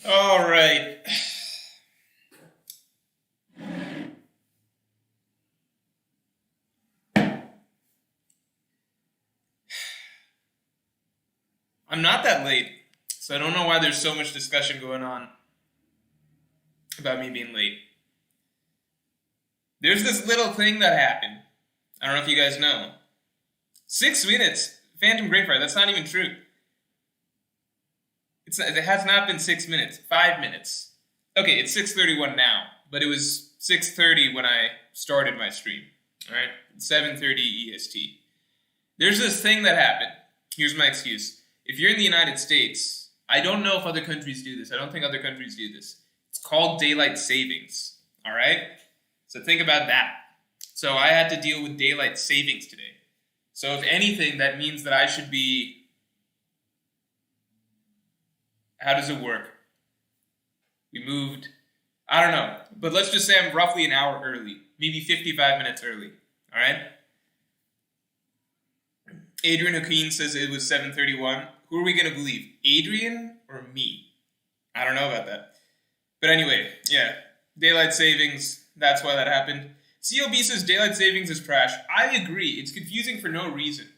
All right. I'm not that late, so I don't know why there's so much discussion going on about me being late. There's this little thing that happened. I don't know if you guys know. 6 minutes. Phantom Grapefire. That's not even true. It has not been 6 minutes. 5 minutes. Okay, it's 6:31 now, but it was 6:30 when I started my stream. All right, 7:30 EST. There's this thing that happened. Here's my excuse. If you're in the United States, I don't know if other countries do this. I don't think other countries do this. It's called daylight savings. All right? So think about that. So I had to deal with daylight savings today. So if anything, that means that I should be... How does it work? We moved... I don't know. But let's just say I'm roughly an hour early. Maybe 55 minutes early. All right? Adrian Hakeem says it was 7:31. Who are we going to believe? Adrian or me? I don't know about that. But anyway, yeah. Daylight savings, that's why that happened. CLB says daylight savings is trash. I agree. It's confusing for no reason.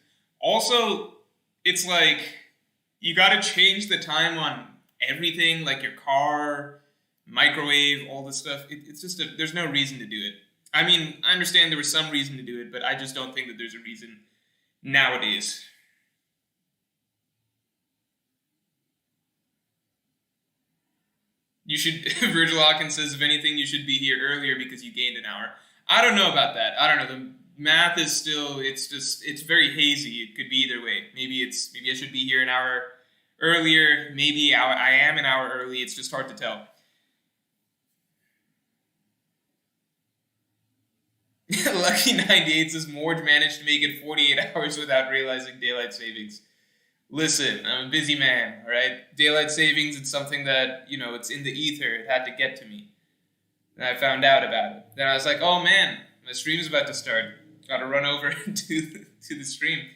Also, it's like, you got to change the time on everything, like your car, microwave, all this stuff. It's just, there's no reason to do it. I mean, I understand there was some reason to do it, but I just don't think that there's a reason nowadays. You should, Virgil Hawkins says, if anything, you should be here earlier because you gained an hour. I don't know about that. I don't know. The math is still, it's very hazy. It could be either way. Maybe I should be here an hour earlier. Maybe I am an hour early. It's just hard to tell. Lucky 98 says Morge managed to make it 48 hours without realizing daylight savings. Listen, I'm a busy man, all right? Daylight savings, it's something that, it's in the ether. It had to get to me. And I found out about it. Then I was like, oh man, my stream's about to start. Gotta run over to the stream.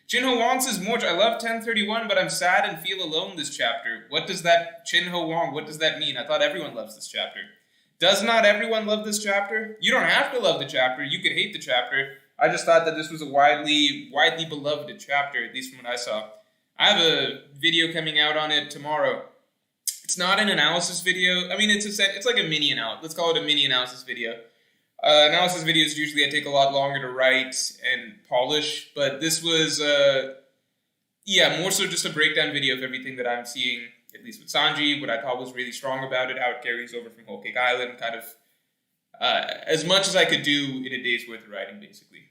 Chinho Wong says, Morge, I love 1031, but I'm sad and feel alone this chapter. What does that, Chinho Wong, what does that mean? I thought everyone loves this chapter. Does not everyone love this chapter? You don't have to love the chapter. You could hate the chapter. I just thought that this was a widely beloved chapter, at least from what I saw. I have a video coming out on it tomorrow. It's not an analysis video. I mean, it's like a mini analysis. Let's call it a mini analysis video. Analysis videos usually take a lot longer to write and polish, but this was, more so just a breakdown video of everything that I'm seeing, at least with Sanji, what I thought was really strong about it, how it carries over from Whole Cake Island, kind of as much as I could do in a day's worth of writing, basically.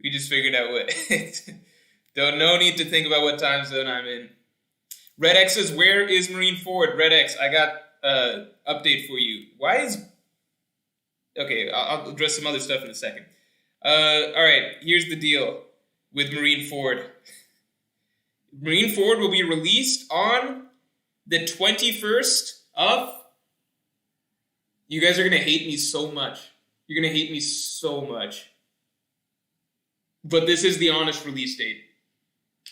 We just figured out what... No need to think about what time zone I'm in. Red X says, where is Marineford? Red X, I got an update for you. Why is... Okay, I'll address some other stuff in a second. Alright, here's the deal with Marineford. Marineford will be released on the 21st of... You guys are going to hate me so much. You're going to hate me so much. But this is the honest release date.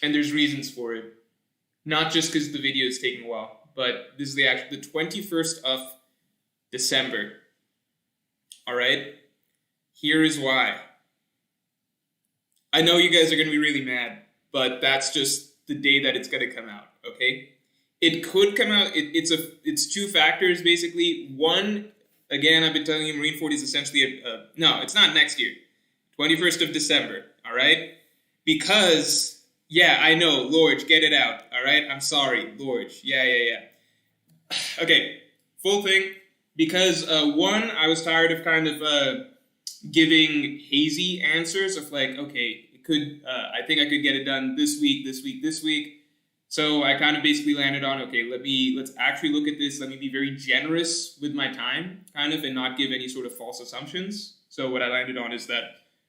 And there's reasons for it. Not just because the video is taking a while, but this is the 21st of December. Alright? Here is why. I know you guys are going to be really mad, but that's just the day that it's going to come out, okay? It could come out, it's two factors, basically. One, again, I've been telling you, Marineford is essentially no, it's not next year. 21st of December, all right? Because, yeah, I know, Lorge, get it out, all right? I'm sorry, Lorge, yeah. Okay, full thing. Because, one, I was tired of kind of giving hazy answers of like, okay, it could, I think I could get it done this week. So I kind of basically landed on, okay, let's actually look at this. Let me be very generous with my time, kind of, and not give any sort of false assumptions. So what I landed on is that,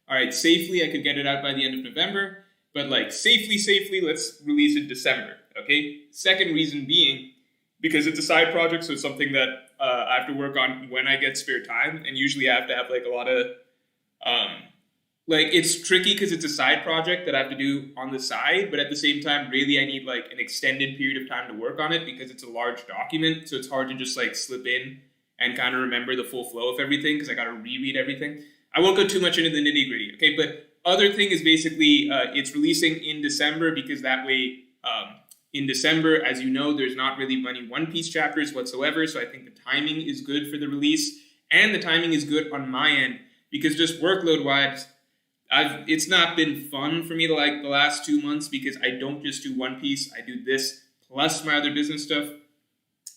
all right, safely, I could get it out by the end of November, but like safely, let's release it December, okay? Second reason being, because it's a side project, so it's something that I have to work on when I get spare time, and usually I have to have like a lot of like, it's tricky because it's a side project that I have to do on the side, but at the same time, really, I need like an extended period of time to work on it because it's a large document, so it's hard to just like slip in and kind of remember the full flow of everything because I got to reread everything. I won't go too much into the nitty gritty, okay? But other thing is basically it's releasing in December because that way, in December, as you know, there's not really many One Piece chapters whatsoever, so I think the timing is good for the release, and the timing is good on my end because just workload-wise, it's not been fun for me to like the last 2 months because I don't just do One Piece, I do this plus my other business stuff.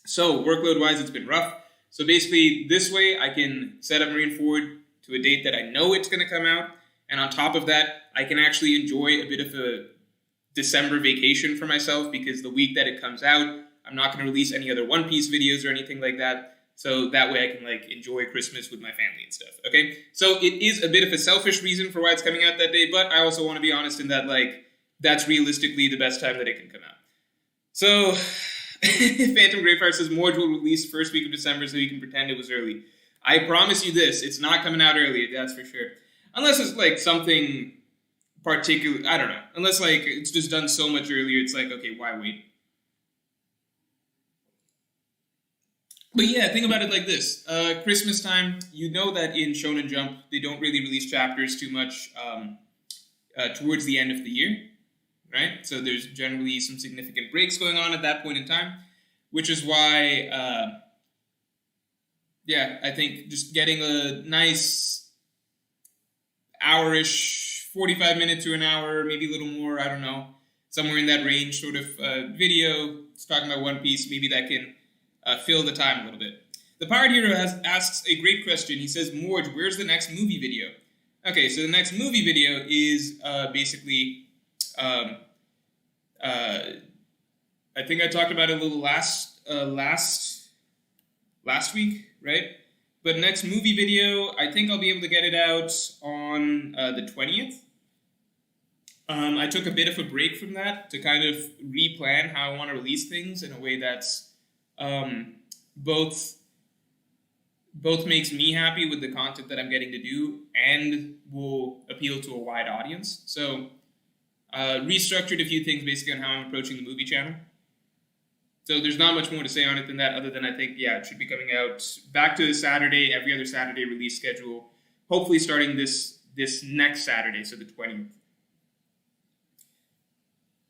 So workload-wise, it's been rough. So basically, this way I can set up Marineford to a date that I know it's going to come out, and on top of that, I can actually enjoy a bit of a December vacation for myself because the week that it comes out, I'm not going to release any other One Piece videos or anything like that. So that way I can like enjoy Christmas with my family and stuff, okay? So it is a bit of a selfish reason for why it's coming out that day, but I also want to be honest in that like that's realistically the best time that it can come out. So Phantom Greyfire says Morge will release first week of December so you can pretend it was early. I promise you this, it's not coming out early, that's for sure. Unless it's like something particular, I don't know. Unless like it's just done so much earlier, it's like, okay, why wait? But yeah, think about it like this. Christmas time, you know that in Shonen Jump, they don't really release chapters too much towards the end of the year, right? So there's generally some significant breaks going on at that point in time, which is why, I think just getting a nice hour-ish, 45 minutes to an hour, maybe a little more, I don't know, somewhere in that range sort of video, it's talking about One Piece, maybe that can fill the time a little bit. The Pirate Hero asks a great question. He says, Morge, where's the next movie video? Okay, so the next movie video is basically, I think I talked about it a little last week, right? But next movie video, I think I'll be able to get it out on the 20th. I took a bit of a break from that to kind of replan how I want to release things in a way that's both makes me happy with the content that I'm getting to do and will appeal to a wide audience. So restructured a few things basically on how I'm approaching the movie channel. So there's not much more to say on it than that, other than I think, it should be coming out back to the Saturday, every other Saturday release schedule, hopefully starting this next Saturday, so the 20th.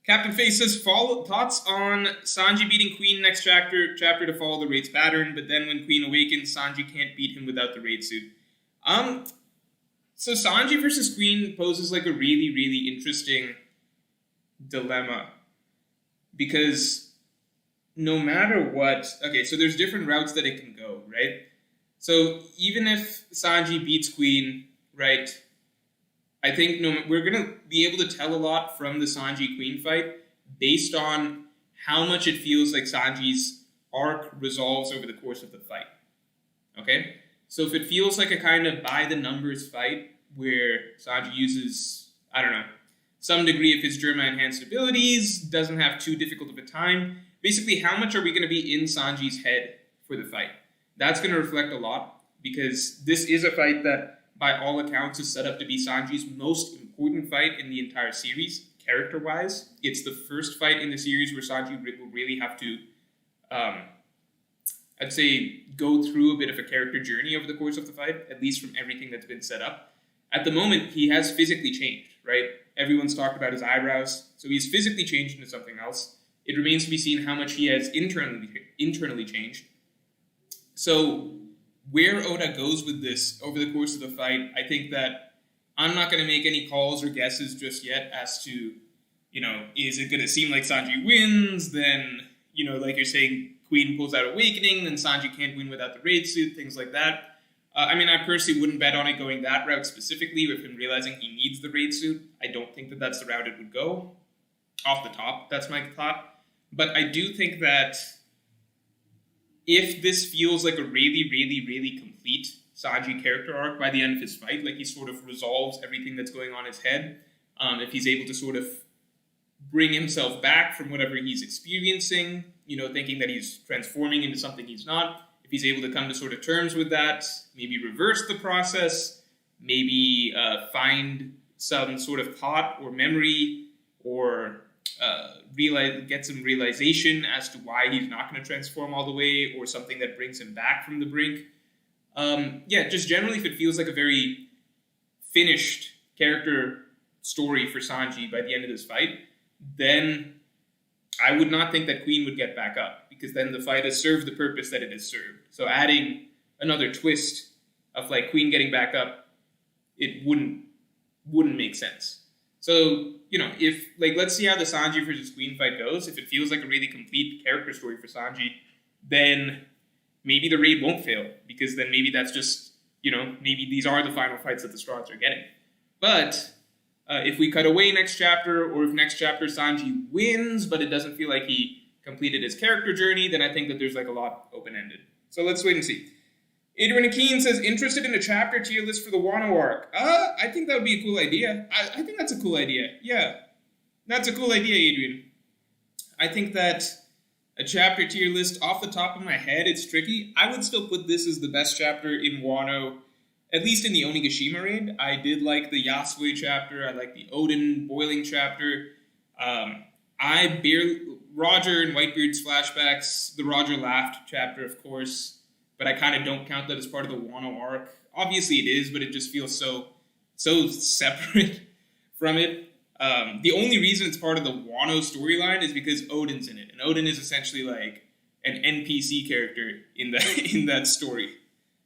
Captain Face says, thoughts on Sanji beating Queen next chapter to follow the raid's pattern, but then when Queen awakens, Sanji can't beat him without the raid suit. So Sanji versus Queen poses like a really, really interesting dilemma. Because no matter what, okay, so there's different routes that it can go, right? So even if Sanji beats Queen, right, I think we're going to be able to tell a lot from the Sanji-Queen fight based on how much it feels like Sanji's arc resolves over the course of the fight. Okay? So if it feels like a kind of by-the-numbers fight where Sanji uses, I don't know, some degree of his Germa-enhanced abilities, doesn't have too difficult of a time, basically how much are we going to be in Sanji's head for the fight? That's going to reflect a lot because this is a fight that by all accounts, is set up to be Sanji's most important fight in the entire series, character-wise. It's the first fight in the series where Sanji will really have to, I'd say, go through a bit of a character journey over the course of the fight, at least from everything that's been set up. At the moment, he has physically changed, right? Everyone's talked about his eyebrows, so he's physically changed into something else. It remains to be seen how much he has internally changed. So where Oda goes with this over the course of the fight, I think that I'm not going to make any calls or guesses just yet as to, is it going to seem like Sanji wins? Then, like you're saying, Queen pulls out Awakening, then Sanji can't win without the raid suit, things like that. I personally wouldn't bet on it going that route specifically with him realizing he needs the raid suit. I don't think that that's the route it would go. Off the top, that's my thought. But I do think that if this feels like a really, really, really complete Sanji character arc by the end of his fight, like he sort of resolves everything that's going on in his head, if he's able to sort of bring himself back from whatever he's experiencing, thinking that he's transforming into something he's not, if he's able to come to sort of terms with that, maybe reverse the process, maybe find some sort of thought or memory or get some realization as to why he's not going to transform all the way, or something that brings him back from the brink. Just generally, if it feels like a very finished character story for Sanji by the end of this fight, then I would not think that Queen would get back up, because then the fight has served the purpose that it has served. So adding another twist of like Queen getting back up, it wouldn't make sense. So, if, like, let's see how the Sanji versus Queen fight goes. If it feels like a really complete character story for Sanji, then maybe the raid won't fail, because then maybe that's just, maybe these are the final fights that the Strongs are getting. But if we cut away next chapter, or if next chapter Sanji wins, but it doesn't feel like he completed his character journey, then I think that there's like a lot open-ended. So let's wait and see. Adrian Akeen says, interested in a chapter tier list for the Wano arc. I think that would be a cool idea. I think that's a cool idea. Yeah, that's a cool idea, Adrian. I think that a chapter tier list, off the top of my head, it's tricky. I would still put this as the best chapter in Wano, at least in the Onigashima raid. I did like the Yasue chapter. I like the Odin boiling chapter. Roger and Whitebeard's flashbacks, the Roger laughed chapter, of course, but I kind of don't count that as part of the Wano arc. Obviously it is, but it just feels so separate from it. The only reason it's part of the Wano storyline is because Odin's in it, and Odin is essentially like an NPC character in that story,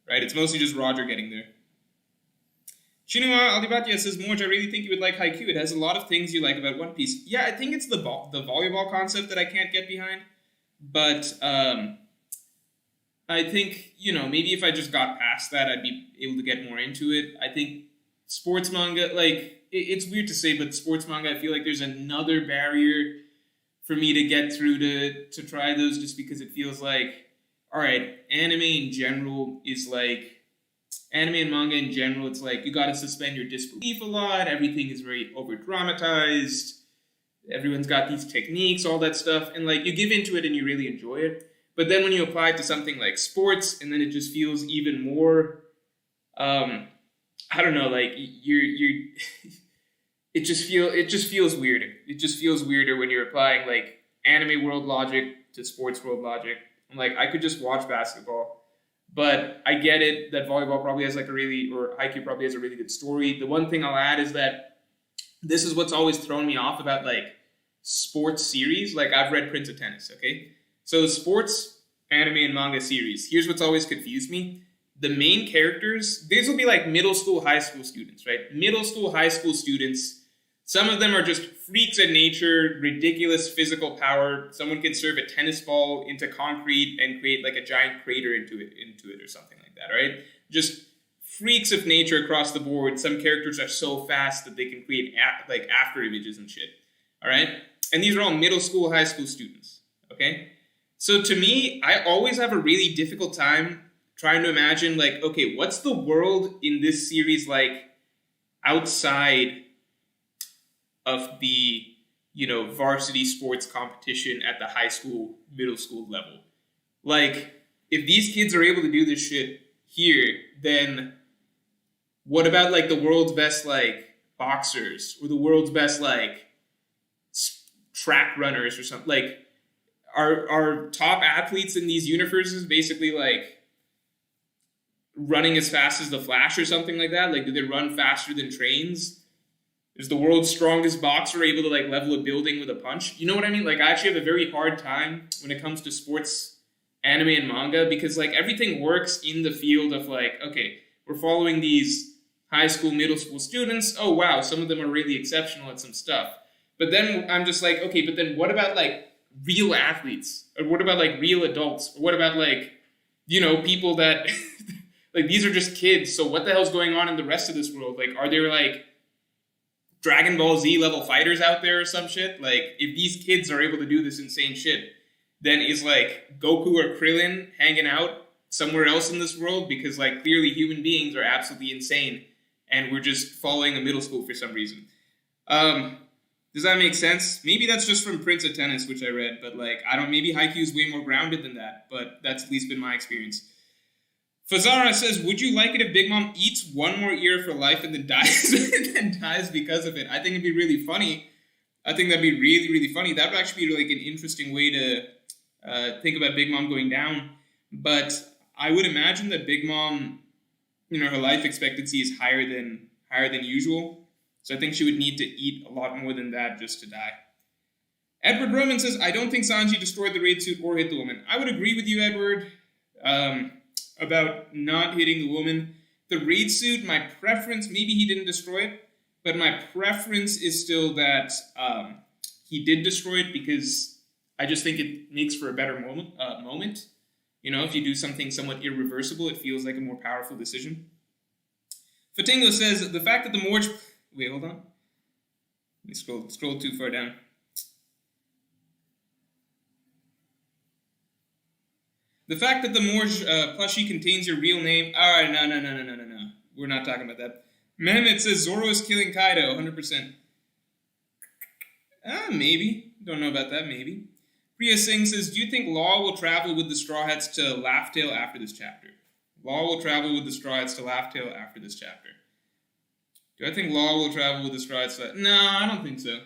right? It's mostly just Roger getting there. Shinua Aldibatia says, Morge, I really think you would like Haikyuu. It has a lot of things you like about One Piece. Yeah, I think it's the volleyball concept that I can't get behind. But I think, maybe if I just got past that, I'd be able to get more into it. I think sports manga, like, it's weird to say, but sports manga, I feel like there's another barrier for me to get through to try those, just because it feels like, all right, anime and manga in general, it's like you got to suspend your disbelief a lot. Everything is very over-dramatized. Everyone's got these techniques, all that stuff. And like you give into it and you really enjoy it. But then when you apply it to something like sports, and then it just feels even more, I don't know, like it just feels weirder. It just feels weirder when you're applying like anime world logic to sports world logic. I'm like, I could just watch basketball. But I get it that volleyball probably has Haikyuu probably has a really good story. The one thing I'll add is that this is what's always thrown me off about like sports series. Like I've read Prince of Tennis, okay? So sports, anime, and manga series. Here's what's always confused me. The main characters, these will be like middle school, high school students, right? Middle school, high school students. Some of them are just freaks of nature, ridiculous physical power. Someone can serve a tennis ball into concrete and create like a giant crater into it or something like that, right? Just freaks of nature across the board. Some characters are so fast that they can create after images and shit, all right? And these are all middle school, high school students, okay? So to me, I always have a really difficult time trying to imagine like, okay, what's the world in this series like outside of the, varsity sports competition at the high school, middle school level. Like, if these kids are able to do this shit here, then what about, like, the world's best, like, boxers, or the world's best, like, track runners or something? Like, are top athletes in these universes basically, like, running as fast as the Flash or something like that? Like, do they run faster than trains? Is the world's strongest boxer able to like level a building with a punch? You know what I mean? Like I actually have a very hard time when it comes to sports, anime, and manga, because like everything works in the field of like, okay, we're following these high school, middle school students. Oh wow, some of them are really exceptional at some stuff. But then I'm just like, okay, but then what about like real athletes? Or what about like real adults? Or what about like, people that like these are just kids. So what the hell's going on in the rest of this world? Like, are there like Dragon Ball Z level fighters out there or some shit? Like, if these kids are able to do this insane shit, then is like Goku or Krillin hanging out somewhere else in this world? Because like clearly human beings are absolutely insane and we're just following a middle school for some reason. Does that make sense? Maybe that's just from Prince of Tennis, which I read, but like, maybe Haikyuu is way more grounded than that, but that's at least been my experience. Fazara says, would you like it if Big Mom eats one more ear for life and then dies and dies because of it? I think it'd be really funny. I think that'd be really, really funny. That would actually be like an interesting way to think about Big Mom going down. But I would imagine that Big Mom, her life expectancy is higher than usual. So I think she would need to eat a lot more than that just to die. Edward Roman says, I don't think Sanji destroyed the raid suit or hit the woman. I would agree with you, Edward, about not hitting the woman. The raid suit, my preference, maybe he didn't destroy it, but my preference is still that he did destroy it because I just think it makes for a better moment. If you do something somewhat irreversible, it feels like a more powerful decision. Fatingo says, the fact that the Morge... Wait, hold on. Let me scroll too far down. The fact that the Morge plushie contains your real name... Alright, no. We're not talking about that. Mehmet says, Zoro is killing Kaido, 100%. Maybe. Don't know about that, maybe. Priya Singh says, do you think Law will travel with the Straw Hats to Laughtail after this chapter? Law will travel with the Straw Hats to Laughtail after this chapter. Do I think Law will travel with the Straw Hats? No, I don't think so.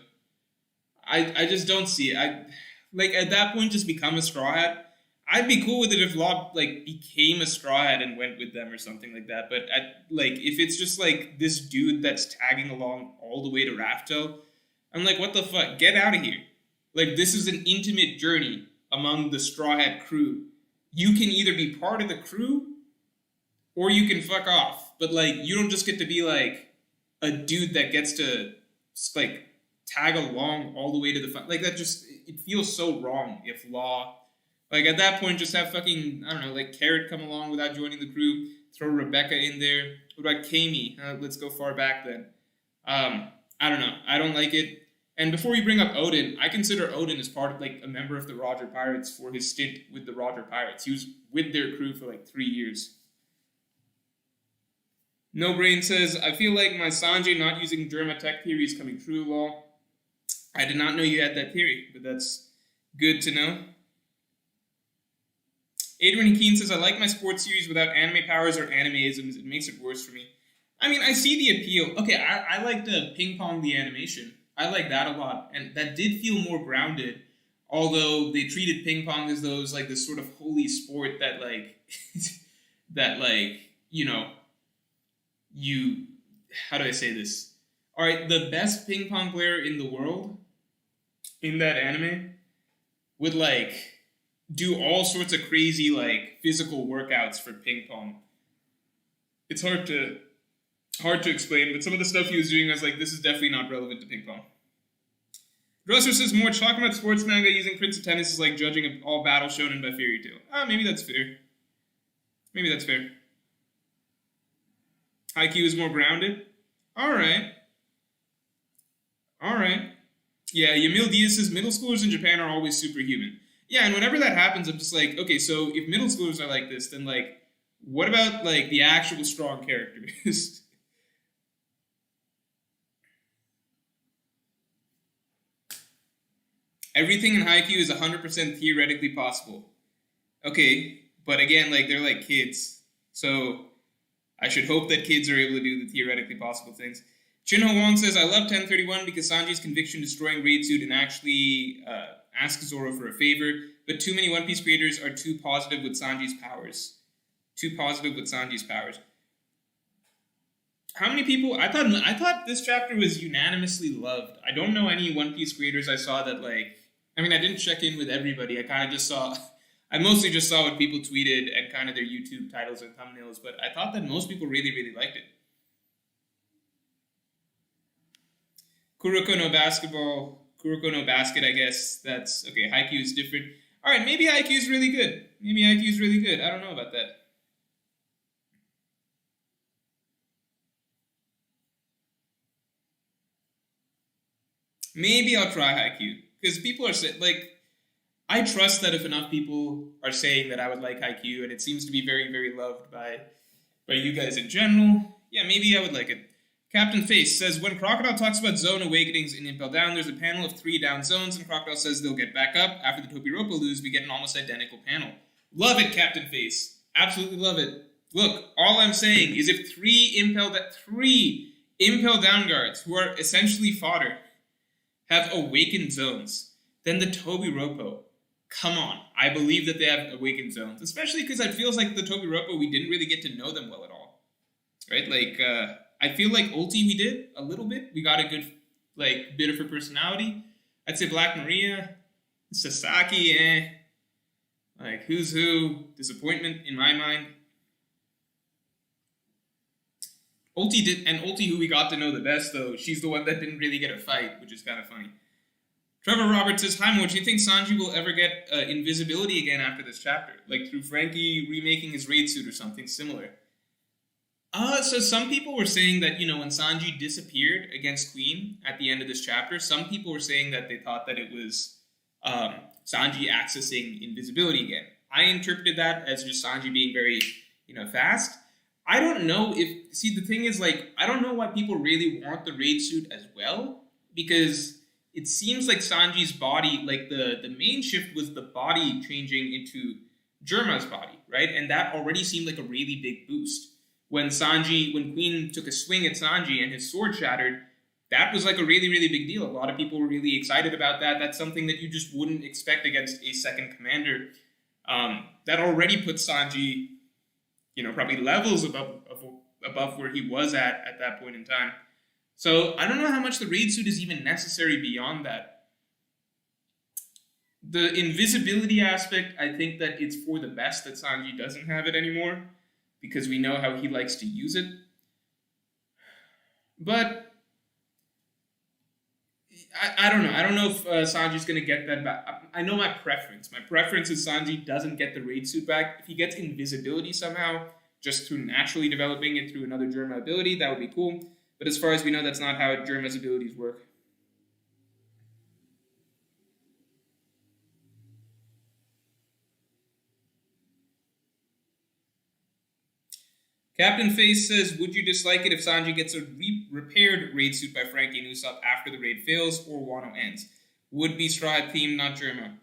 I just don't see it. At that point, just become a Straw Hat. I'd be cool with it if Law, became a Straw Hat and went with them or something like that. But, if it's just, this dude that's tagging along all the way to Raftel, I'm like, what the fuck? Get out of here. This is an intimate journey among the Straw Hat crew. You can either be part of the crew, or you can fuck off. But, you don't just get to be, a dude that gets to, tag along all the way to the fun. That just, it feels so wrong if Law... at that point, just have fucking, I don't know, Carrot come along without joining the crew, throw Rebecca in there. What about Kami? Let's go far back then. I don't know. I don't like it. And before we bring up Odin, I consider Odin as part of, a member of the Roger Pirates for his stint with the Roger Pirates. He was with their crew for, 3 years. No Brain says, I feel like my Sanji not using Germa tech theory is coming true, Law. I did not know you had that theory, but that's good to know. Adrian Keen says, I like my sports series without anime powers or animeisms. It makes it worse for me. I mean, I see the appeal. Okay, I like the ping pong, the animation. I like that a lot. And that did feel more grounded. Although they treated ping pong as though it was this sort of holy sport that you, how do I say this? All right, the best ping pong player in the world in that anime would do all sorts of crazy physical workouts for ping pong. It's hard to explain, but some of the stuff he was doing, I was like, this is definitely not relevant to ping pong. Dresser says, more talking about sports manga using Prince of Tennis is like judging all battle shonen by Fairy Tail. Maybe that's fair. Haikyuu is more grounded. Alright. Yeah, Yamil Diaz says, middle schoolers in Japan are always superhuman. Yeah, and whenever that happens, I'm just like, okay, so if middle schoolers are like this, then what about the actual strong characters? Everything in Haikyuu is 100% theoretically possible. Okay, but again, they're kids. So I should hope that kids are able to do the theoretically possible things. Chinho Wong says, I love 1031 because Sanji's conviction destroying Raid Suit and actually ask Zoro for a favor, but too many One Piece creators are too positive with Sanji's powers. How many people... I thought this chapter was unanimously loved. I don't know any One Piece creators I saw that I didn't check in with everybody. I kind of just saw... I mostly just saw what people tweeted and kind of their YouTube titles and thumbnails, but I thought that most people really, really liked it. Kuroko no basket, I guess. That's... Okay, Haikyuu is different. Alright, maybe Haikyuu is really good. I don't know about that. Maybe I'll try Haikyuu. Because people are saying, I trust that if enough people are saying that I would like Haikyuu, and it seems to be very, very loved by you guys in general, yeah, maybe I would like it. Captain Face says, when Crocodile talks about zone awakenings in Impel Down, there's a panel of 3 down zones, and Crocodile says they'll get back up. After the Tobi Roppo lose, we get an almost identical panel. Love it, Captain Face. Absolutely love it. Look, all I'm saying is if three impel down guards who are essentially fodder have awakened zones, then the Tobi Roppo, come on. I believe that they have awakened zones, especially because it feels like the Tobi Roppo, we didn't really get to know them well at all, right? Like, I feel like Ulti we did a little bit. We got a good, like, bit of her personality. I'd say Black Maria, Sasaki, like, who's who, disappointment in my mind. Ulti, who we got to know the best, though, she's the one that didn't really get a fight, which is kind of funny. Trevor Roberts says, hi, Mo, do you think Sanji will ever get invisibility again after this chapter? Like through Frankie remaking his raid suit or something similar? So some people were saying that, when Sanji disappeared against Queen at the end of this chapter, some people were saying that they thought that it was Sanji accessing invisibility again. I interpreted that as just Sanji being very, fast. I don't know the thing is, like, I don't know why people really want the raid suit as well, because it seems like Sanji's body, like the main shift was the body changing into Germa's body, right? And that already seemed like a really big boost. When Queen took a swing at Sanji and his sword shattered, that was like a really, really big deal. A lot of people were really excited about that. That's something that you just wouldn't expect against a second commander. That already puts Sanji, probably levels above where he was at that point in time. So I don't know how much the raid suit is even necessary beyond that. The invisibility aspect, I think that it's for the best that Sanji doesn't have it anymore, because we know how he likes to use it. But I don't know. I don't know if Sanji's going to get that back. I know my preference. My preference is Sanji doesn't get the raid suit back. If he gets invisibility somehow, just through naturally developing it through another Germa ability, that would be cool. But as far as we know, that's not how Germa's abilities work. Captain Face says, would you dislike it if Sanji gets a repaired raid suit by Frankie and Usopp after the raid fails or Wano ends? Would be Straw Hat themed, not Germa.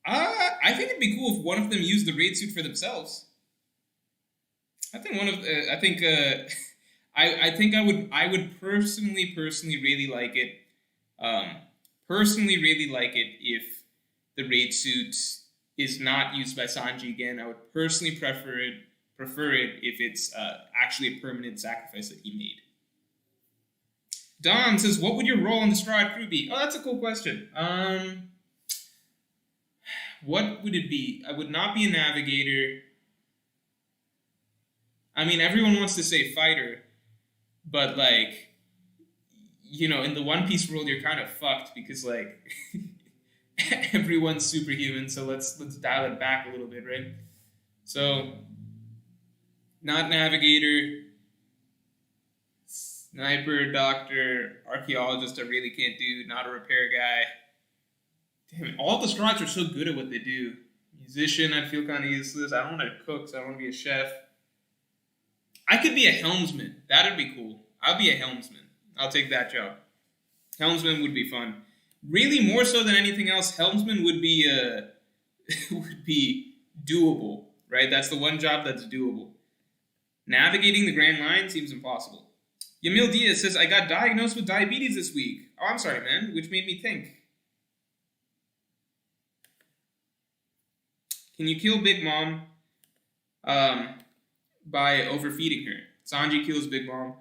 I think it'd be cool if one of them used the raid suit for themselves. I think I would personally really like it. If the raid suit is not used by Sanji again. I would personally prefer it if it's actually a permanent sacrifice that he made. Don says, what would your role on the Straw Hat crew be? Oh, that's a cool question. What would it be? I would not be a navigator. I mean, everyone wants to say fighter, but, like, in the One Piece world, you're kind of fucked because, like, everyone's superhuman, so let's dial it back a little bit, right? So, not navigator, sniper, doctor, archaeologist I really can't do, not a repair guy. Damn it, all the Straw Hats are so good at what they do. Musician, I feel kind of useless. I don't want to cook, so I want to be a chef. I could be a helmsman. That'd be cool. I'll be a helmsman. I'll take that job. Helmsman would be fun. Really, more so than anything else, helmsman would be doable, right? That's the one job that's doable. Navigating the Grand Line seems impossible. Yamil Diaz says, I got diagnosed with diabetes this week. Oh, I'm sorry, man. Which made me think. Can you kill Big Mom by overfeeding her? Sanji kills Big Mom.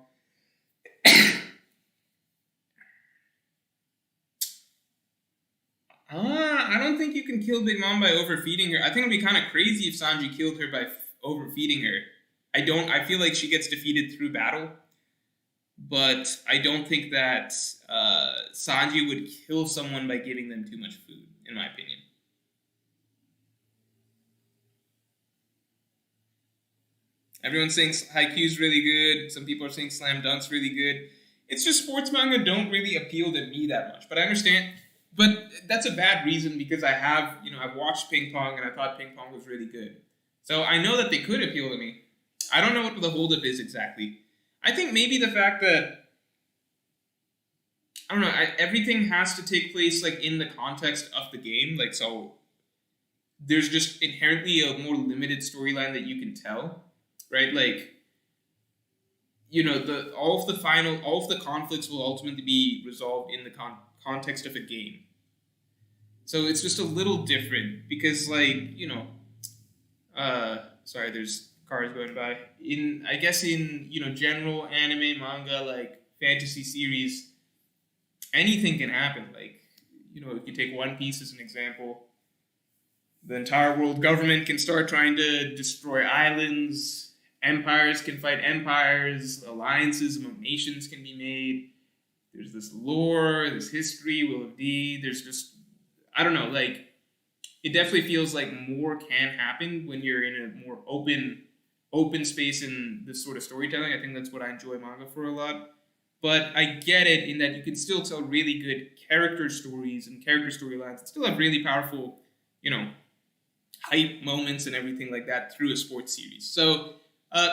I don't think you can kill Big Mom by overfeeding her. I think it'd be kind of crazy if Sanji killed her by overfeeding her. I feel like she gets defeated through battle, but I don't think that Sanji would kill someone by giving them too much food, in my opinion. Everyone's saying Haikyuu's really good. Some people are saying Slam Dunk's really good. It's just sports manga don't really appeal to me that much. But I understand. But that's a bad reason because I've watched Ping Pong and I thought Ping Pong was really good. So I know that they could appeal to me. I don't know what the holdup is exactly. I think maybe the fact that, I don't know, everything has to take place like in the context of the game. Like, so there's just inherently a more limited storyline that you can tell. right? Like, all of the conflicts will ultimately be resolved in the context of a game. So it's just a little different because, like, sorry, there's cars going by. I guess in general anime, manga, like fantasy series, anything can happen. Like, if you take One Piece as an example, the entire world government can start trying to destroy islands. Empires can fight empires. Alliances among nations can be made. There's this lore, this history, Will of D. There's just, I don't know, like, it definitely feels like more can happen when you're in a more open space in this sort of storytelling. I think that's what I enjoy manga for a lot. But I get it in that you can still tell really good character stories and character storylines and still have really powerful, hype moments and everything like that through a sports series. So,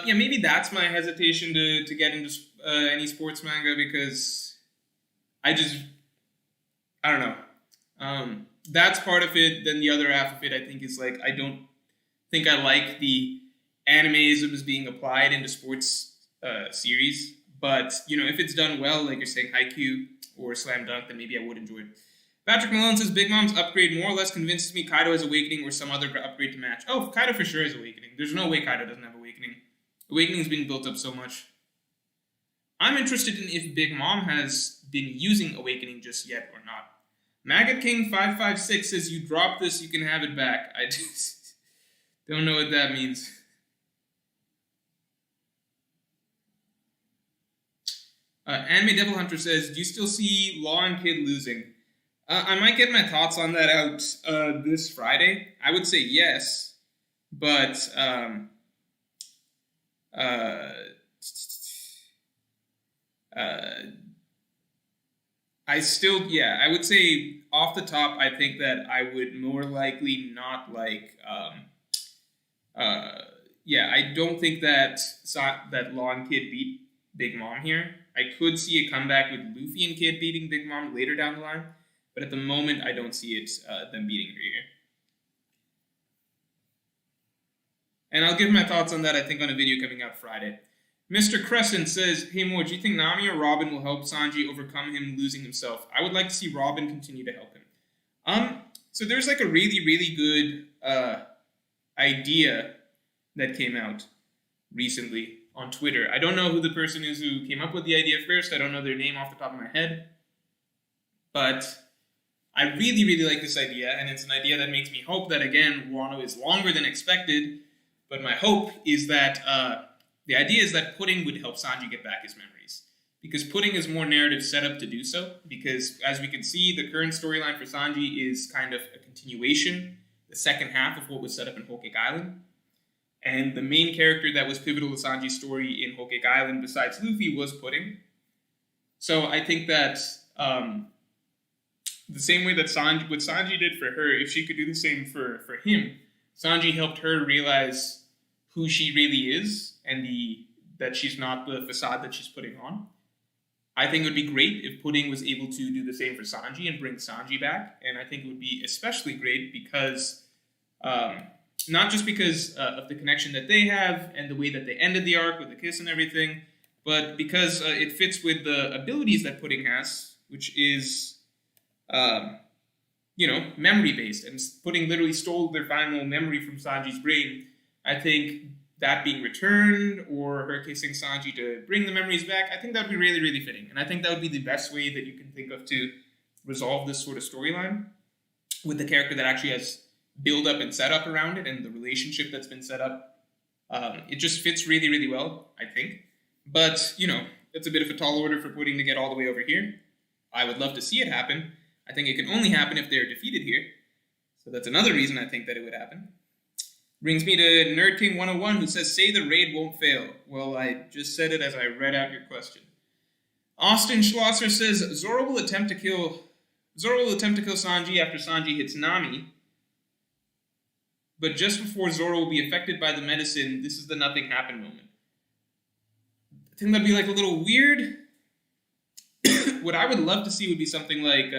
maybe that's my hesitation to get into any sports manga because I don't know. That's part of it. Then the other half of it, I think, is like I don't think I like the animeisms being applied into sports series. But, if it's done well, like you're saying, Haikyuu or Slam Dunk, then maybe I would enjoy it. Patrick Malone says, Big Mom's upgrade more or less convinces me Kaido has Awakening or some other upgrade to match. Oh, Kaido for sure has Awakening. There's no way Kaido doesn't have Awakening. Awakening's being built up so much. I'm interested in if Big Mom has been using Awakening just yet or not. Maggot King 556 says, you drop this, you can have it back. I just don't know what that means. Anime Devil Hunter says, do you still see Law and Kid losing? I might get my thoughts on that out this Friday. I would say yes, but I would say off the top, I think that I would more likely not like, I don't think that Law and Kid beat Big Mom here. I could see a comeback with Luffy and Kid beating Big Mom later down the line, but at the moment, I don't see it them beating her here. And I'll give my thoughts on that, I think, on a video coming out Friday. Mr. Crescent says, hey Mo, do you think Nami or Robin will help Sanji overcome him losing himself? I would like to see Robin continue to help him. So there's like a really, really good idea that came out recently on Twitter. I don't know who the person is who came up with the idea first. I don't know their name off the top of my head. But I really, really like this idea, and it's an idea that makes me hope that, again, Wano is longer than expected. But my hope is that the idea is that Pudding would help Sanji get back his memories. Because Pudding is more narrative set up to do so. Because, as we can see, the current storyline for Sanji is kind of a continuation, the second half of what was set up in Whole Cake Island. And the main character that was pivotal to Sanji's story in Whole Cake Island, besides Luffy, was Pudding. So I think that the same way that what Sanji did for her, if she could do the same for him, Sanji helped her realize who she really is and that she's not the facade that she's putting on. I think it would be great if Pudding was able to do the same for Sanji and bring Sanji back. And I think it would be especially great because, not just because of the connection that they have and the way that they ended the arc with the kiss and everything, but because it fits with the abilities that Pudding has, which is, memory-based. And Pudding literally stole their final memory from Sanji's brain. I think that being returned or her kissing Sanji to bring the memories back, I think that would be really, really fitting. And I think that would be the best way that you can think of to resolve this sort of storyline with the character that actually has build up and set up around it and the relationship that's been set up. It just fits really, really well, I think. But, it's a bit of a tall order for Pudding to get all the way over here. I would love to see it happen. I think it can only happen if they're defeated here. So that's another reason I think that it would happen. Brings me to Nerd King 101, who says, say the raid won't fail. Well, I just said it as I read out your question. Austin Schlosser says, Zoro will attempt to kill Sanji after Sanji hits Nami. But just before Zoro will be affected by the medicine, this is the nothing happened moment. I think that'd be like a little weird. What I would love to see would be something like,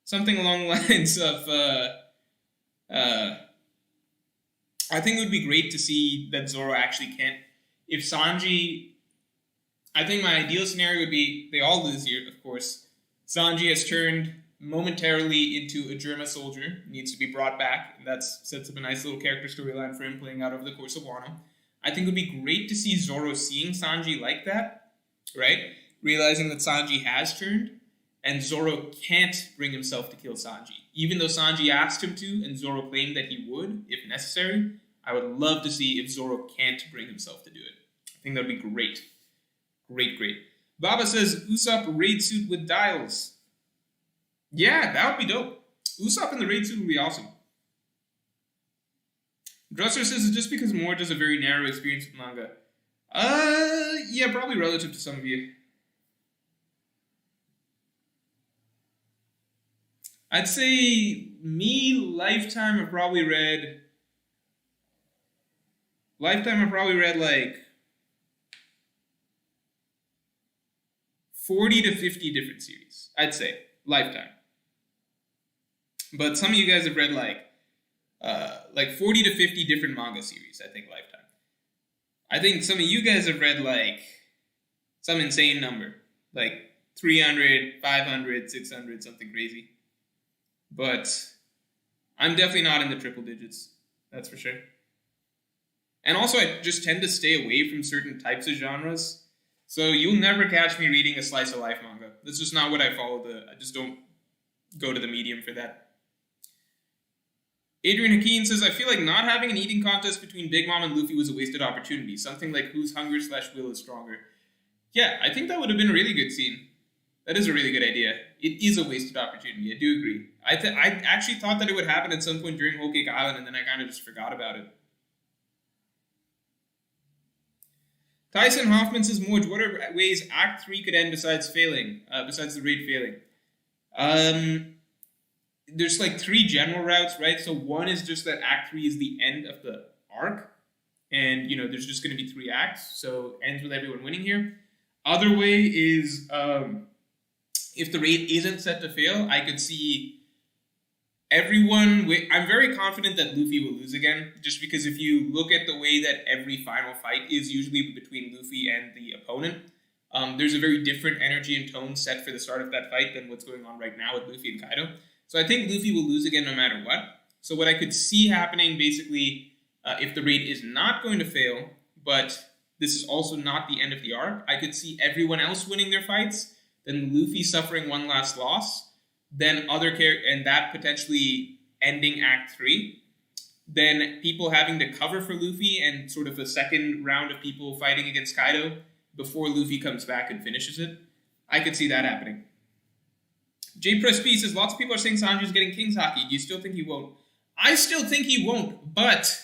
something along the lines of, I think it would be great to see that Zoro actually can't. If Sanji, I think my ideal scenario would be they all lose here, of course. Sanji has turned momentarily into a Germa soldier, needs to be brought back, and that sets up a nice little character storyline for him playing out over the course of Wano. I think it would be great to see Zoro seeing Sanji like that, right? Realizing that Sanji has turned, and Zoro can't bring himself to kill Sanji. Even though Sanji asked him to, and Zoro claimed that he would, if necessary, I would love to see if Zoro can't bring himself to do it. I think that would be great. Great. Baba says, Usopp raid suit with dials. Yeah, that would be dope. Usopp in the raid suit would be awesome. Dresser says it's just because Mort does a very narrow experience with manga. Yeah, probably relative to some of you. I'd say me, Lifetime, I've probably read like 40 to 50 different series. I'd say, Lifetime. But some of you guys have read like 40 to 50 different manga series, I think, Lifetime. I think some of you guys have read like some insane number, like 300, 500, 600, something crazy. But I'm definitely not in the triple digits, that's for sure. And also, I just tend to stay away from certain types of genres. So you'll never catch me reading a slice of life manga. That's just not what I follow. I just don't go to the medium for that. Adrian Hakeem says, I feel like not having an eating contest between Big Mom and Luffy was a wasted opportunity. Something like whose hunger/will is stronger. Yeah, I think that would have been a really good scene. That is a really good idea. It is a wasted opportunity. I do agree. I actually thought that it would happen at some point during Whole Cake Island, and then I kind of just forgot about it. Tyson Hoffman says, Moj, what are ways Act 3 could end besides the raid failing? There's like 3 general routes, right? So one is just that Act 3 is the end of the arc, and, there's just going to be 3 acts, so ends with everyone winning here. Other way is, if the raid isn't set to fail, I could see everyone... I'm very confident that Luffy will lose again, just because if you look at the way that every final fight is usually between Luffy and the opponent, there's a very different energy and tone set for the start of that fight than what's going on right now with Luffy and Kaido. So I think Luffy will lose again no matter what. So what I could see happening, basically, if the raid is not going to fail, but this is also not the end of the arc, I could see everyone else winning their fights, then Luffy suffering one last loss, then and that potentially ending Act 3, then people having to cover for Luffy and sort of a second round of people fighting against Kaido before Luffy comes back and finishes it. I could see that happening. J Press P says, lots of people are saying Sanji's getting King's Haki. Do you still think he won't? I still think he won't, but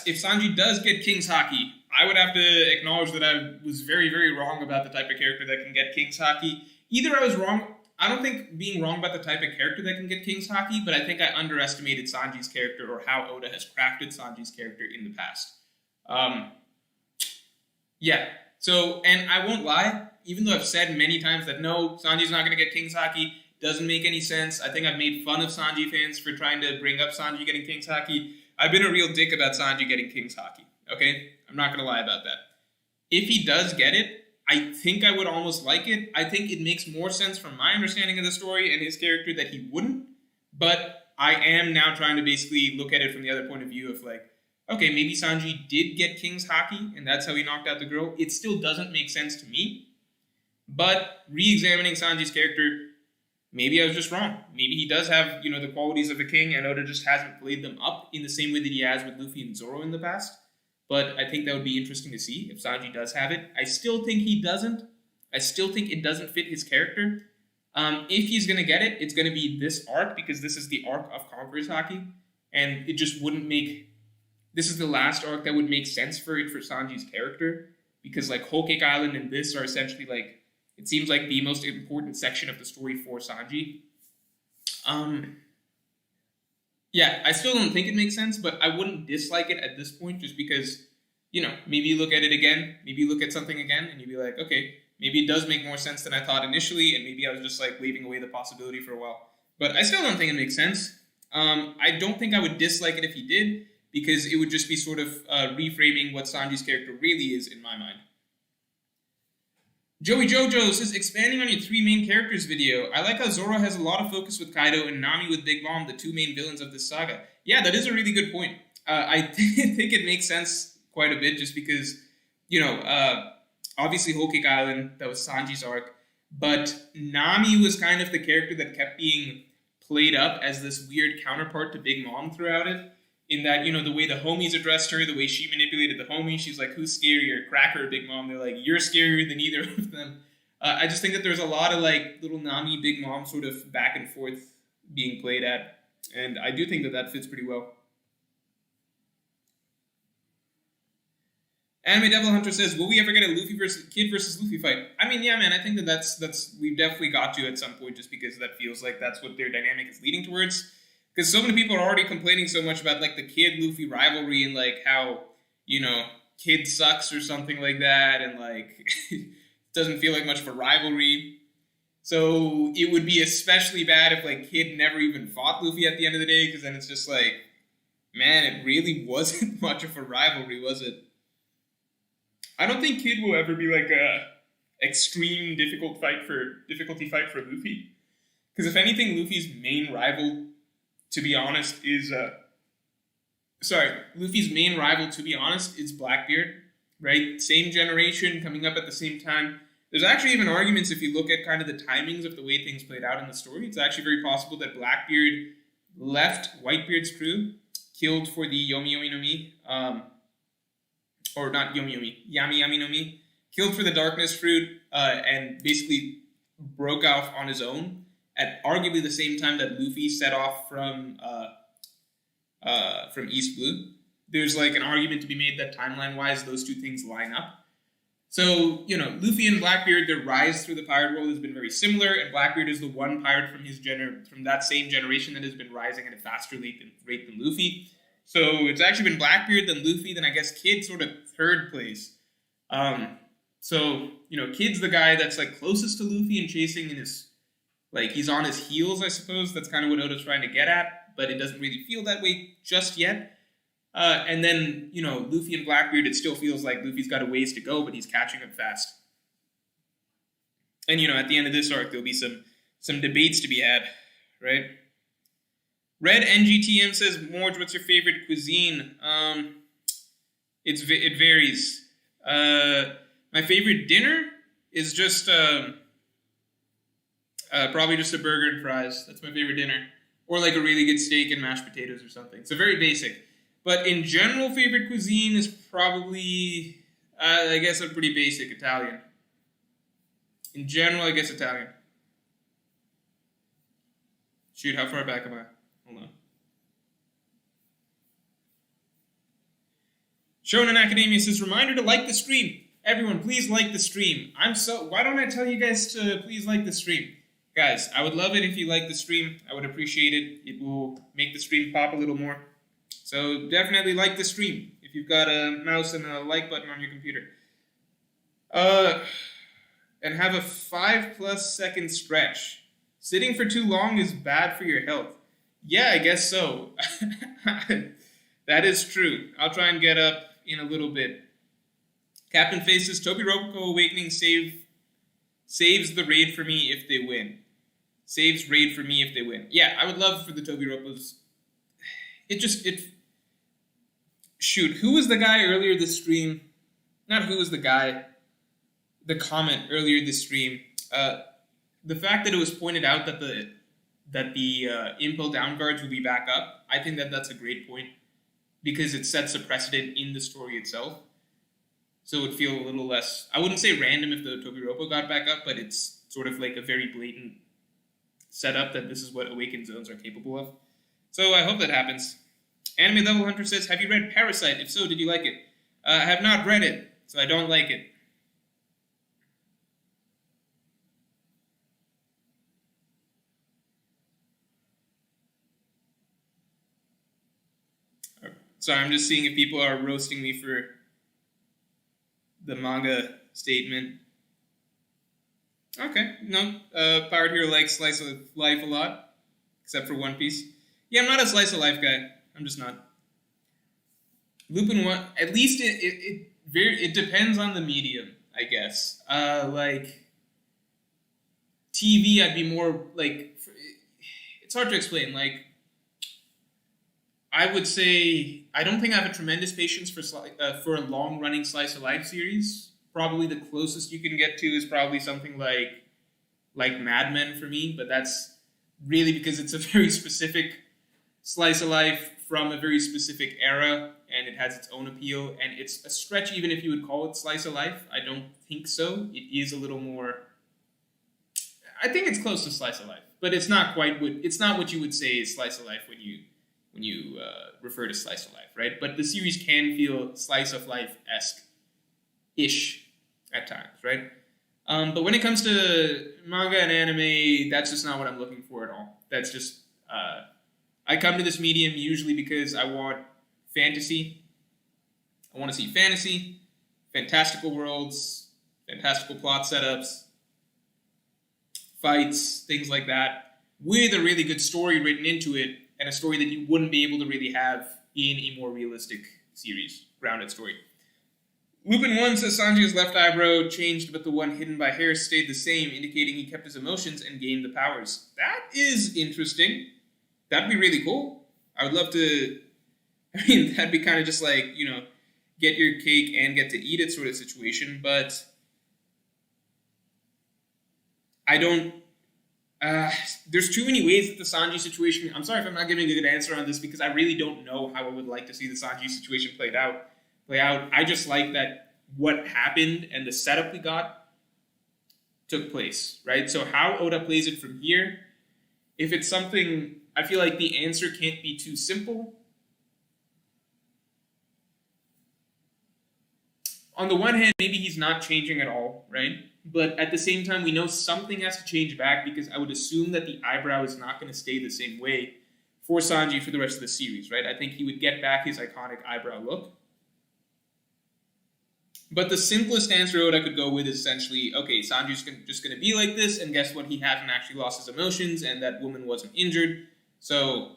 if Sanji does get King's Haki, I would have to acknowledge that I was very, very wrong about the type of character that can get King's Haki. Either I was wrong, I don't think being wrong about the type of character that can get King's Haki, but I think I underestimated Sanji's character or how Oda has crafted Sanji's character in the past. So, and I won't lie, even though I've said many times that no, Sanji's not going to get King's Haki, doesn't make any sense. I think I've made fun of Sanji fans for trying to bring up Sanji getting King's Haki. I've been a real dick about Sanji getting King's Haki, okay? I'm not going to lie about that. If he does get it, I think I would almost like it. I think it makes more sense from my understanding of the story and his character that he wouldn't, but I am now trying to basically look at it from the other point of view of like, okay, maybe Sanji did get King's Haki, and that's how he knocked out the girl. It still doesn't make sense to me, but re-examining Sanji's character, maybe I was just wrong. Maybe he does have, the qualities of a king, and Oda just hasn't played them up in the same way that he has with Luffy and Zoro in the past. But I think that would be interesting to see if Sanji does have it. I still think he doesn't. I still think it doesn't fit his character. If he's going to get it, it's going to be this arc, because this is the arc of Conqueror's Haki, and it just wouldn't make... This is the last arc that would make sense for Sanji's character, because like Whole Cake Island and this are essentially like, it seems like the most important section of the story for Sanji. I still don't think it makes sense, but I wouldn't dislike it at this point just because, maybe you look at it again, maybe you look at something again, and you'd be like, okay, maybe it does make more sense than I thought initially, and maybe I was just like waving away the possibility for a while. But I still don't think it makes sense. I don't think I would dislike it if he did, because it would just be sort of reframing what Sanji's character really is in my mind. Joey JoJo says, expanding on your 3 main characters video, I like how Zoro has a lot of focus with Kaido and Nami with Big Mom, the 2 main villains of this saga. Yeah, that is a really good point. I think it makes sense quite a bit just because, obviously Whole Cake Island, that was Sanji's arc, but Nami was kind of the character that kept being played up as this weird counterpart to Big Mom throughout it. In that, the way the homies addressed her, the way she manipulated the homies, she's like, who's scarier, Cracker or Big Mom? They're like, you're scarier than either of them. I just think that there's a lot of, little Nami, Big Mom sort of back and forth being played at. And I do think that fits pretty well. Anime Devil Hunter says, will we ever get a Luffy versus Kid versus Luffy fight? I mean, yeah, man, I think that's we've definitely got to at some point just because that feels like that's what their dynamic is leading towards. Because so many people are already complaining so much about, the Kid-Luffy rivalry and, how, Kid sucks or something like that, and, it doesn't feel like much of a rivalry. So it would be especially bad if, Kid never even fought Luffy at the end of the day, because then it's just man, it really wasn't much of a rivalry, was it? I don't think Kid will ever be, a extreme difficulty fight for Luffy. Because if anything, Luffy's main rival... to be honest, Luffy's main rival, to be honest, is Blackbeard, right? Same generation, coming up at the same time. There's actually even arguments, if you look at kind of the timings of the way things played out in the story, it's actually very possible that Blackbeard left Whitebeard's crew, killed for the Yomi Yomi no Mi, or not Yomi Yomi, Yami Yami no Mi, killed for the Darkness Fruit, and basically broke off on his own, at arguably the same time that Luffy set off from East Blue. There's an argument to be made that timeline-wise those two things line up. So, Luffy and Blackbeard, their rise through the pirate world has been very similar, and Blackbeard is the one pirate from that same generation that has been rising at a faster rate than Luffy. So it's actually been Blackbeard, then Luffy, then I guess Kid sort of third place. So, Kid's the guy that's closest to Luffy and chasing in his... he's on his heels, I suppose. That's kind of what Oda's trying to get at, but it doesn't really feel that way just yet. And then, Luffy and Blackbeard, it still feels like Luffy's got a ways to go, but he's catching up fast. And, at the end of this arc, there'll be some debates to be had, right? Red NGTM says, Morge, what's your favorite cuisine? It varies. My favorite dinner is just... probably just a burger and fries. That's my favorite dinner. Or a really good steak and mashed potatoes or something. So very basic. But in general, favorite cuisine is probably, I guess, a pretty basic Italian. In general, I guess Italian. Shoot, how far back am I? Hold on. Shonen Academia says, reminder to like the stream. Everyone, please like the stream. Why don't I tell you guys to please like the stream? Guys, I would love it if you like the stream. I would appreciate it. It will make the stream pop a little more. So definitely like the stream if you've got a mouse and a like button on your computer. And have a 5+ second stretch. Sitting for too long is bad for your health. Yeah, I guess so. That is true. I'll try and get up in a little bit. Captain Faces, Tobi Roppo Awakening saves the raid for me if they win. Saves raid for me if they win. Yeah, I would love for the Tobi Roppos. Shoot, who was the guy earlier this stream? Not who was the guy. The comment earlier this stream. The fact that it was pointed out that the Impel down guards will be back up, I think that's a great point. Because it sets a precedent in the story itself. So it would feel a little less... I wouldn't say random if the Tobi Roppo got back up, but it's sort of a very blatant setup that this is what Awakened Zones are capable of. So I hope that happens. Anime Level Hunter says, have you read Parasite? If so, did you like it? I have not read it, so I don't like it. Sorry, I'm just seeing if people are roasting me for the manga statement. Okay, no. Pirate Hero likes Slice of Life a lot, except for One Piece. Yeah, I'm not a Slice of Life guy. I'm just not. Lupin one, at least it depends on the medium, I guess. Like TV, I'd be more like it's hard to explain. Like I would say I don't think I have a tremendous patience for a long running slice of life series. Probably the closest you can get to is probably something like Mad Men for me, but that's really because it's a very specific slice of life from a very specific era, and it has its own appeal. And it's a stretch, even if you would call it slice of life. I don't think so. It is a little more. I think it's close to slice of life, but it's not quite what you would say is slice of life when you refer to slice of life, right? But the series can feel slice of life-esque ish at times, right? But when it comes to manga and anime, that's just not what I'm looking for at all. That's just I come to this medium usually because I want fantasy. I want to see fantasy, fantastical worlds, fantastical plot setups, fights, things like that, with a really good story written into it, and a story that you wouldn't be able to really have in a more realistic series, grounded story. Lupin 1 says Sanji's left eyebrow changed, but the one hidden by hair stayed the same, indicating he kept his emotions and gained the powers. That is interesting. That'd be really cool. I would love to... I mean, that'd be kind of just like, get your cake and get to eat it sort of situation, but I don't... there's too many ways that the Sanji situation... I'm sorry if I'm not giving a good answer on this, because I really don't know how I would like to see the Sanji situation play out. I just like that what happened and the setup we got took place, right? So how Oda plays it from here, if it's something... I feel like the answer can't be too simple. On the one hand, maybe he's not changing at all, right? But at the same time, we know something has to change back, because I would assume that the eyebrow is not going to stay the same way for Sanji for the rest of the series, right? I think he would get back his iconic eyebrow look. But the simplest answer Oda could go with is essentially, okay, Sanji's just going to be like this, and guess what? He hasn't actually lost his emotions, and that woman wasn't injured. So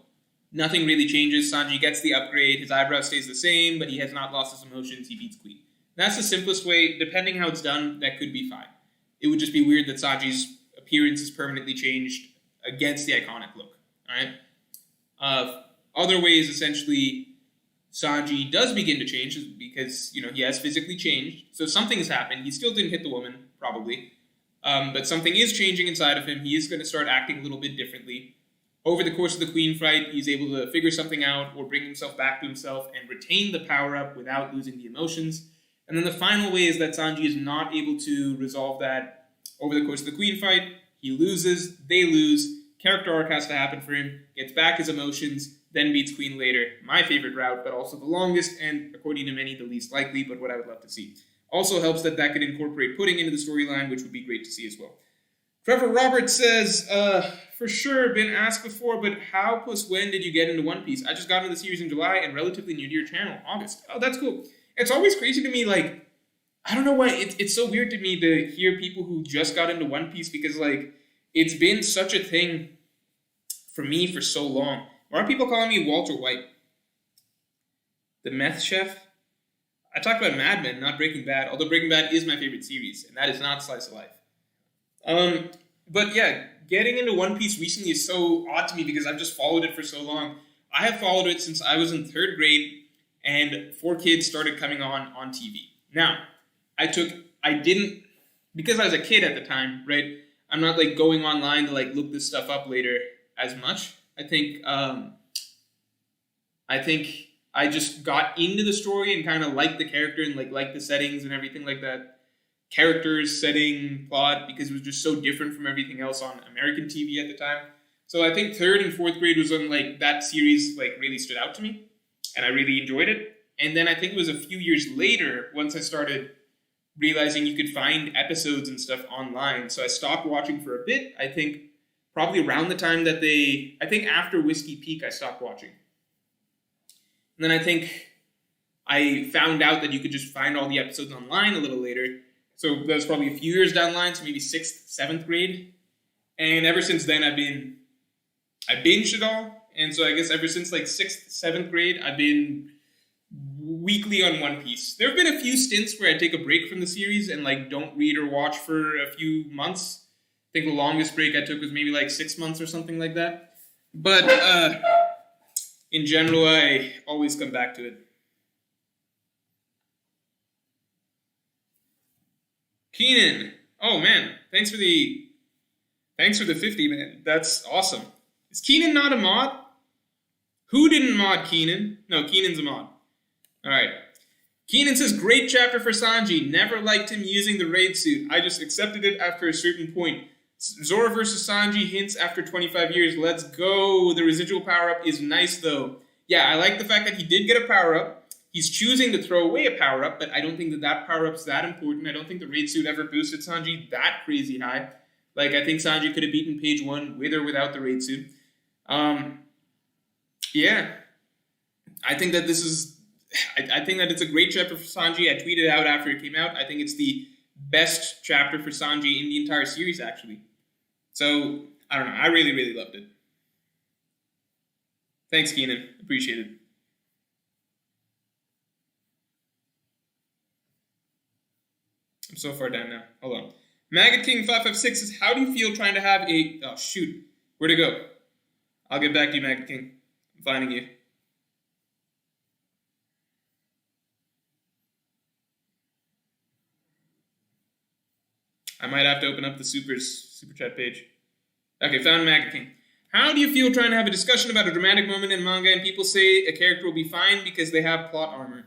nothing really changes. Sanji gets the upgrade, his eyebrow stays the same, but he has not lost his emotions, he beats Queen. That's the simplest way. Depending how it's done, that could be fine. It would just be weird that Sanji's appearance is permanently changed against the iconic look. Alright? Other ways, essentially, Sanji does begin to change because, he has physically changed. So something has happened. He still didn't hit the woman, probably. But something is changing inside of him. He is going to start acting a little bit differently. Over the course of the Queen fight, he's able to figure something out or bring himself back to himself and retain the power-up without losing the emotions. And then the final way is that Sanji is not able to resolve that over the course of the Queen fight. He loses, they lose, character arc has to happen for him, gets back his emotions, then beats Queen later. My favorite route, but also the longest, and according to many, the least likely, but what I would love to see. Also helps that could incorporate Pudding into the storyline, which would be great to see as well. Trevor Roberts says, for sure, been asked before, but how plus when did you get into One Piece? I just got into the series in July and relatively new to your channel, August. Oh, that's cool. It's always crazy to me, I don't know why, it's so weird to me to hear people who just got into One Piece, because, it's been such a thing for me for so long. Why are people calling me Walter White? The meth chef? I talked about Mad Men, not Breaking Bad, although Breaking Bad is my favorite series, and that is not slice of life. But yeah, getting into One Piece recently is so odd to me because I've just followed it for so long. I have followed it since I was in 3rd grade, and 4Kids started coming on TV. Now, because I was a kid at the time, right? I'm not going online to look this stuff up later as much. I think I just got into the story and kind of liked the character and liked the settings and everything like that. Characters, setting, plot, because it was just so different from everything else on American TV at the time. So I think 3rd and 4th grade was when that series really stood out to me, and I really enjoyed it. And then I think it was a few years later, once I started realizing you could find episodes and stuff online. So I stopped watching for a bit. I think probably around the time that after Whiskey Peak, I stopped watching. And then I think I found out that you could just find all the episodes online a little later. So that was probably a few years down the line, so maybe 6th, 7th grade. And ever since then, I binged it all. And so I guess ever since 6th, 7th grade, I've been weekly on One Piece. There have been a few stints where I take a break from the series and like don't read or watch for a few months. I think the longest break I took was maybe like 6 months or something like that. But in general, I always come back to it. Keenan. Oh man, thanks for the 50, man. That's awesome. Is Keenan not a mod? Who didn't mod Keenan? No, Keenan's a mod. Alright. Keenan says, great chapter for Sanji. Never liked him using the raid suit. I just accepted it after a certain point. Zoro versus Sanji hints after 25 years. Let's go. The residual power-up is nice, though. Yeah, I like the fact that he did get a power-up. He's choosing to throw away a power-up, but I don't think that power-up's that important. I don't think the raid suit ever boosted Sanji that crazy high. Like, I think Sanji could have beaten page 1 with or without the raid suit. Yeah. I think that I think that it's a great chapter for Sanji. I tweeted out after it came out. I think it's the best chapter for Sanji in the entire series, actually. So, I don't know. I really, really loved it. Thanks, Keenan. Appreciate it. I'm so far down now. Hold on. Maggot King 556 says, how do you feel trying to have a... Oh, shoot. Where'd it go? I'll get back to you, Maggot King. I'm finding you. I might have to open up the super chat page. Okay, found Maggot King. How do you feel trying to have a discussion about a dramatic moment in manga and people say a character will be fine because they have plot armor?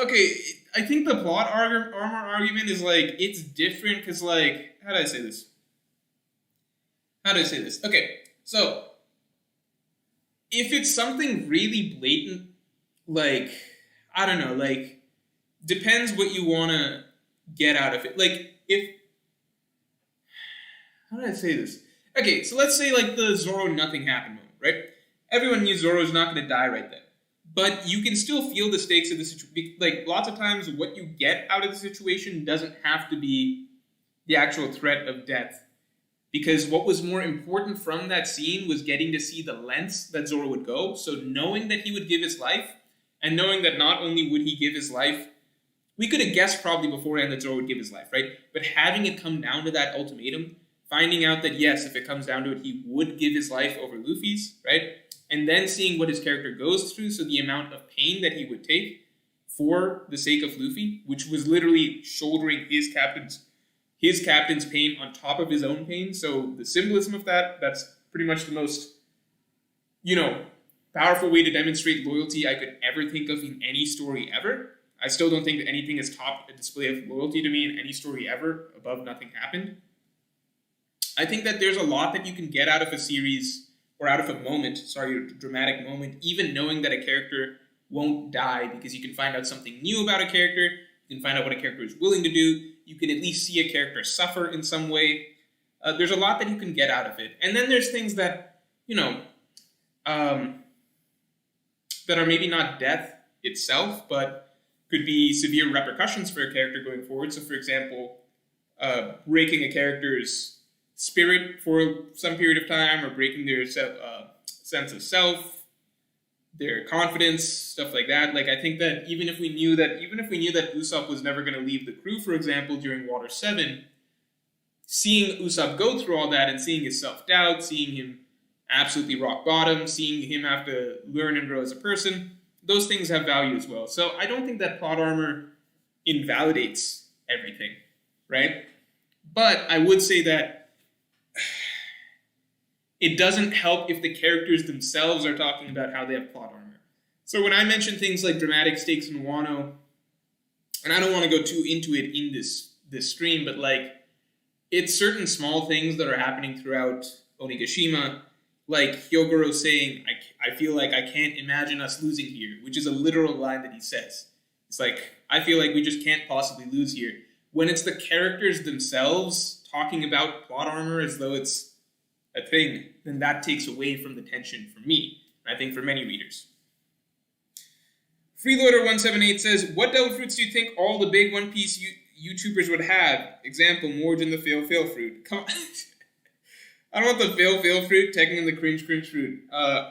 Okay, I think the plot armor argument is, like, it's different because, like, how do I say this? Okay, so, if it's something really blatant, like, I don't know, like, depends what you want to get out of it. Like, how do I say this? Okay, so let's say, like, the Zoro nothing happened moment, right? Everyone knew Zoro's not going to die right then. But you can still feel the stakes of the situation. Like, lots of times what you get out of the situation doesn't have to be the actual threat of death. Because what was more important from that scene was getting to see the lengths that Zoro would go. So knowing that he would give his life, and knowing that not only would he give his life, we could have guessed probably beforehand that Zoro would give his life, right? But having it come down to that ultimatum, finding out that yes, if it comes down to it, he would give his life over Luffy's, right? And then seeing what his character goes through, so the amount of pain that he would take for the sake of Luffy, which was literally shouldering his captain's pain on top of his own pain. So the symbolism of that's pretty much the most, powerful way to demonstrate loyalty I could ever think of in any story ever. I still don't think that anything has topped a display of loyalty to me in any story ever above Nothing Happened. I think that there's a lot that you can get out of a series, or out of a moment, a dramatic moment, even knowing that a character won't die, because you can find out something new about a character, you can find out what a character is willing to do, you can at least see a character suffer in some way. There's a lot that you can get out of it. And then there's things that, that are maybe not death itself, but could be severe repercussions for a character going forward. So, for example, breaking a character's spirit for some period of time, or breaking their sense of self, their confidence, stuff like that. Like, I think that even if we knew that Usopp was never going to leave the crew, for example, during Water 7, seeing Usopp go through all that and seeing his self-doubt, seeing him absolutely rock bottom, seeing him have to learn and grow as a person, those things have value as well. So I don't think that plot armor invalidates everything, right? But I would say that it doesn't help if the characters themselves are talking about how they have plot armor. So when I mention things like dramatic stakes in Wano, and I don't want to go too into it in this stream, but like, it's certain small things that are happening throughout Onigashima, like Hyogoro saying, I feel like I can't imagine us losing here, which is a literal line that he says. It's like, I feel like we just can't possibly lose here. When it's the characters themselves talking about plot armor as though it's a thing, then that takes away from the tension for me, and I think for many readers. Freeloader178 says, what devil fruits do you think all the big One Piece YouTubers would have? Example, Morgan the Fail fruit. Come I don't want the fail fruit, taking the cringe fruit.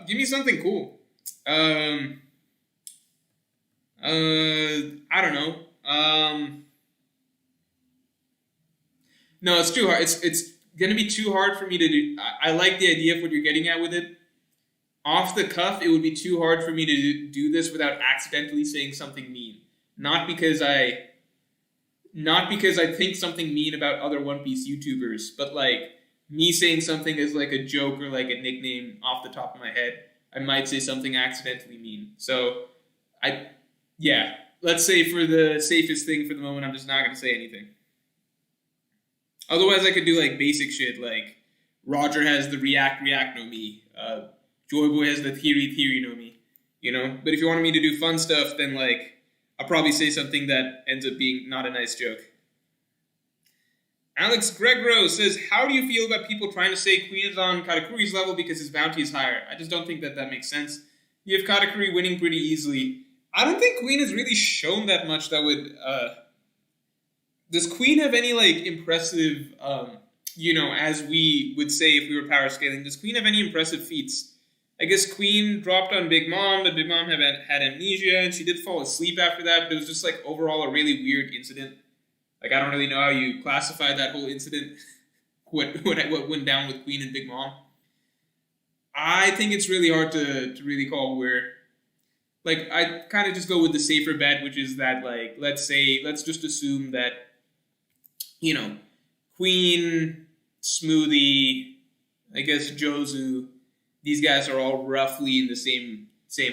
Give me something cool. I don't know. No, it's too hard. It's gonna be too hard for me to do. I like the idea of what you're getting at with it. Off the cuff, it would be too hard for me to do this without accidentally saying something mean. Not because I think something mean about other One Piece YouTubers, but like me saying something as like a joke or like a nickname off the top of my head, I might say something accidentally mean. So let's say for the safest thing for the moment, I'm just not going to say anything. Otherwise, I could do like basic shit like Roger has the react no mi. Joy Boy has the theory no mi. You know? But if you wanted me to do fun stuff, then like I'll probably say something that ends up being not a nice joke. Alex Gregro says, how do you feel about people trying to say Queen is on Katakuri's level because his bounty is higher? I just don't think that makes sense. You have Katakuri winning pretty easily. I don't think Queen has really shown that much that would... does Queen have any, like, impressive, as we would say if we were power scaling, does Queen have any impressive feats? I guess Queen dropped on Big Mom, but Big Mom had amnesia, and she did fall asleep after that, but it was just, like, overall a really weird incident. Like, I don't really know how you classify that whole incident, what went down with Queen and Big Mom. I think it's really hard to really call where... Like, I kind of just go with the safer bet, which is that, like, let's just assume that, Queen, Smoothie, I guess Jozu, these guys are all roughly in the same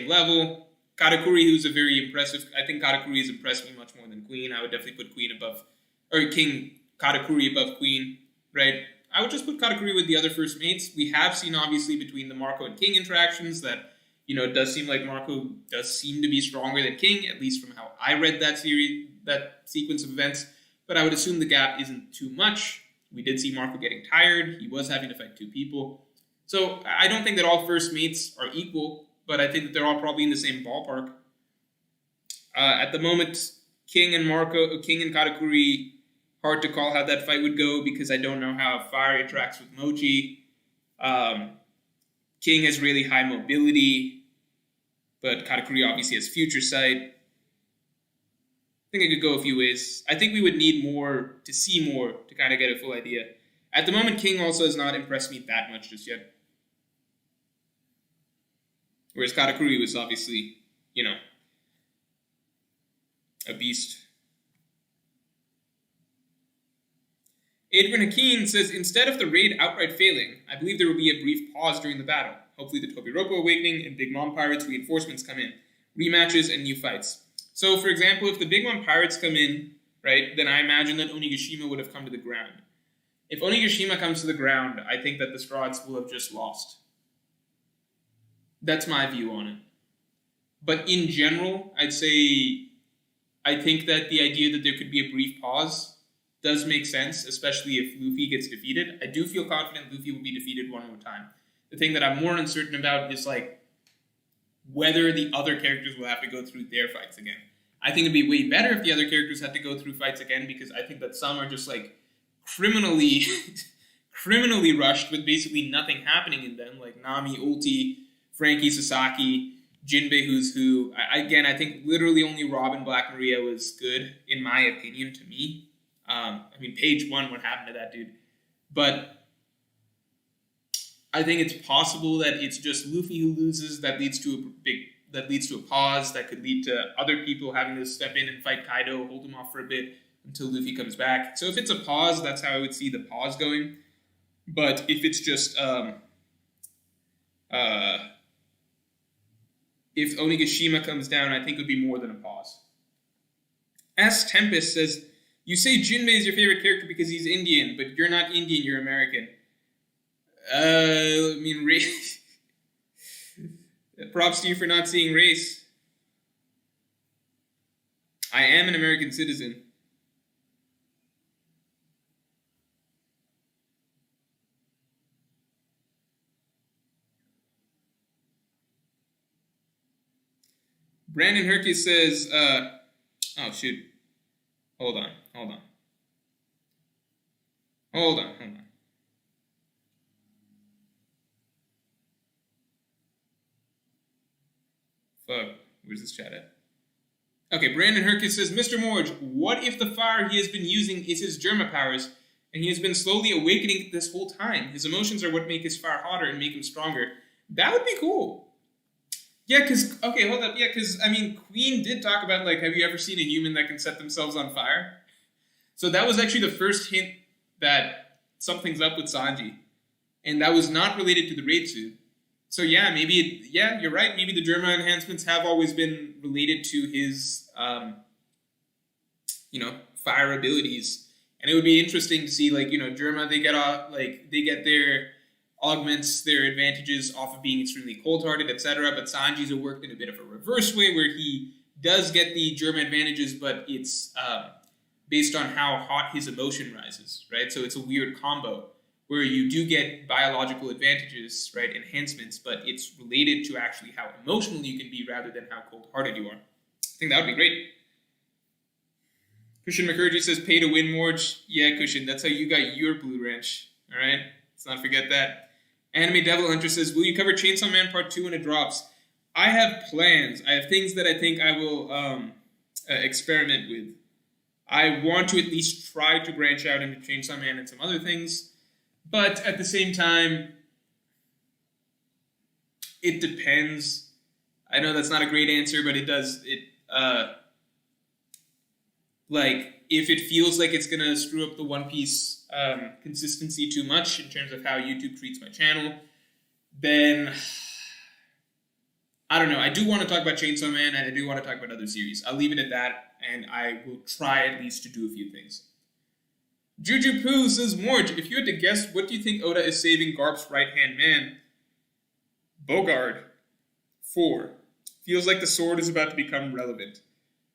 level. Katakuri, who's a very impressive... I think Katakuri has impressed me much more than Queen. I would definitely put Queen above... Or King Katakuri above Queen, right? I would just put Katakuri with the other first mates. We have seen, obviously, between the Marco and King interactions that, it does seem like Marco does seem to be stronger than King, at least from how I read that sequence of events. But I would assume the gap isn't too much. We did see Marco getting tired. He was having to fight two people. So I don't think that all first mates are equal, but I think that they're all probably in the same ballpark. At the moment, King and Katakuri, hard to call how that fight would go because I don't know how Fire interacts with Mochi. King has really high mobility, but Katakuri obviously has future sight. I think it could go a few ways. I think we would need more to see more to kind of get a full idea. At the moment, King also has not impressed me that much just yet. Whereas Katakuri was obviously, a beast. Adrian Hakeem says, instead of the raid outright failing, I believe there will be a brief pause during the battle. Hopefully the Tobi Roppo awakening and Big Mom Pirates reinforcements come in. Rematches and new fights. So, for example, if the Big Mom Pirates come in, right, then I imagine that Onigashima would have come to the ground. If Onigashima comes to the ground, I think that the Strahds will have just lost. That's my view on it. But in general, I'd say I think that the idea that there could be a brief pause does make sense, especially if Luffy gets defeated. I do feel confident Luffy will be defeated one more time. The thing that I'm more uncertain about is, like, whether the other characters will have to go through their fights again. I think it'd be way better if the other characters had to go through fights again, because I think that some are just, like, criminally rushed with basically nothing happening in them, like Nami, Ulti, Frankie, Sasaki, Jinbei, who's who. I think literally only Robin Black Maria was good, in my opinion, to me. Page 1, what happened to that dude? But I think it's possible that it's just Luffy who loses. That leads to a pause. That could lead to other people having to step in and fight Kaido, hold him off for a bit until Luffy comes back. So if it's a pause, that's how I would see the pause going. But if it's just if Onigashima comes down, I think it would be more than a pause. S. Tempest says, you say Jinbei is your favorite character because he's Indian, but you're not Indian, you're American. Race. Props to you for not seeing race. I am an American citizen. Brandon Herkes says, oh shoot. Hold on. Fuck. Where's this chat at? Okay, Brandon Herkis says, Mr. Morge, what if the fire he has been using is his Germa powers, and he has been slowly awakening this whole time? His emotions are what make his fire hotter and make him stronger. That would be cool. Yeah, because, okay, hold up. Yeah, because, I mean, Queen did talk about, like, have you ever seen a human that can set themselves on fire? So that was actually the first hint that something's up with Sanji. And that was not related to the raid suit. So yeah, maybe, you're right. Maybe the Germa enhancements have always been related to his, fire abilities. And it would be interesting to see, like, Germa, they get their augments, their advantages off of being extremely cold-hearted, etc. But Sanji's worked in a bit of a reverse way where he does get the Germa advantages, but it's based on how hot his emotion rises, right? So it's a weird combo where you do get biological advantages, right, enhancements, but it's related to actually how emotional you can be rather than how cold-hearted you are. I think that would be great. Christian McCurdy says, pay to win, Morge. Yeah, Christian, that's how you got your blue wrench, all right? Let's not forget that. Anime Devil Hunter says, will you cover Chainsaw Man Part 2 when it drops? I have plans. I have things that I think I will experiment with. I want to at least try to branch out into Chainsaw Man and some other things. But at the same time, it depends. I know that's not a great answer, but it does. If it feels like it's going to screw up the One Piece consistency too much in terms of how YouTube treats my channel, then I don't know. I do want to talk about Chainsaw Man, and I do want to talk about other series. I'll leave it at that, and I will try at least to do a few things. Juju Poo says, Morge, if you had to guess, what do you think Oda is saving Garp's right-hand man? Bogard. 4. Feels like the sword is about to become relevant.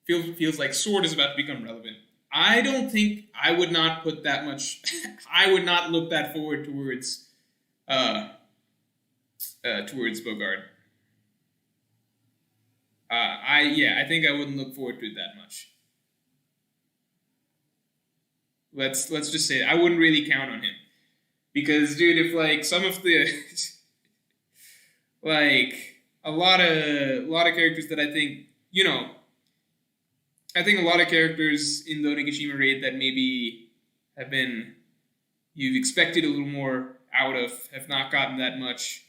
Feels like sword is about to become relevant. I don't think I would not put that much... I would not look that forward towards Bogard. I think I wouldn't look forward to it that much. Let's just say I wouldn't really count on him. Because, dude, if, like, some of the... like, a lot of characters that I think, I think a lot of characters in the Onigashima raid that maybe you've expected a little more out of, have not gotten that much.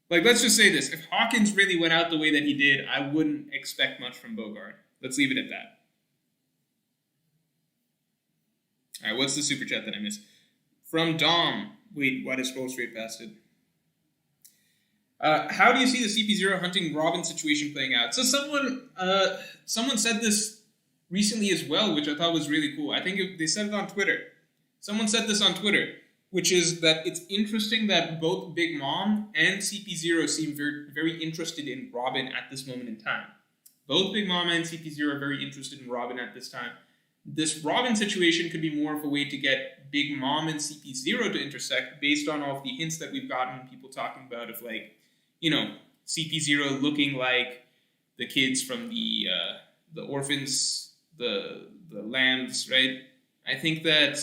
Like, let's just say this. If Hawkins really went out the way that he did, I wouldn't expect much from Bogard. Let's leave it at that. All right, what's the super chat that I missed? From Dom. Wait, why did I scroll straight past it? How do you see the CP0 hunting Robin situation playing out? So someone said this recently as well, which I thought was really cool. I think they said it on Twitter. Someone said this on Twitter, which is that it's interesting that both Big Mom and CP0 seem very, very interested in Robin at this moment in time. Both Big Mom and CP0 are very interested in Robin at this time. This Robin situation could be more of a way to get Big Mom and CP0 to intersect based on all of the hints that we've gotten, people talking about of, like, CP0 looking like the kids from the orphans, the lambs, right? I think that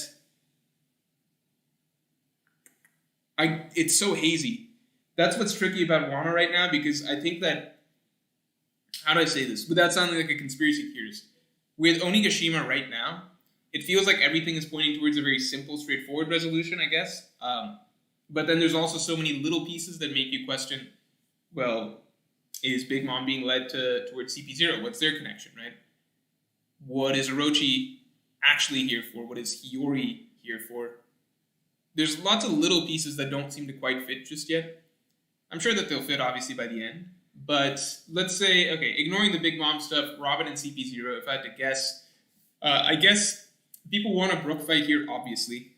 it's so hazy. That's what's tricky about Wano right now, because I think that, how do I say this without sounding like a conspiracy theorist? With Onigashima right now, it feels like everything is pointing towards a very simple, straightforward resolution, I guess. But then there's also so many little pieces that make you question, well, is Big Mom being led towards CP0? What's their connection, right? What is Orochi actually here for? What is Hiyori here for? There's lots of little pieces that don't seem to quite fit just yet. I'm sure that they'll fit, obviously, by the end. But let's say, okay, ignoring the Big Mom stuff, Robin and CP0, if I had to guess, I guess people want a Brook fight here, obviously.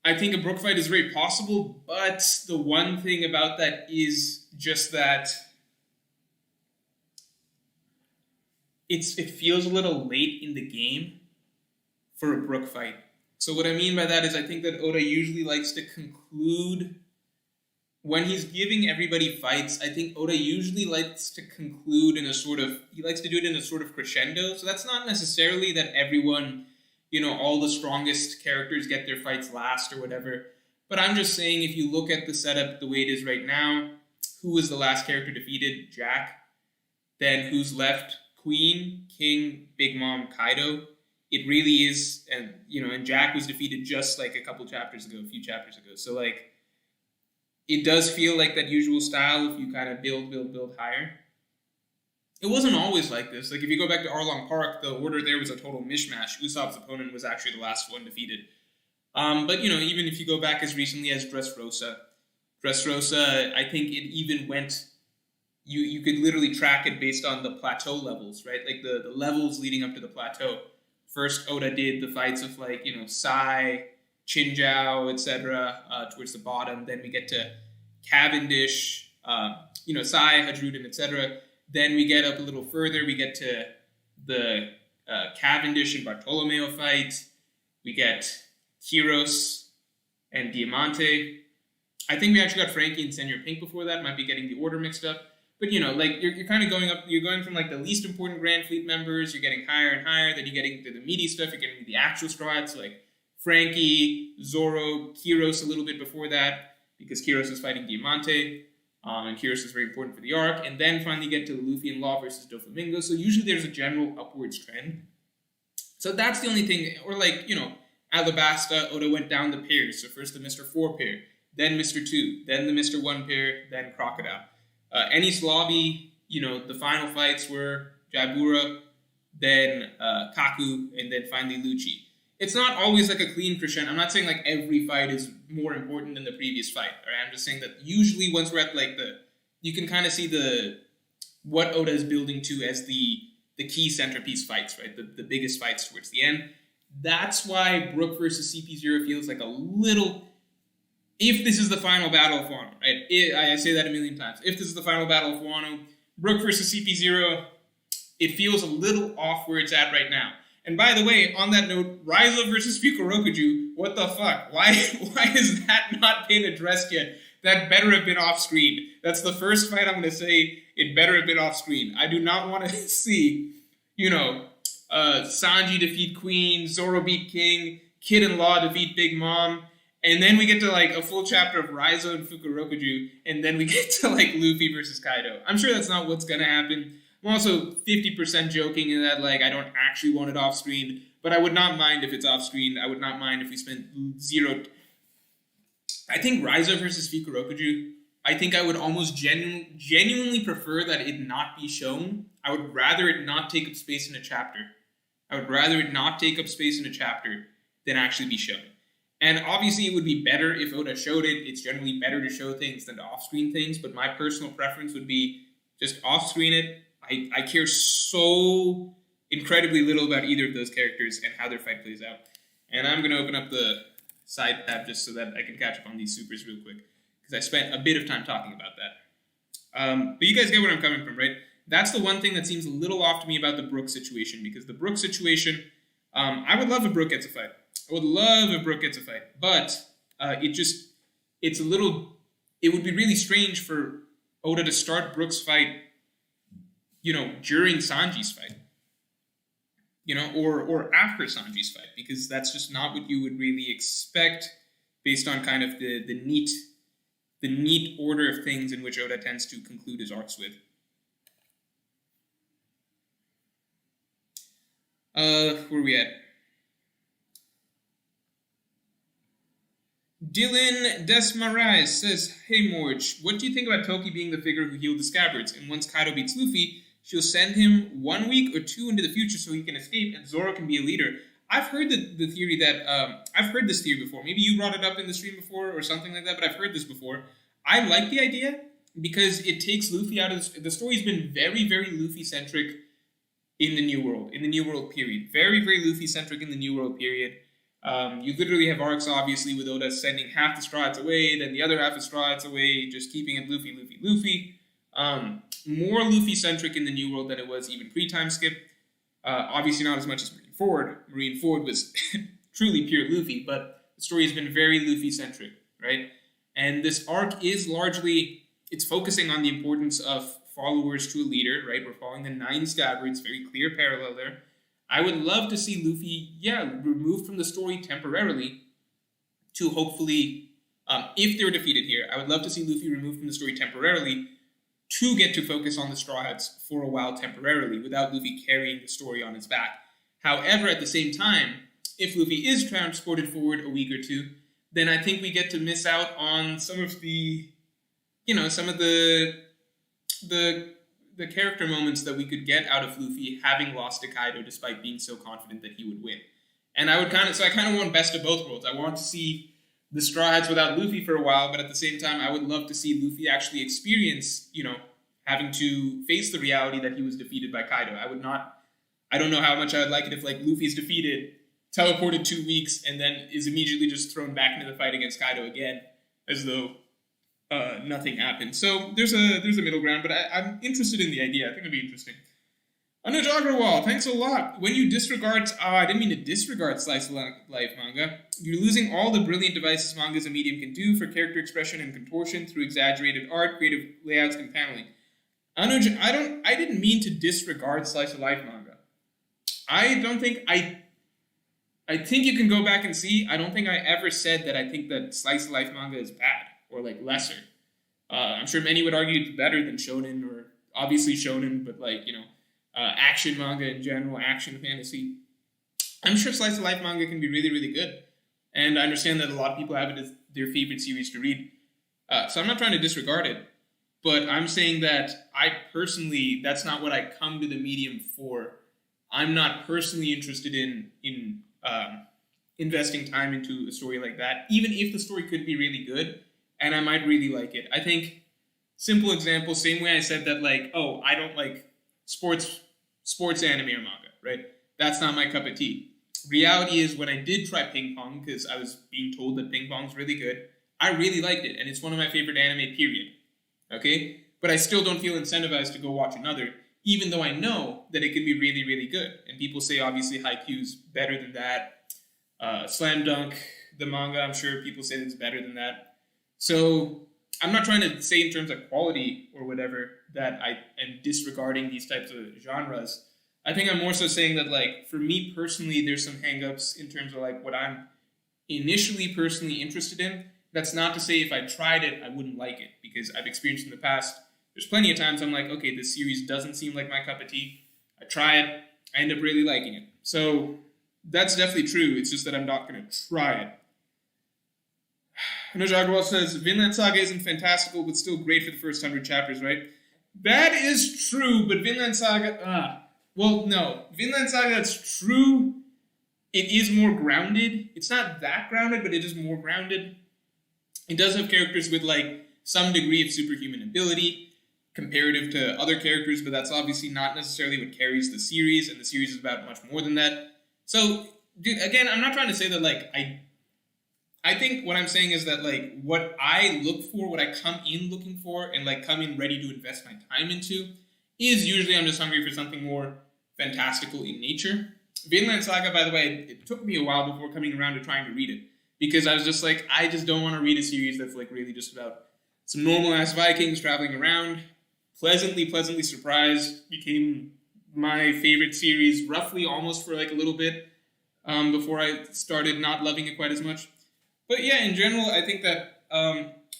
I think a Brook fight is very possible, but the one thing about that is just that it feels a little late in the game for a Brook fight. So what I mean by that is I think that Oda usually likes to conclude, when he's giving everybody fights, I think Oda usually likes to conclude in a sort of, he likes to do it in a sort of crescendo. So that's not necessarily that everyone, all the strongest characters get their fights last or whatever. But I'm just saying, if you look at the setup the way it is right now, who was the last character defeated? Jack. Then who's left? Queen, King, Big Mom, Kaido. It really is, and Jack was defeated just like a few chapters ago. So like, it does feel like that usual style if you kind of build higher. It wasn't always like this. Like if you go back to Arlong Park, the order there was a total mishmash. Usopp's opponent was actually the last one defeated. But even if you go back as recently as Dressrosa, I think it even went. You could literally track it based on the plateau levels, right? Like the levels leading up to the plateau. First, Oda did the fights of Sai, Chinjiao, etc. Towards the bottom. Then we get to Cavendish, Sai, Hadruden, etc. Then we get up a little further. We get to the Cavendish and Bartolomeo fight. We get Kiros and Diamante. I think we actually got Frankie and Senor Pink before that. Might be getting the order mixed up. But, you're kind of going up. You're going from, the least important Grand Fleet members. You're getting higher and higher. Then you're getting to the meaty stuff. You're getting to the actual squads, like Frankie, Zoro, Kiros a little bit before that, because Kiros was fighting Diamante. And Kiros is very important for the arc. And then finally get to Luffy and Law versus Doflamingo. So usually there's a general upwards trend. So that's the only thing. Or, Alabasta, Oda went down the pairs. So first the Mr. 4 pair, then Mr. 2, then the Mr. 1 pair, then Crocodile. Enies Lobby, the final fights were Jabura, then Kaku, and then finally Lucci. It's not always like a clean crescendo. I'm not saying every fight is more important than the previous fight. Right? I'm just saying that usually once we're at you can kind of see what Oda is building to as the key centerpiece fights, right? The biggest fights towards the end. That's why Brook versus CP0 feels like a little. If this is the final battle of Wano, right? I say that a million times. If this is the final battle of Wano, Brook versus CP0, it feels a little off where it's at right now. And by the way, on that note, Raizo versus Fukurokuju, what the fuck? Why has that not been addressed yet? That better have been off screen. That's the first fight I'm going to say it better have been off screen. I do not want to see, Sanji defeat Queen, Zoro beat King, Kid and Law defeat Big Mom. And then we get to a full chapter of Raizo and Fukurokuju, and then we get to Luffy versus Kaido. I'm sure that's not what's gonna happen. I'm also 50% joking in that I don't actually want it off screen, but I would not mind if it's off screen. I would not mind if we spent zero. I think Raizo versus Fukurokuju. I think I would almost genuinely prefer that it not be shown. I would rather it not take up space in a chapter. Than actually be shown. And obviously it would be better if Oda showed it. It's generally better to show things than to off-screen things, but my personal preference would be just off-screen it. I care so incredibly little about either of those characters and how their fight plays out. And I'm going to open up the side tab just so that I can catch up on these supers real quick, because I spent a bit of time talking about that. But you guys get where I'm coming from, right? That's the one thing that seems a little off to me about the Brook situation, because the Brook situation, I would love if Brook gets a fight. But it would be really strange for Oda to start Brook's fight, during Sanji's fight, or after Sanji's fight, because that's just not what you would really expect based on kind of the neat order of things in which Oda tends to conclude his arcs with. Where are we at? Dylan Desmarais says, "Hey Morge, what do you think about Toki being the figure who healed the scabbards? And once Kaido beats Luffy, she'll send him 1 week or 2 into the future so he can escape and Zoro can be a leader." I've heard the theory that, I've heard this theory before. Maybe you brought it up in the stream before or something like that, but I've heard this before. I like the idea because it takes Luffy out of the story's been very, very Luffy-centric in the New World period. Very, very Luffy-centric in the New World period. You literally have arcs, obviously, with Oda sending half the Straw Hats away, then the other half of Straw Hats away, just keeping it Luffy. More Luffy-centric in the New World than it was even pre-time skip. Obviously not as much as Marineford. Marineford was truly pure Luffy, but the story has been very Luffy-centric, right? And this arc is largely, it's focusing on the importance of followers to a leader, right? We're following the 9 Scabbards, very clear parallel there. I would love to see Luffy, removed from the story temporarily to hopefully If they were defeated here, I would love to see Luffy removed from the story temporarily to get to focus on the Straw Hats for a while temporarily without Luffy carrying the story on his back. However, at the same time, if Luffy is transported forward a week or two, then I think we get to miss out on some of the, some of the character moments that we could get out of Luffy having lost to Kaido despite being so confident that he would win. And I kind of want best of both worlds. I want to see the Straw Hats without Luffy for a while, but at the same time, I would love to see Luffy actually experience, having to face the reality that he was defeated by Kaido. I don't know how much I would like it if, Luffy's defeated, teleported 2 weeks, and then is immediately just thrown back into the fight against Kaido again, as though nothing happened. So there's a middle ground, but I'm interested in the idea. I think it'd be interesting. Anuj Agrawal, thanks a lot. When you disregard... I didn't mean to disregard Slice of Life manga. You're losing all the brilliant devices manga as a medium can do for character expression and contortion through exaggerated art, creative layouts, and paneling. Anuj, I didn't mean to disregard Slice of Life manga. I think you can go back and see. I don't think I ever said that I think that Slice of Life manga is bad or lesser. I'm sure many would argue it's better than shonen, or obviously shonen, but action manga in general, action fantasy. I'm sure Slice of Life manga can be really, really good. And I understand that a lot of people have it as their favorite series to read. So I'm not trying to disregard it. But I'm saying that I personally, that's not what I come to the medium for. I'm not personally interested in investing time into a story like that, even if the story could be really good, and I might really like it. I think, simple example, same way I said that, I don't like sports anime or manga, right? That's not my cup of tea. Reality is, when I did try ping pong, because I was being told that ping pong's really good, I really liked it, and it's one of my favorite anime, period. Okay? But I still don't feel incentivized to go watch another, even though I know that it can be really, really good. And people say, obviously, Haikyuu's better than that. Slam Dunk, the manga, I'm sure people say it's better than that. So I'm not trying to say in terms of quality or whatever that I am disregarding these types of genres. I think I'm more so saying that, for me personally, there's some hang-ups in terms of, what I'm initially personally interested in. That's not to say if I tried it, I wouldn't like it, because I've experienced in the past, there's plenty of times I'm like, okay, this series doesn't seem like my cup of tea. I try it, I end up really liking it. So that's definitely true. It's just that I'm not going to try it. Anuj Agrawal says, Vinland Saga isn't fantastical, but still great for the first 100 chapters, right? That is true, but Vinland Saga... no. Vinland Saga, it's true. It is more grounded. It's not that grounded, but it is more grounded. It does have characters with, some degree of superhuman ability comparative to other characters, but that's obviously not necessarily what carries the series, and the series is about much more than that. So, dude, again, I'm not trying to say that, I think what I'm saying is that, what I look for, what I come in looking for, and, come in ready to invest my time into, is usually I'm just hungry for something more fantastical in nature. Vinland Saga, by the way, it took me a while before coming around to trying to read it, because I was just I just don't want to read a series that's, really just about some normal-ass Vikings traveling around. Pleasantly surprised. Became my favorite series roughly almost for, a little bit before I started not loving it quite as much. But yeah, in general, I think that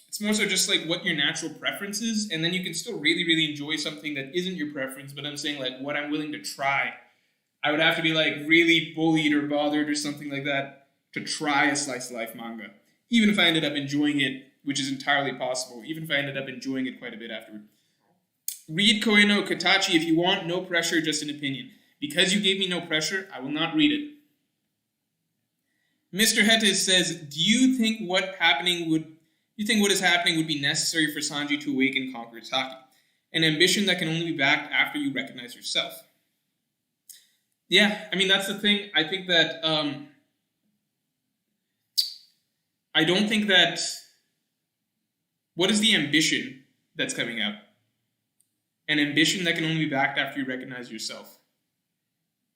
it's more so just what your natural preference is, and then you can still really, really enjoy something that isn't your preference, but I'm saying what I'm willing to try. I would have to be really bullied or bothered or something like that to try a slice of life manga. Even if I ended up enjoying it, which is entirely possible, even if I ended up enjoying it quite a bit afterward. Read Koe Katachi if you want, no pressure, just an opinion. Because you gave me no pressure, I will not read it. Mr. Hettis says, do you think what is happening would be necessary for Sanji to awaken conquer his haki? An ambition that can only be backed after you recognize yourself. Yeah, I mean, that's the thing. I think that, I don't think that, what is the ambition that's coming out? An ambition that can only be backed after you recognize yourself.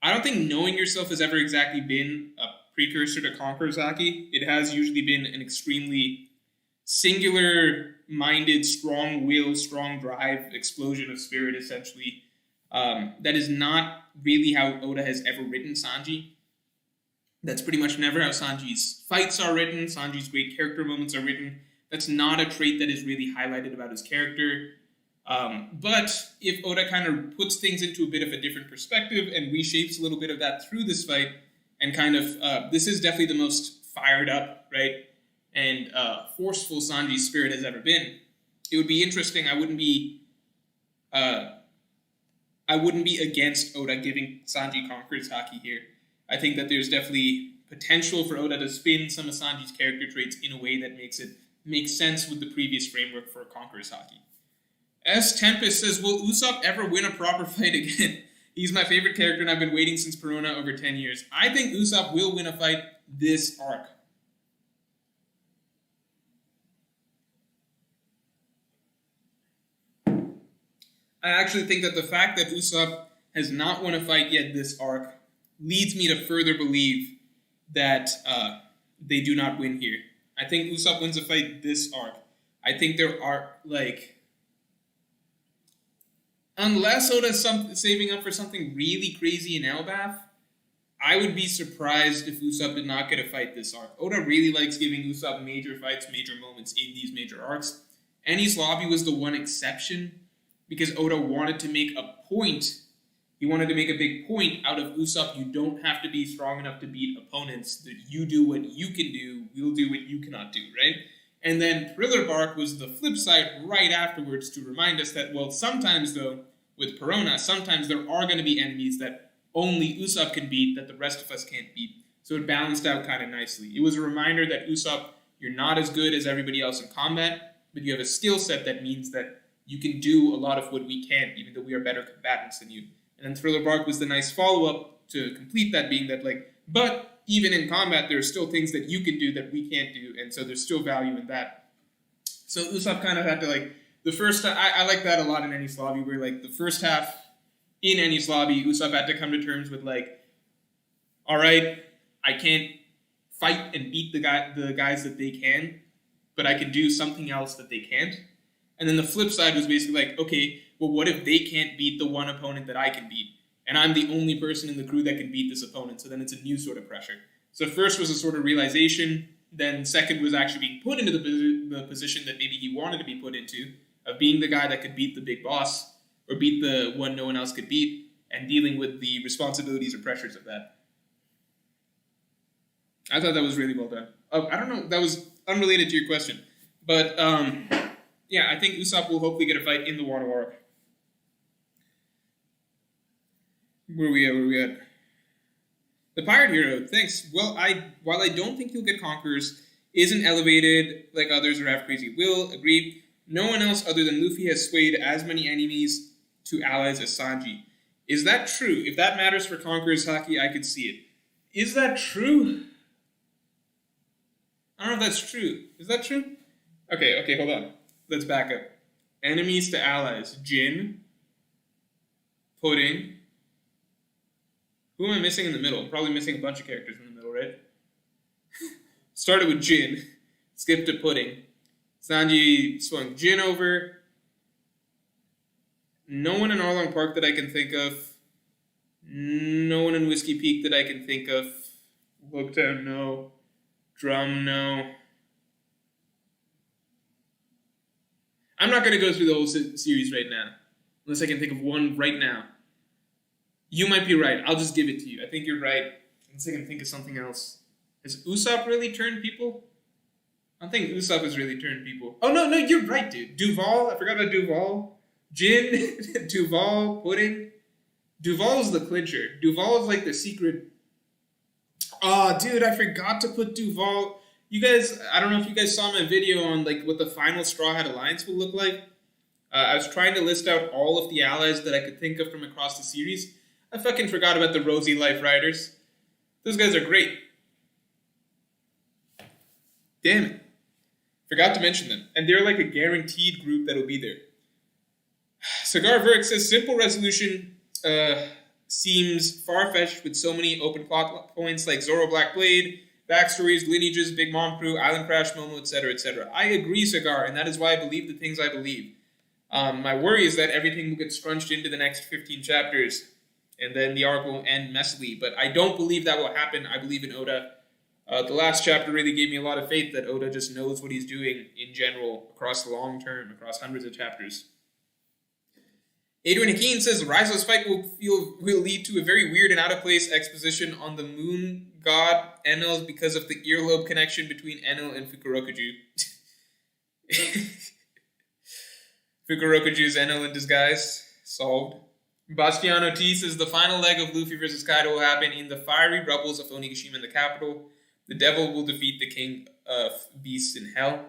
I don't think knowing yourself has ever exactly been a precursor to conqueror's haki. It has usually been an extremely singular-minded, strong will, strong drive, explosion of spirit, essentially. That is not really how Oda has ever written Sanji. That's pretty much never how Sanji's fights are written. Sanji's great character moments are written. That's not a trait that is really highlighted about his character. But if Oda kind of puts things into a bit of a different perspective and reshapes a little bit of that through this fight, and kind of, this is definitely the most fired up, right, and forceful Sanji's spirit has ever been, it would be interesting. I wouldn't be against Oda giving Sanji conqueror's haki here. I think that there's definitely potential for Oda to spin some of Sanji's character traits in a way that makes it make sense with the previous framework for conqueror's haki. S. Tempest says, will Usopp ever win a proper fight again? He's my favorite character and I've been waiting since Perona over 10 years. I think Usopp will win a fight this arc. I actually think that the fact that Usopp has not won a fight yet this arc leads me to further believe that they do not win here. I think Usopp wins a fight this arc. I think there are, unless Oda's saving up for something really crazy in Elbaf, I would be surprised if Usopp did not get a fight this arc. Oda really likes giving Usopp major fights, major moments in these major arcs. Enies Lobby was the one exception because Oda wanted to make a point. He wanted to make a big point out of Usopp. You don't have to be strong enough to beat opponents. That you do what you can do, we'll do what you cannot do, right? And then Thriller Bark was the flip side right afterwards to remind us that, well, sometimes though, with Perona, sometimes there are going to be enemies that only Usopp can beat that the rest of us can't beat. So it balanced out kind of nicely. It was a reminder that Usopp, you're not as good as everybody else in combat, but you have a skill set that means that you can do a lot of what we can't, even though we are better combatants than you. And then Thriller Bark was the nice follow-up to complete that, being that, but even in combat, there are still things that you can do that we can't do, and so there's still value in that. So Usopp kind of had to, the first time, I like that a lot in Enies Lobby, where, the first half in Enies Lobby, Usopp had to come to terms with, all right, I can't fight and beat the guys that they can, but I can do something else that they can't. And then the flip side was basically okay, well, what if they can't beat the one opponent that I can beat? And I'm the only person in the crew that can beat this opponent, so then it's a new sort of pressure. So first was a sort of realization, then second was actually being put into the position that maybe he wanted to be put into, of being the guy that could beat the big boss, or beat the one no one else could beat, and dealing with the responsibilities or pressures of that. I thought that was really well done. I don't know, that was unrelated to your question, but yeah, I think Usopp will hopefully get a fight in the Wano arc. Where are we at? The Pirate Hero, thanks. Well, while I don't think he'll get Conquerors, isn't elevated like others or have crazy will, agree. No one else other than Luffy has swayed as many enemies to allies as Sanji. Is that true? If that matters for Conqueror's haki, I could see it. Is that true? I don't know if that's true. Is that true? Okay, hold on. Let's back up. Enemies to allies. Jin. Pudding. Who am I missing in the middle? I'm probably missing a bunch of characters in the middle, right? Started with Jin. Skipped to Pudding. Sanji swung Jin over. No one in Arlong Park that I can think of. No one in Whiskey Peak that I can think of. Lookdown, no. Drum, no. I'm not going to go through the whole series right now, unless I can think of one right now. You might be right. I'll just give it to you. I think you're right. Unless I can think of something else. Has Usopp really turned people? I don't think Usopp has really turned people. Oh, no, you're right, dude. Duval. I forgot about Duval. Jin, Duval, Pudding. Duval's the clincher. Duval is the secret. Oh, dude, I forgot to put Duval. You guys, I don't know if you guys saw my video on what the final Straw Hat Alliance will look like. I was trying to list out all of the allies that I could think of from across the series. I fucking forgot about the Rosy Life Riders. Those guys are great. Damn it. Forgot to mention them. And they're a guaranteed group that'll be there. Cigar Verk says, simple resolution seems far-fetched with so many open plot points like Zoro Black Blade, backstories, lineages, Big Mom Crew, Island Crash, Momo, etc., etc. I agree, Cigar, and that is why I believe the things I believe. My worry is that everything will get scrunched into the next 15 chapters, and then the arc will end messily. But I don't believe that will happen. I believe in Oda. The last chapter really gave me a lot of faith that Oda just knows what he's doing in general across the long term, across hundreds of chapters. Adrian Hakeen says Rizo's fight will lead to a very weird and out of place exposition on the moon god Enel because of the earlobe connection between Enel and Fukurokuju. Fukurokuju's Enel in disguise. Solved. Bastiano T says the final leg of Luffy versus Kaido will happen in the fiery rubbles of Onigashima in the capital. The devil will defeat the king of beasts in hell.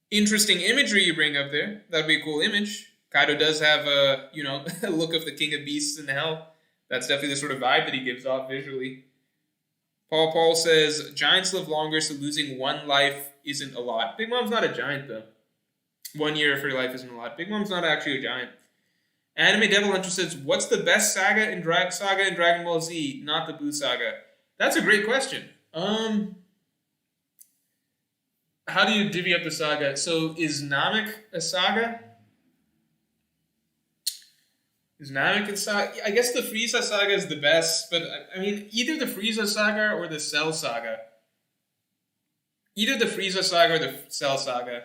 Interesting imagery you bring up there. That would be a cool image. Kaido does have a, a look of the king of beasts in hell. That's definitely the sort of vibe that he gives off visually. Paul says, giants live longer, so losing one life isn't a lot. Big Mom's not a giant, though. 1 year of her life isn't a lot. Big Mom's not actually a giant. Anime Devil Hunter says, what's the best saga in Dragon Ball Z, not the Buu saga? That's a great question. How do you divvy up the saga? So is Namek a saga? Is Namek a saga? I guess the Frieza saga is the best, but I mean, either the Frieza saga or the Cell saga. Either the Frieza saga or the Cell saga.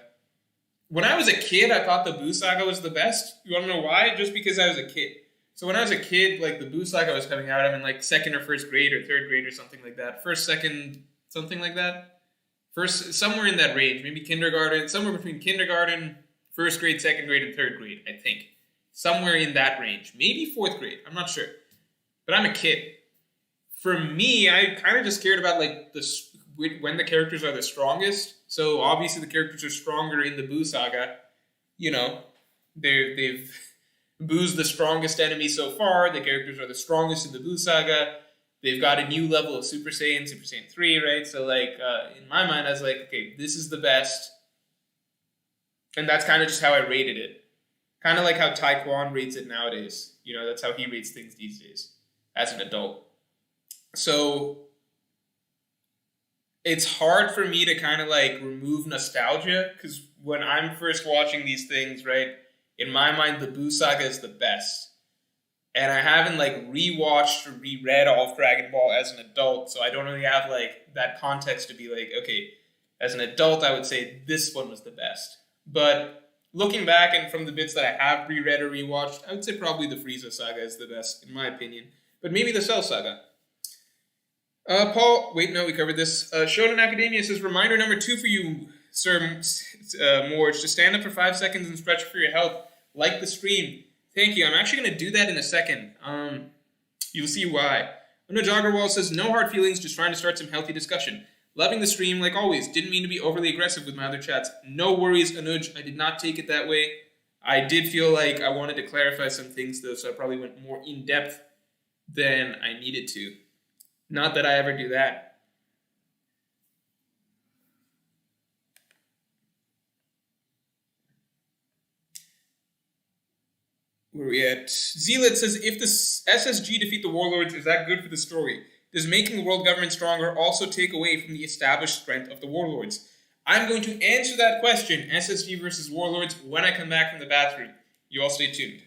When I was a kid, I thought the Buu saga was the best. You want to know why? Just because I was a kid. So when I was a kid, like the Buu saga was coming out, I'm in like second or first grade or third grade or something like that. First, second, something like that. First, somewhere in that range, maybe kindergarten, somewhere between kindergarten, first grade, second grade, and third grade, I think. Somewhere in that range. Maybe fourth grade, I'm not sure. But I'm a kid. For me, I kind of just cared about like when the characters are the strongest. So obviously the characters are stronger in the Buu saga. They've Buu's the strongest enemy so far. The characters are the strongest in the Buu saga. They've got a new level of Super Saiyan 3, right? So, in my mind, I was like, okay, this is the best. And that's kind of just how I rated it. Kind of like how Taekwon rates it nowadays. That's how he rates things these days as an adult. So, it's hard for me to kind of, remove nostalgia. Because when I'm first watching these things, right, in my mind, the Buu saga is the best. And I haven't rewatched or reread all of Dragon Ball as an adult, so I don't really have that context to be okay, as an adult I would say this one was the best. But looking back and from the bits that I have reread or rewatched, I would say probably the Frieza saga is the best in my opinion. But maybe the Cell saga. We covered this. Shonen Academia says, reminder number 2 for you, Sir Morge, to stand up for 5 seconds and stretch for your health. Like the stream. Thank you. I'm actually going to do that in a second. You'll see why. Anuj Agarwal says, no hard feelings, just trying to start some healthy discussion. Loving the stream, like always. Didn't mean to be overly aggressive with my other chats. No worries, Anuj. I did not take it that way. I did feel like I wanted to clarify some things, though, so I probably went more in-depth than I needed to. Not that I ever do that. Where are we at? Zealot says, if the SSG defeat the Warlords, is that good for the story? Does making the world government stronger also take away from the established strength of the Warlords? I'm going to answer that question, SSG versus Warlords, when I come back from the bathroom. You all stay tuned.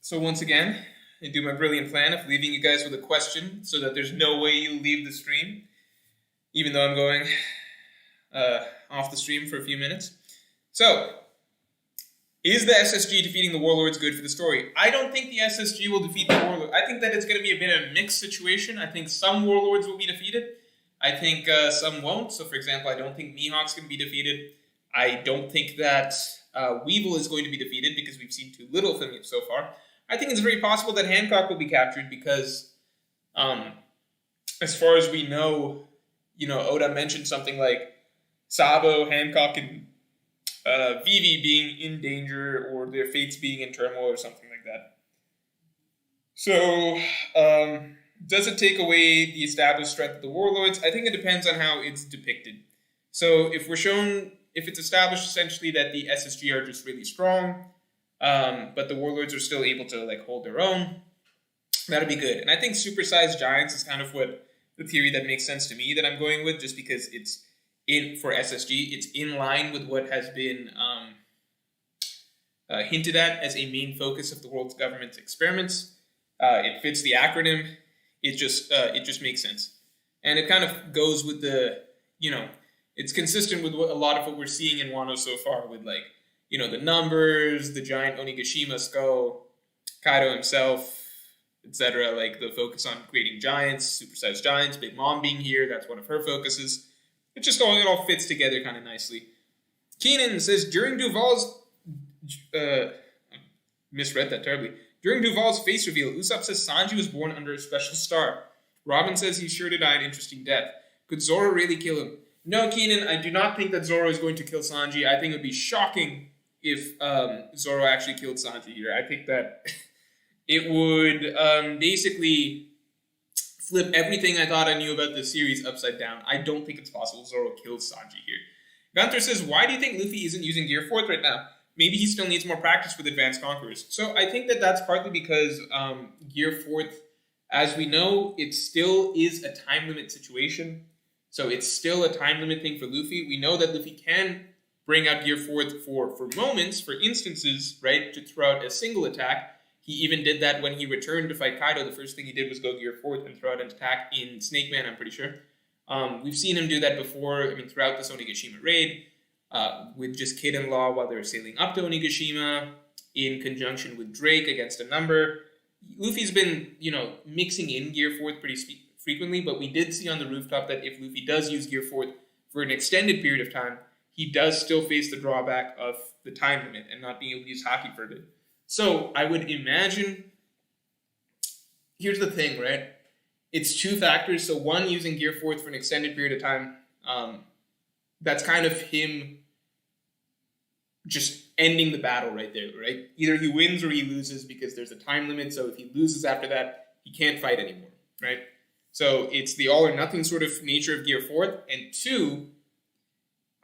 So once again, I do my brilliant plan of leaving you guys with a question so that there's no way you leave the stream, even though I'm going off the stream for a few minutes. So, is the SSG defeating the Warlords good for the story? I don't think the SSG will defeat the Warlords. I think that it's going to be a bit of a mixed situation. I think some Warlords will be defeated. I think some won't. So, for example, I don't think Mihawk's going to be defeated. I don't think that Weevil is going to be defeated because we've seen too little from him so far. I think it's very possible that Hancock will be captured because, as far as we know, Oda mentioned something like Sabo, Hancock, and Vivi being in danger or their fates being in turmoil or something like that. So, does it take away the established strength of the Warlords? I think it depends on how it's depicted. So, if it's established essentially that the SSG are just really strong, but the Warlords are still able to hold their own, that'll be good. And I think supersized giants is kind of what the theory that makes sense to me that I'm going with, just because it's for SSG, it's in line with what has been hinted at as a main focus of the world's government's experiments. It fits the acronym. It just makes sense, and it kind of goes with the it's consistent with a lot of what we're seeing in Wano so far with the numbers, the giant Onigashima skull, Kaido himself, etc. The focus on creating giants, supersized giants, Big Mom being here, that's one of her focuses. It all fits together kind of nicely. Keenan says, during Duval's... misread that terribly. During Duval's face reveal, Usopp says Sanji was born under a special star. Robin says he's sure to die an interesting death. Could Zoro really kill him? No, Keenan, I do not think that Zoro is going to kill Sanji. I think it would be shocking if Zoro actually killed Sanji here. I think that it would basically flip everything I thought I knew about this series upside down. I don't think it's possible Zoro kills Sanji here. Gunther says, why do you think Luffy isn't using Gear 4 right now? Maybe he still needs more practice with Advanced Conquerors. So I think that that's partly because Gear 4, as we know, it still is a time limit situation. So it's still a time limit thing for Luffy. We know that Luffy can bring out Gear 4 for moments, for instances, right, to throw out a single attack. He even did that when he returned to fight Kaido. The first thing he did was go Gear 4 and throw out an attack in Snake Man, I'm pretty sure. We've seen him do that before, throughout this Onigashima raid, with just Kid and Law while they were sailing up to Onigashima, in conjunction with Drake against a number. Luffy's been, mixing in Gear 4 pretty frequently, but we did see on the rooftop that if Luffy does use Gear 4 for an extended period of time, he does still face the drawback of the time limit and not being able to use haki for a bit. So I would imagine, here's the thing, right? It's two factors. So one, using Gear 4 for an extended period of time, that's kind of him just ending the battle right there, right? Either he wins or he loses because there's a time limit. So if he loses after that, he can't fight anymore, right? So it's the all or nothing sort of nature of Gear 4. And two,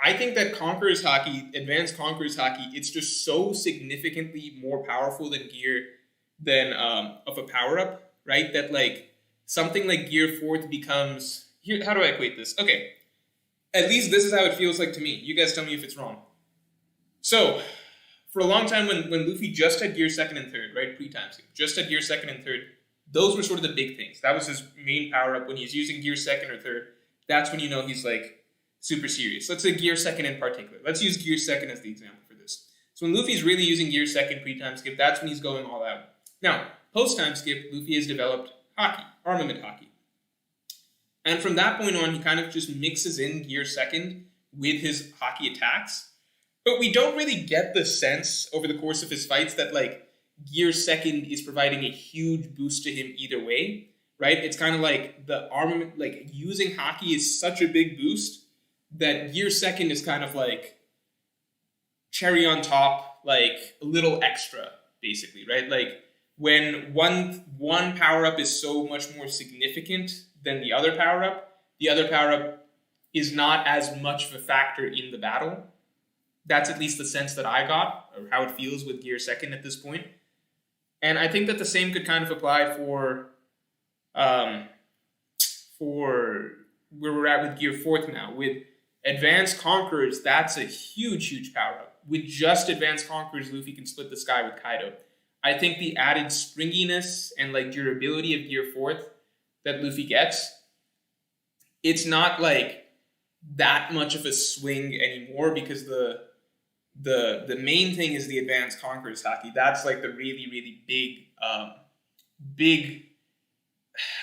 I think that Conqueror's Haki, Advanced Conqueror's Haki, it's just so significantly more powerful than of a power-up, right? That something like Gear 4 becomes... Here, how do I equate this? Okay, at least this is how it feels like to me. You guys tell me if it's wrong. So, for a long time when Luffy just had Gear 2nd and 3rd, right? Pre-time skip, just had Gear 2nd and 3rd, those were sort of the big things. That was his main power-up. When he's using Gear 2nd or 3rd, that's when he's super serious. Let's say Gear 2nd in particular. Let's use Gear 2nd as the example for this. So when Luffy's really using Gear 2nd pre-time skip, that's when he's going all out. Now, post-time skip, Luffy has developed haki, armament haki. And from that point on, he kind of just mixes in Gear 2nd with his haki attacks. But we don't really get the sense over the course of his fights that Gear 2nd is providing a huge boost to him either way, right? It's kind of the armament, using haki is such a big boost that Gear 2nd is kind of cherry on top, a little extra, basically, right? When one power-up is so much more significant than the other power-up is not as much of a factor in the battle. That's at least the sense that I got, or how it feels with Gear 2nd at this point. And I think that the same could kind of apply for where we're at with Gear 4 now. With Advanced Conquerors, that's a huge, huge power-up. With just Advanced Conquerors, Luffy can split the sky with Kaido. I think the added springiness and like durability of Gear 4th that Luffy gets, it's not like that much of a swing anymore because the main thing is the advanced conqueror's haki. That's like the really, really big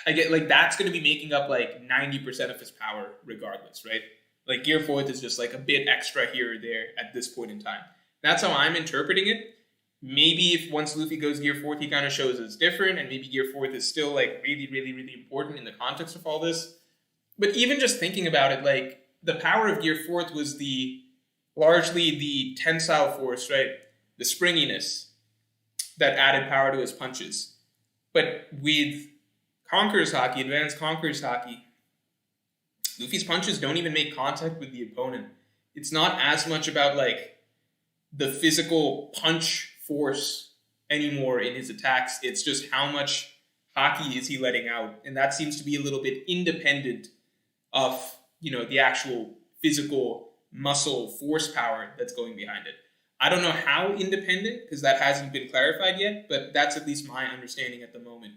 I get like that's going to be making up like 90% of his power regardless, right? Like Gear 4th is just like a bit extra here or there at this point in time. That's how I'm interpreting it. Maybe if once Luffy goes Gear 4th, he kind of shows it's different, and maybe Gear 4th is still like really, really, really important in the context of all this. But even just thinking about it, like the power of Gear 4th was largely the tensile force, right? The springiness that added power to his punches. But with Conqueror's haki, advanced Conqueror's haki, Luffy's punches don't even make contact with the opponent. It's not as much about like the physical punch force anymore in his attacks. It's just how much haki is he letting out, and that seems to be a little bit independent of the actual physical muscle force power that's going behind it. I don't know how independent because that hasn't been clarified yet, but that's at least my understanding at the moment.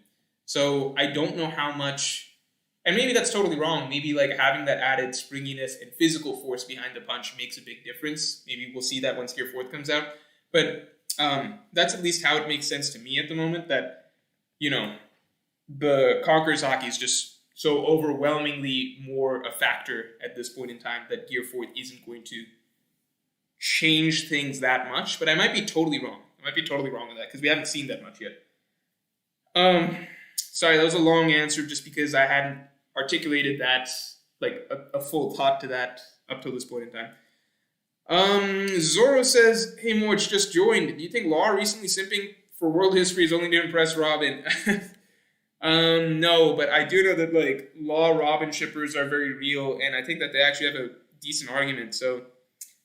So I don't know how much, and maybe that's totally wrong. Maybe like having that added springiness and physical force behind the punch makes a big difference. Maybe we'll see that once Gear 4th comes out. But that's at least how it makes sense to me at the moment, that, the Conqueror's haki is just so overwhelmingly more a factor at this point in time that Gear 4th isn't going to change things that much. But I might be totally wrong. I might be totally wrong with that because we haven't seen that much yet. Sorry, that was a long answer just because I hadn't articulated that, like a full thought to that up till this point in time. Zoro says, "Hey Morch, just joined. Do you think Law recently simping for world history is only to impress Robin?" No, but I do know that like Law Robin shippers are very real, and I think that they actually have a decent argument. So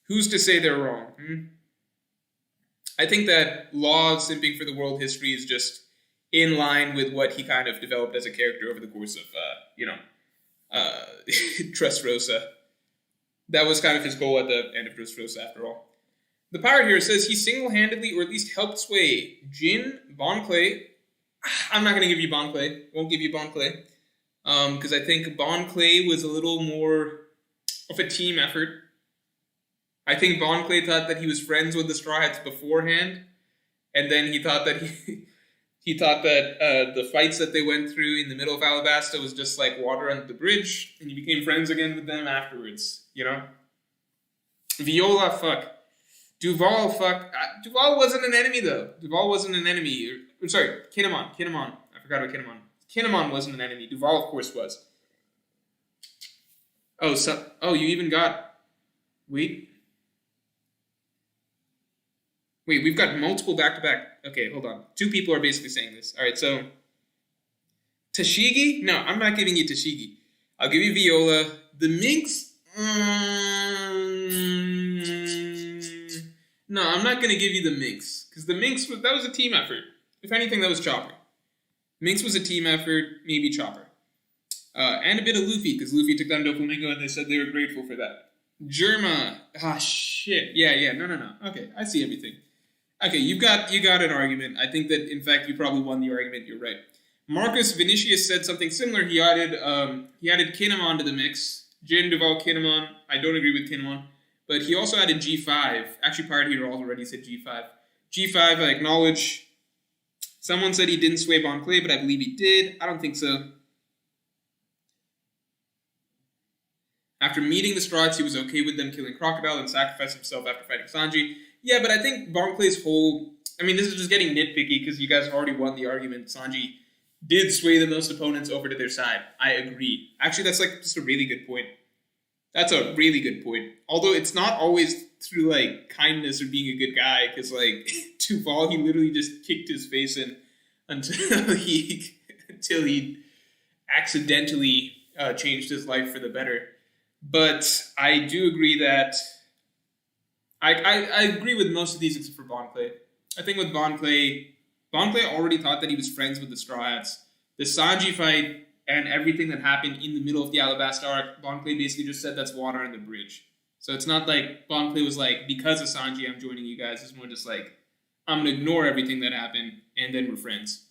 who's to say they're wrong? I think that Law simping for the world history is just in line with what he kind of developed as a character over the course of, Dressrosa. That was kind of his goal at the end of Dressrosa, after all. The Pirate Hero says he single-handedly, or at least helped sway Jin, Bon Clay. I'm not going to give you Bon Clay. Won't give you Bon Clay. Because I think Bon Clay was a little more of a team effort. I think Bon Clay thought that he was friends with the Straw Hats beforehand, and then he thought that he thought that the fights that they went through in the middle of Alabasta was just like water under the bridge, and he became friends again with them afterwards, Viola, fuck. Duval, fuck. Duval wasn't an enemy, though. Duval wasn't an enemy. Sorry, Kinemon. I forgot about Kinemon. Kinemon wasn't an enemy. Duval, of course, was. Oh, you even got... Wait, we've got multiple back-to-back. Okay, hold on. 2 people are basically saying this. All right, so Tashigi? No, I'm not giving you Tashigi. I'll give you Viola. The Minx? No, I'm not going to give you the Minx. Because the Minx, that was a team effort. If anything, that was Chopper. Minx was a team effort, maybe Chopper. And a bit of Luffy, because Luffy took down Doflamingo and they said they were grateful for that. Germa. Shit. Yeah, no. Okay, I see everything. Okay, you got an argument. I think that, in fact, you probably won the argument. You're right. Marcus Vinicius said something similar. He added Kinemon to the mix. Jin, Duval, Kinemon. I don't agree with Kinemon. But he also added G5. Actually, Pirate Hero already said G5. G5, I acknowledge. Someone said he didn't sway Bon Clay, but I believe he did. I don't think so. After meeting the Strats, he was okay with them killing Crocodile and sacrificed himself after fighting Sanji. Yeah, but I think Bon Clay's whole... I mean, this is just getting nitpicky because you guys already won the argument. Sanji did sway the most opponents over to their side. I agree. Actually, that's like just a really good point. That's a really good point. Although it's not always through like kindness or being a good guy, because like Duval, he literally just kicked his face in until he accidentally changed his life for the better. But I do agree that I agree with most of these except for Bon Clay. I think with Bon Clay already thought that he was friends with the Straw Hats. The Sanji fight and everything that happened in the middle of the Alabasta arc, Bon Clay basically just said that's water on the bridge. So it's not like Bon Clay was like, because of Sanji, I'm joining you guys. It's more just like, I'm going to ignore everything that happened, and then we're friends.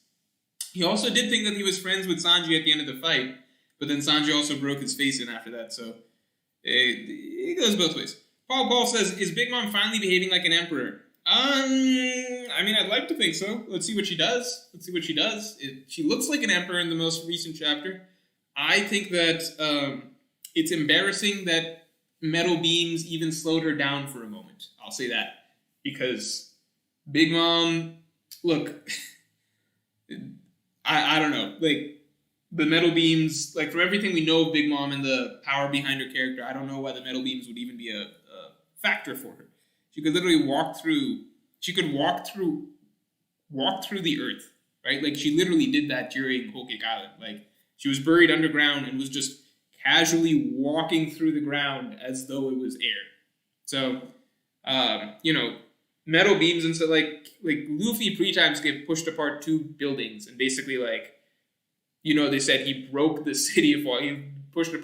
He also did think that he was friends with Sanji at the end of the fight, but then Sanji also broke his face in after that, so it goes both ways. Paul Ball says, is Big Mom finally behaving like an emperor? I mean, I'd like to think so. Let's see what she does. She looks like an emperor in the most recent chapter. I think that it's embarrassing that metal beams even slowed her down for a moment. I'll say that. Because Big Mom, look, I don't know. Like, the metal beams, like, from everything we know of Big Mom and the power behind her character, I don't know why the metal beams would even be a factor for her. She could literally walk through the earth, right? Like, she literally did that during Whole Cake Island. Like, she was buried underground and was just casually walking through the ground as though it was air. So, metal beams, and so like Luffy pre-time skip pushed apart 2 buildings, and basically, like, they said he broke the city of Wano. He pushed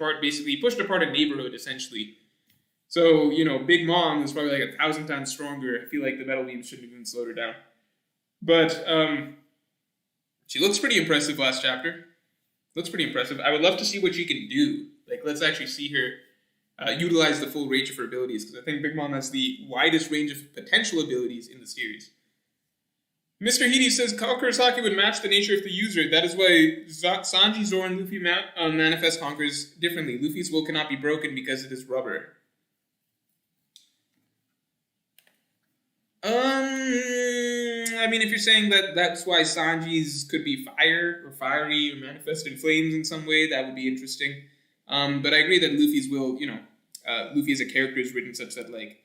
apart a neighborhood, essentially. So, Big Mom is probably like 1,000 times stronger. I feel like the metal beams shouldn't have even slowed her down. But she looks pretty impressive last chapter. Looks pretty impressive. I would love to see what she can do. Like, let's actually see her utilize the full range of her abilities, because I think Big Mom has the widest range of potential abilities in the series. Mr. Heedy says, Conqueror's haki would match the nature of the user. That is why Sanji, Zoro, and Luffy manifest conquerors differently. Luffy's will cannot be broken because it is rubber. I mean, if you're saying that that's why Sanji's could be fire or fiery or manifest in flames in some way, that would be interesting. But I agree that Luffy's will, Luffy as a character is written such that, like,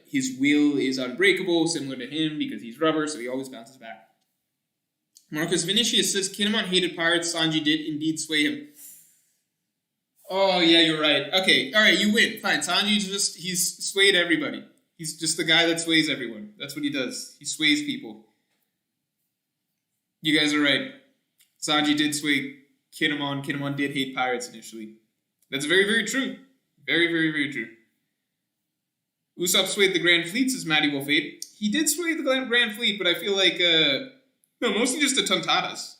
his will is unbreakable, similar to him, because he's rubber, so he always bounces back. Marcus Vinicius says, Kinemon hated pirates, Sanji did indeed sway him. Oh, yeah, you're right. Okay, alright, you win. Fine, Sanji he's swayed everybody. He's just the guy that sways everyone. That's what he does. He sways people. You guys are right. Sanji did sway Kinemon. Kinemon did hate pirates initially. That's very, very true. Very, very, very true. Usopp swayed the Grand Fleet, says Matty Wolfade. He did sway the Grand Fleet, but I feel like, mostly just the Tontatas.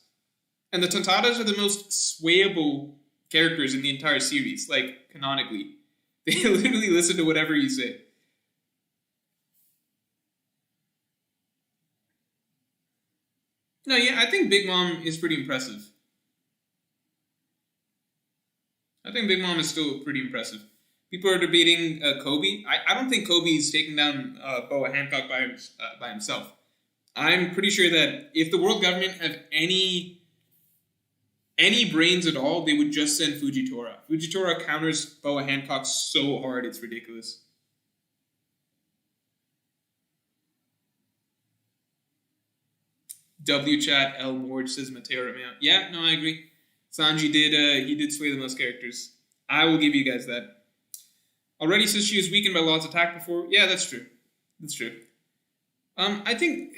And the Tontatas are the most swayable characters in the entire series, like, canonically. They literally listen to whatever you say. No, yeah, I think Big Mom is pretty impressive. I think Big Mom is still pretty impressive. People are debating Kobe. I don't think Kobe's taking down Boa Hancock by himself. I'm pretty sure that if the world government have any brains at all, they would just send Fujitora. Fujitora counters Boa Hancock so hard, it's ridiculous. W-chat L Morge says Mateo Romeo. Yeah, no, I agree. Sanji did sway the most characters. I will give you guys that. Already says she was weakened by Law's attack before. Yeah, that's true. That's true. I think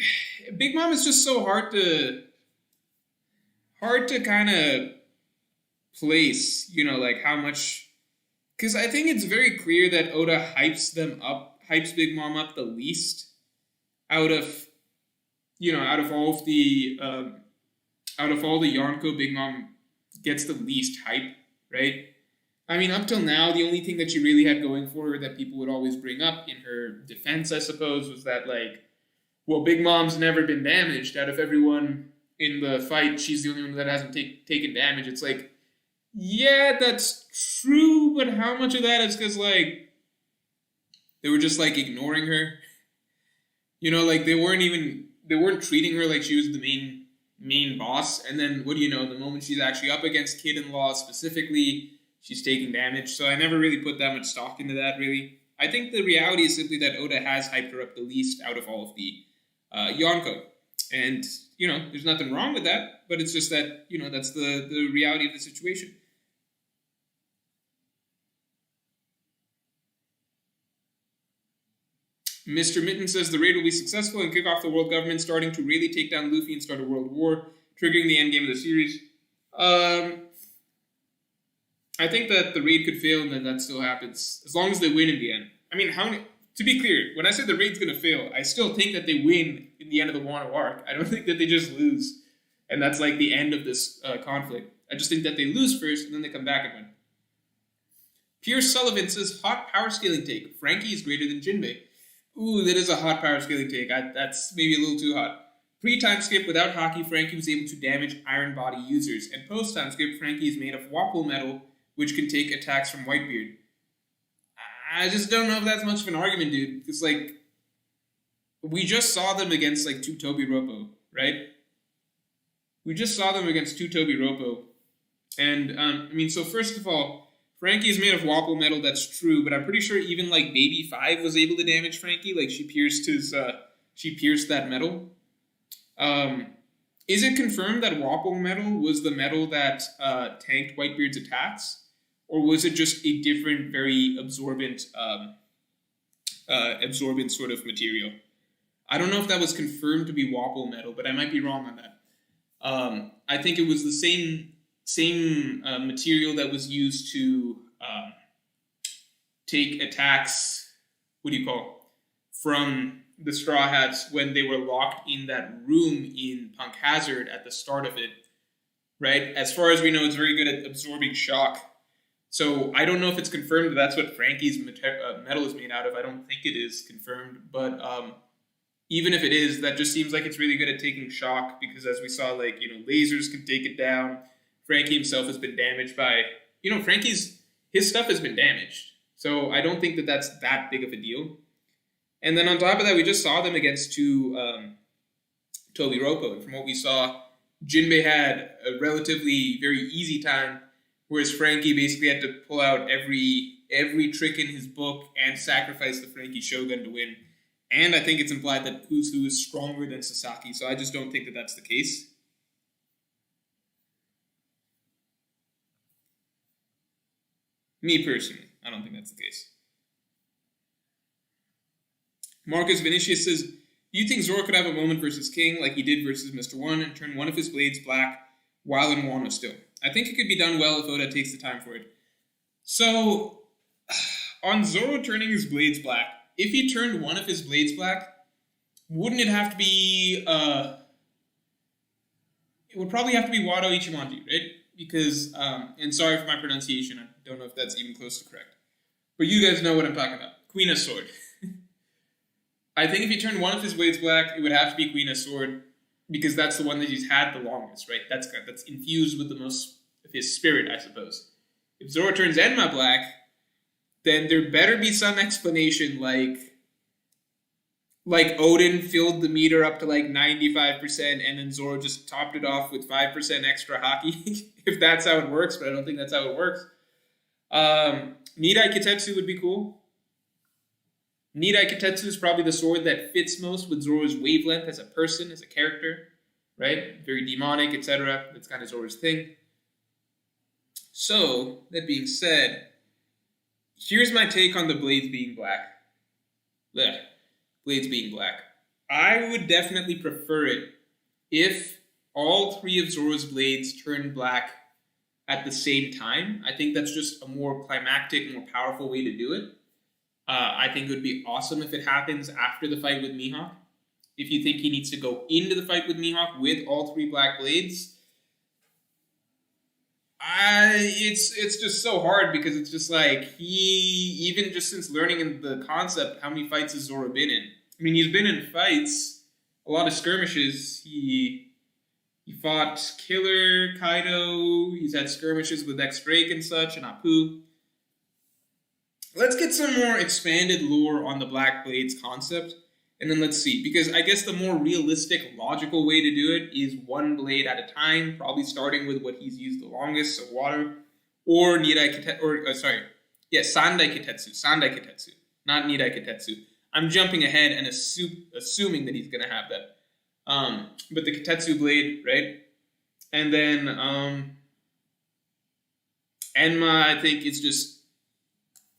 Big Mom is just so hard to kind of place, like how much, because I think it's very clear that Oda hypes Big Mom up the least out of all the Yonko, Big Mom gets the least hype, right? I mean, up till now, the only thing that she really had going for her that people would always bring up in her defense, I suppose, was that, like, well, Big Mom's never been damaged. Out of everyone in the fight, she's the only one that hasn't taken damage. It's like, yeah, that's true, but how much of that is because, like, they were just, like, ignoring her? Like, they weren't treating her like she was the main boss, and then, what do you know, the moment she's actually up against Kid and Law specifically, she's taking damage, so I never really put that much stock into that, really. I think the reality is simply that Oda has hyped her up the least out of all of the Yonko. And, there's nothing wrong with that, but it's just that, that's the reality of the situation. Mr. Mitten says the raid will be successful and kick off the world government starting to really take down Luffy and start a world war, triggering the endgame of the series. I think that the raid could fail and then that still happens, as long as they win in the end. I mean, to be clear, when I said the raid's going to fail, I still think that they win in the end of the Wano arc. I don't think that they just lose, and that's like the end of this conflict. I just think that they lose first, and then they come back and win. Pierce Sullivan says, hot power scaling take. Frankie is greater than Jinbei. Ooh, that is a hot power scaling take. That's maybe a little too hot. Pre-time skip, without haki, Frankie was able to damage Iron Body users. And post-time skip, Frankie is made of Wapol metal, which can take attacks from Whitebeard. I just don't know if that's much of an argument, dude. Because, like, we just saw them against, like, two Tobi Roppo, right? We just saw them against two Tobi Roppo. And, I mean, so first of all, Frankie is made of Wapol metal, that's true, but I'm pretty sure even, like, Baby 5 was able to damage Frankie. Like, she pierced that metal. Is it confirmed that Wapol metal was the metal that tanked Whitebeard's attacks? Or was it just a different, very absorbent sort of material? I don't know if that was confirmed to be Wapol metal, but I might be wrong on that. I think it was the same material that was used to take attacks, from the Straw Hats when they were locked in that room in Punk Hazard at the start of it, right? As far as we know, it's very good at absorbing shock. So I don't know if it's confirmed that that's what Frankie's metal is made out of. I don't think it is confirmed, but even if it is, that just seems like it's really good at taking shock because as we saw, like, lasers can take it down. Frankie himself has been damaged by, his stuff has been damaged. So I don't think that that's that big of a deal. And then on top of that, we just saw them against two Tobi Roppo. And from what we saw, Jinbei had a relatively very easy time, whereas Frankie basically had to pull out every trick in his book and sacrifice the Frankie Shogun to win. And I think it's implied that Who's Who is stronger than Sasaki, so I just don't think that that's the case. Me personally, I don't think that's the case. Marcus Vinicius says, do you think Zoro could have a moment versus King like he did versus Mr. One and turn one of his blades black while in Wano still? I think it could be done well if Oda takes the time for it. So, on Zoro turning his blades black, if he turned one of his blades black, wouldn't it have to be, it would probably have to be Wado Ichimonji, right? Because, and sorry for my pronunciation, I don't know if that's even close to correct. But you guys know what I'm talking about. Queen of Sword. I think if he turned one of his blades black, it would have to be Queen of Sword, because that's the one that he's had the longest, right? That's infused with the most of his spirit, I suppose. If Zoro turns Enma black, then there better be some explanation like Odin filled the meter up to like 95% and then Zoro just topped it off with 5% extra haki. If that's how it works, but I don't think that's how it works. Nidai Kitetsu would be cool. Nidai Kitetsu is probably the sword that fits most with Zoro's wavelength as a person, as a character, right? Very demonic, etc. That's kind of Zoro's thing. So, that being said, here's my take on the blades being black. Blech. Blades being black. I would definitely prefer it if all three of Zoro's blades turned black at the same time. I think that's just a more climactic, more powerful way to do it. I think it would be awesome if it happens after the fight with Mihawk. If you think he needs to go into the fight with Mihawk with all three black blades, it's just so hard because it's just like even just since learning in the concept, how many fights has Zoro been in? I mean, he's been in fights, a lot of skirmishes. He fought Killer, Kaido. He's had skirmishes with X-Drake and such, and Apu. Let's get some more expanded lore on the Black Blades concept, and then let's see. Because I guess the more realistic, logical way to do it is one blade at a time, probably starting with what he's used the longest, so water, or Sandai Kitetsu, not Nidai Kitetsu. I'm jumping ahead and assuming that he's going to have that. But the Kitetsu blade, right? And then Enma, I think it's just...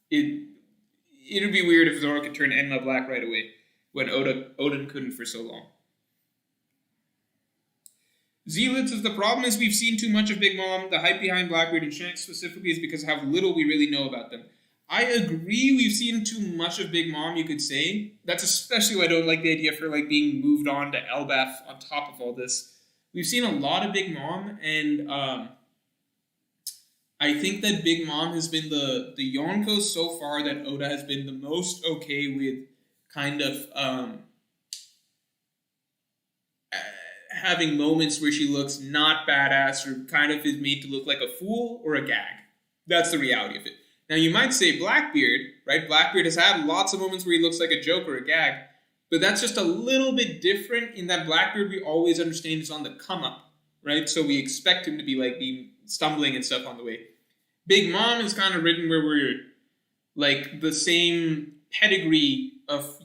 It would be weird if Zoro could turn Enma black right away when Odin couldn't for so long. Zealot says, the problem is we've seen too much of Big Mom. The hype behind Blackbeard and Shanks specifically is because of how little we really know about them. I agree. We've seen too much of Big Mom, you could say. That's especially why I don't like the idea for like being moved on to Elbaf on top of all this. We've seen a lot of Big Mom, and I think that Big Mom has been the Yonko so far that Oda has been the most okay with kind of having moments where she looks not badass or kind of is made to look like a fool or a gag. That's the reality of it. Now, you might say Blackbeard, right? Blackbeard has had lots of moments where he looks like a joke or a gag, but that's just a little bit different in that Blackbeard we always understand is on the come up, right? So we expect him to be like being stumbling and stuff on the way. Big Mom is kind of written where we're like the same pedigree of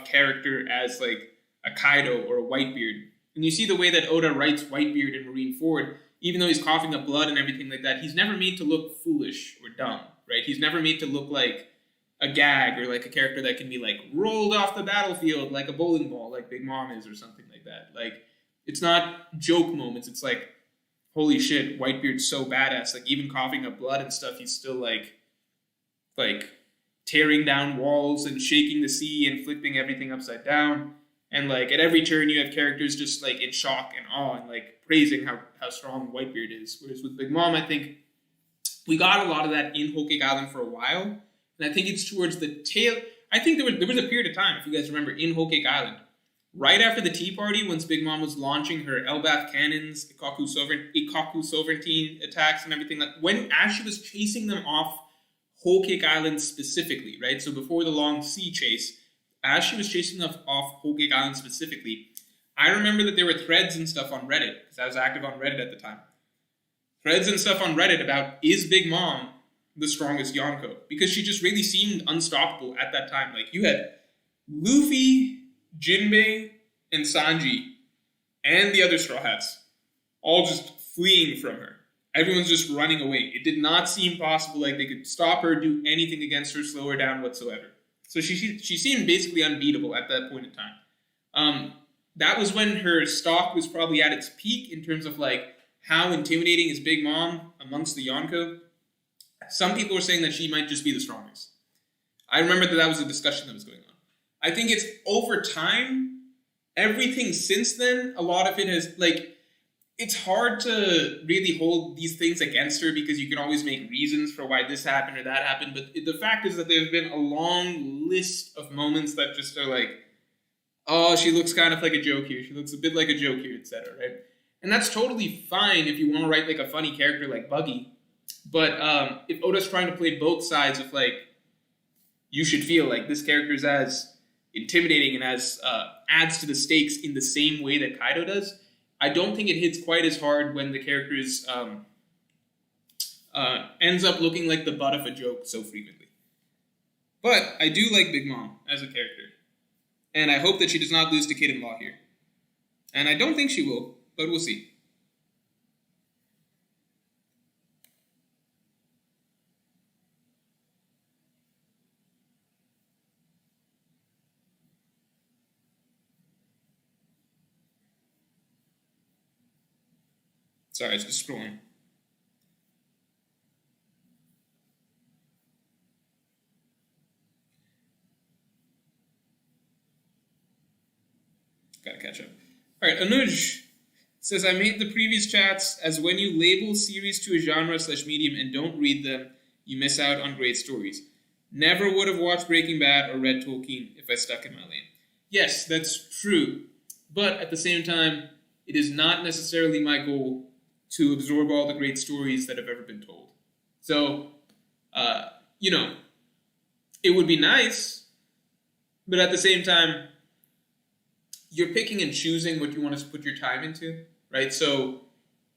character as like a Kaido or a Whitebeard. And you see the way that Oda writes Whitebeard in Marineford, even though he's coughing up blood and everything like that, he's never made to look foolish or dumb, right? He's never made to look like a gag or like a character that can be like rolled off the battlefield like a bowling ball, like Big Mom is or something like that. Like, it's not joke moments. It's like, holy shit, Whitebeard's so badass. Like, even coughing up blood and stuff, he's still like tearing down walls and shaking the sea and flipping everything upside down. And like at every turn, you have characters just like in shock and awe and like praising how strong Whitebeard is. Whereas with Big Mom, I think we got a lot of that in Whole Cake Island for a while, and I think it's towards the tail. I think there was a period of time, if you guys remember, in Whole Cake Island, right after the Tea Party, once Big Mom was launching her Elbaf cannons, Ikaku Sovereignty attacks, and everything, like when as she was chasing them off Whole Cake Island specifically, right? So before the long sea chase. As she was chasing them off Whole Cake Island specifically, I remember that there were threads and stuff on Reddit, because I was active on Reddit at the time. Threads and stuff on Reddit about, is Big Mom the strongest Yonko? Because she just really seemed unstoppable at that time. Like, you had Luffy, Jinbei, and Sanji, and the other Straw Hats, all just fleeing from her. Everyone's just running away. It did not seem possible like they could stop her, do anything against her, slow her down whatsoever. So she seemed basically unbeatable at that point in time. That was when her stock was probably at its peak in terms of like how intimidating is Big Mom amongst the Yonko. Some people were saying that she might just be the strongest. I remember that was a discussion that was going on. I think it's over time, everything since then, a lot of it has like, it's hard to really hold these things against her because you can always make reasons for why this happened or that happened. But the fact is that there's been a long list of moments that just are like, oh, she looks kind of like a joke here. She looks a bit like a joke here, etc. Right? And that's totally fine if you want to write like a funny character like Buggy. But if Oda's trying to play both sides of like, you should feel like this character is as intimidating and as adds to the stakes in the same way that Kaido does, I don't think it hits quite as hard when the character is, ends up looking like the butt of a joke so frequently. But I do like Big Mom as a character. And I hope that she does not lose to Kid-in-Law here. And I don't think she will, but we'll see. Sorry, I was just scrolling. Gotta catch up. Alright, Anuj says, I made the previous chats as when you label series to a genre/medium and don't read them, you miss out on great stories. Never would have watched Breaking Bad or read Tolkien if I stuck in my lane. Yes, that's true. But at the same time, it is not necessarily my goal to absorb all the great stories that have ever been told. So, it would be nice, but at the same time, you're picking and choosing what you want to put your time into, right? So,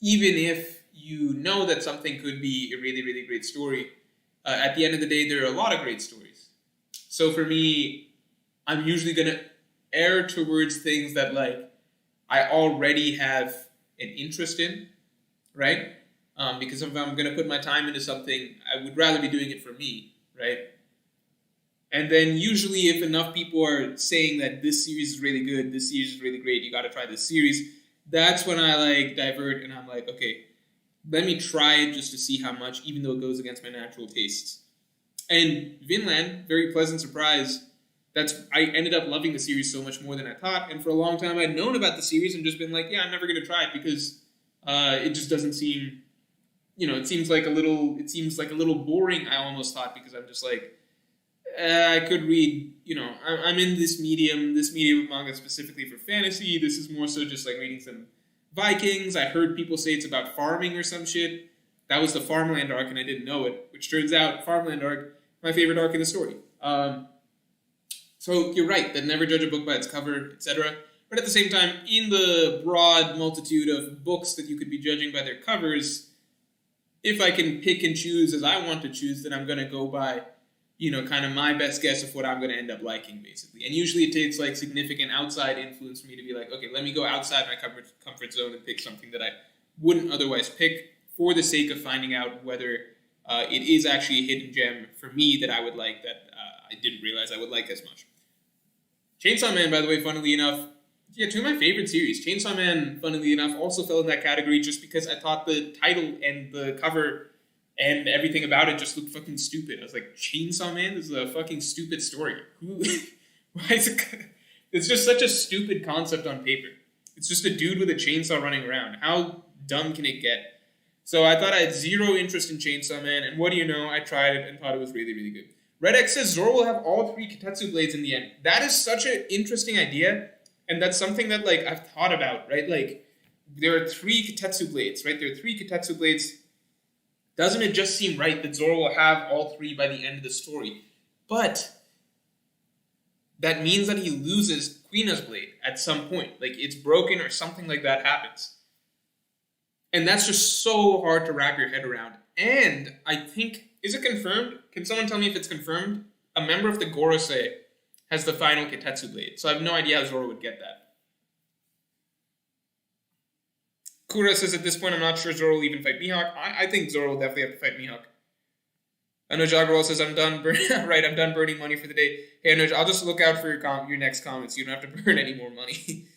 even if you know that something could be a really, really great story, at the end of the day, there are a lot of great stories. So for me, I'm usually going to err towards things that, like, I already have an interest in, right? Because if I'm going to put my time into something, I would rather be doing it for me, right? And then usually if enough people are saying that this series is really good, this series is really great, you got to try this series, that's when I like divert and I'm like, okay, let me try it just to see how much, even though it goes against my natural tastes. And Vinland, very pleasant surprise. I ended up loving the series so much more than I thought. And for a long time, I'd known about the series and just been like, yeah, I'm never going to try it because it just doesn't seem, it seems like a little boring. I almost thought, because I'm just like, I could read, I'm in this medium of manga specifically for fantasy. This is more so just like reading some Vikings. I heard people say it's about farming or some shit. That was the Farmland arc, and I didn't know it, which turns out Farmland arc, my favorite arc in the story. So you're right, that never judge a book by its cover, etc. But at the same time, in the broad multitude of books that you could be judging by their covers, if I can pick and choose as I want to choose, then I'm going to go by, kind of my best guess of what I'm going to end up liking, basically. And usually it takes, like, significant outside influence for me to be like, okay, let me go outside my comfort zone and pick something that I wouldn't otherwise pick for the sake of finding out whether it is actually a hidden gem for me that I would like that I didn't realize I would like as much. Chainsaw Man, by the way, funnily enough, two of my favorite series. Chainsaw Man, funnily enough, also fell in that category just because I thought the title and the cover and everything about it just looked fucking stupid. I was like, Chainsaw Man? This is a fucking stupid story. Why is it? It's just such a stupid concept on paper. It's just a dude with a chainsaw running around. How dumb can it get? So I thought I had zero interest in Chainsaw Man, and what do you know? I tried it and thought it was really, really good. Red X says Zoro will have all 3 Kitetsu blades in the end. That is such an interesting idea, and that's something that, like, I've thought about, right? Like, there are 3 Kitetsu blades, right? There are 3 Kitetsu blades. Doesn't it just seem right that Zoro will have all 3 by the end of the story? But that means that he loses Queena's blade at some point. Like, it's broken or something like that happens. And that's just so hard to wrap your head around. And I think, is it confirmed? Can someone tell me if it's confirmed? A member of the Gorosei has the final Kitetsu blade. So I have no idea how Zoro would get that. Kura says, at this point, I'm not sure Zoro will even fight Mihawk. I think Zoro will definitely have to fight Mihawk. Anuj Agarwal says, I'm done burning money for the day. Hey, Anuj, I'll just look out for your next comments. You don't have to burn any more money.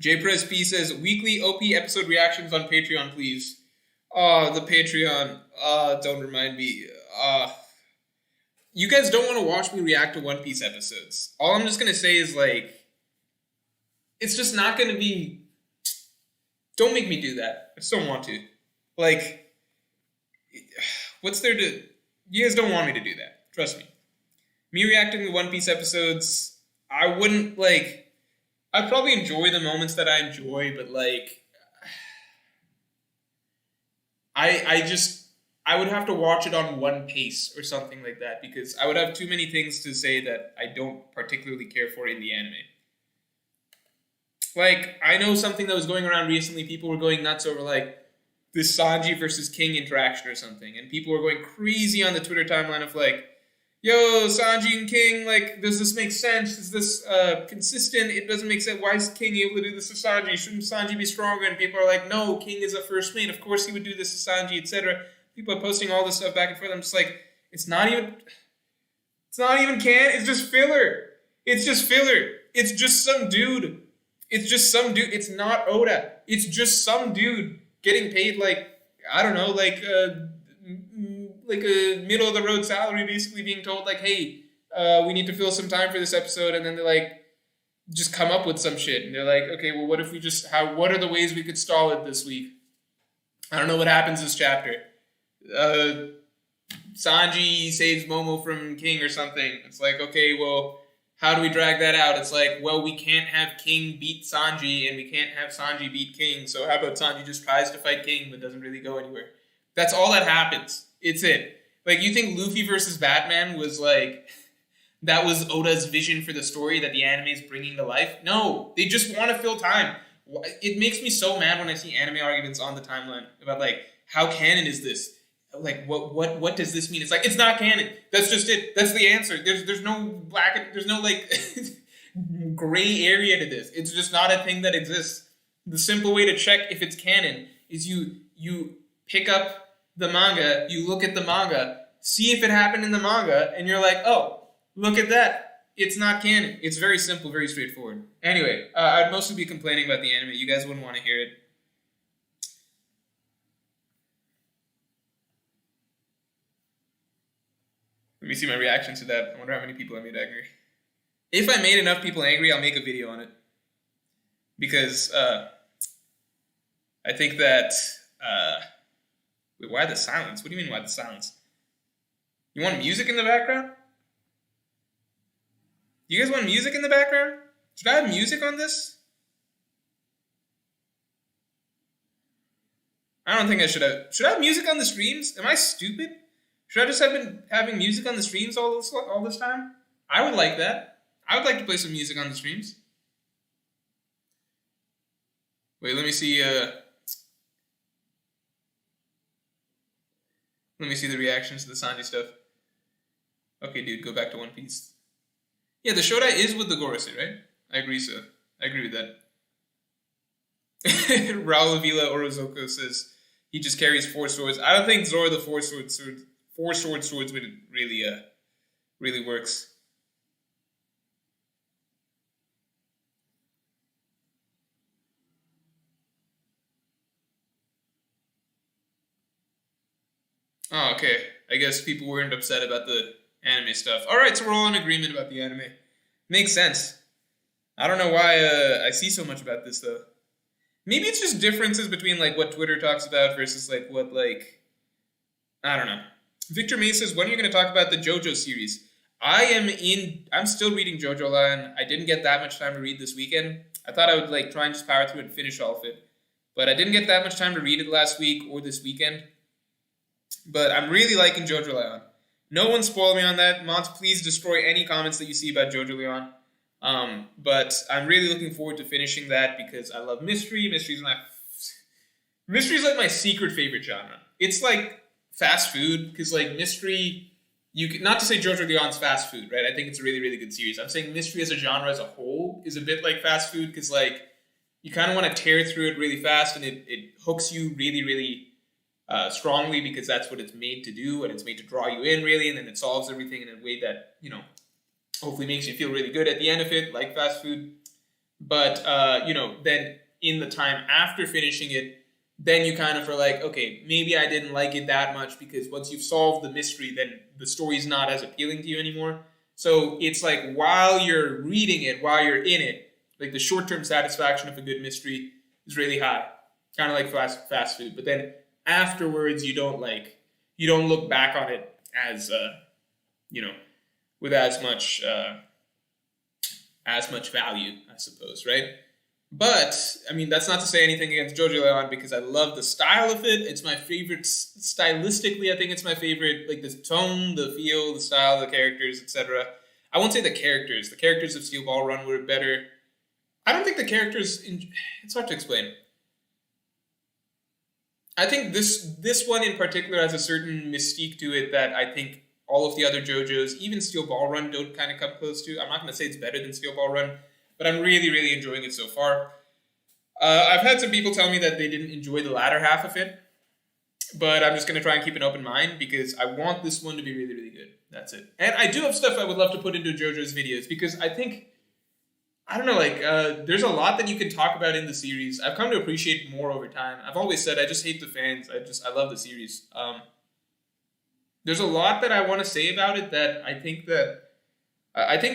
JPress P says, weekly OP episode reactions on Patreon, please. Oh, the Patreon. Don't remind me. You guys don't want to watch me react to One Piece episodes. All I'm just going to say is, like, it's just not going to be... Don't make me do that. I just don't want to. Like, what's there to... You guys don't want me to do that. Trust me. Me reacting to One Piece episodes, I wouldn't, like... I'd probably enjoy the moments that I enjoy, but, like... I would have to watch it on one pace or something like that, because I would have too many things to say that I don't particularly care for in the anime. Like, I know something that was going around recently, people were going nuts over, like, this Sanji versus King interaction or something, and people were going crazy on the Twitter timeline of, like, yo, Sanji and King, like, does this make sense? Is this consistent? It doesn't make sense. Why is King able to do this to Sanji? Shouldn't Sanji be stronger? And people are like, no, King is a first mate. Of course he would do this to Sanji, etc. People are posting all this stuff back and forth. I'm just like, it's not even canon. It's just filler. It's just some dude. It's not Oda. It's just some dude getting paid, like, I don't know, like a middle of the road salary, basically being told, like, hey, we need to fill some time for this episode, and then they're like, just come up with some shit, and they're like, okay, well, what if we what are the ways we could stall it this week? I don't know what happens this chapter. Sanji saves Momo from King or something. It's like, okay, well, how do we drag that out? It's like, well, we can't have King beat Sanji, and we can't have Sanji beat King, so how about Sanji just tries to fight King, but doesn't really go anywhere? That's all that happens. It's it. Like, you think Luffy versus Batman was, like, that was Oda's vision for the story that the anime is bringing to life? No, they just want to fill time. It makes me so mad when I see anime arguments on the timeline about, like, how canon is this? Like, what does this mean? It's like, it's not canon. That's just it. That's the answer. There's no like gray area to this. It's just not a thing that exists. The simple way to check if it's canon is you pick up the manga, you look at the manga, see if it happened in the manga, and you're like, oh, look at that. It's not canon. It's very simple, very straightforward. Anyway, I'd mostly be complaining about the anime. You guys wouldn't want to hear it. Let me see my reaction to that. I wonder how many people I made angry. If I made enough people angry, I'll make a video on it. Because I think that... wait, why the silence? What do you mean, why the silence? You want music in the background? You guys want music in the background? Should I have music on this? I don't think I should have. Should I have music on the streams? Am I stupid? Should I just have been having music on the streams all this time? I would like that. I would like to play some music on the streams. Wait, let me see. Let me see the reactions to the Sanji stuff. Okay, dude, go back to One Piece. Yeah, the Shodai is with the Gorosei, right? I agree, so. I agree with that. Raul Avila Orozoko says he just carries 4 swords. I don't think Zoro the 4-sword swordsman really works. Oh, okay. I guess people weren't upset about the anime stuff. Alright, so we're all in agreement about the anime. Makes sense. I don't know why I see so much about this, though. Maybe it's just differences between, like, what Twitter talks about versus, like, what, like... I don't know. Victor May says, when are you going to talk about the JoJo series? I'm still reading JoJo Line. I didn't get that much time to read this weekend. I thought I would, like, try and just power through it and finish all of it. But I didn't get that much time to read it last week or this weekend. But I'm really liking JoJo Leon. No one spoil me on that. Mods, please destroy any comments that you see about JoJo Leon. But I'm really looking forward to finishing that because I love mystery. Mystery's like my secret favorite genre. It's like fast food because like mystery, not to say JoJo Leon's fast food, right? I think it's a really, really good series. I'm saying mystery as a genre as a whole is a bit like fast food because like you kind of want to tear through it really fast and it hooks you really, really strongly because that's what it's made to do and it's made to draw you in really, and then it solves everything in a way that, you know, hopefully makes you feel really good at the end of it, like fast food. But, then in the time after finishing it, then you kind of are like, okay, maybe I didn't like it that much because once you've solved the mystery, then the story's not as appealing to you anymore. So it's like while you're reading it, while you're in it, like the short-term satisfaction of a good mystery is really high. Kind of like fast food. But then afterwards, you don't look back on it as, with as much value, I suppose, right? But, I mean, that's not to say anything against JoJo Leon because I love the style of it. It's my favorite, stylistically, I think it's my favorite, like the tone, the feel, the style, the characters, etc. I won't say the characters. The characters of Steel Ball Run were better. I don't think the characters, it's hard to explain. I think this one in particular has a certain mystique to it that I think all of the other JoJos, even Steel Ball Run, don't kind of come close to. I'm not going to say it's better than Steel Ball Run, but I'm really, really enjoying it so far. I've had some people tell me that they didn't enjoy the latter half of it, but I'm just going to try and keep an open mind because I want this one to be really, really good. That's it. And I do have stuff I would love to put into JoJo's videos because I think, I don't know, there's a lot that you can talk about in the series. I've come to appreciate more over time. I've always said I just hate the fans. I love the series. There's a lot that I want to say about it that I think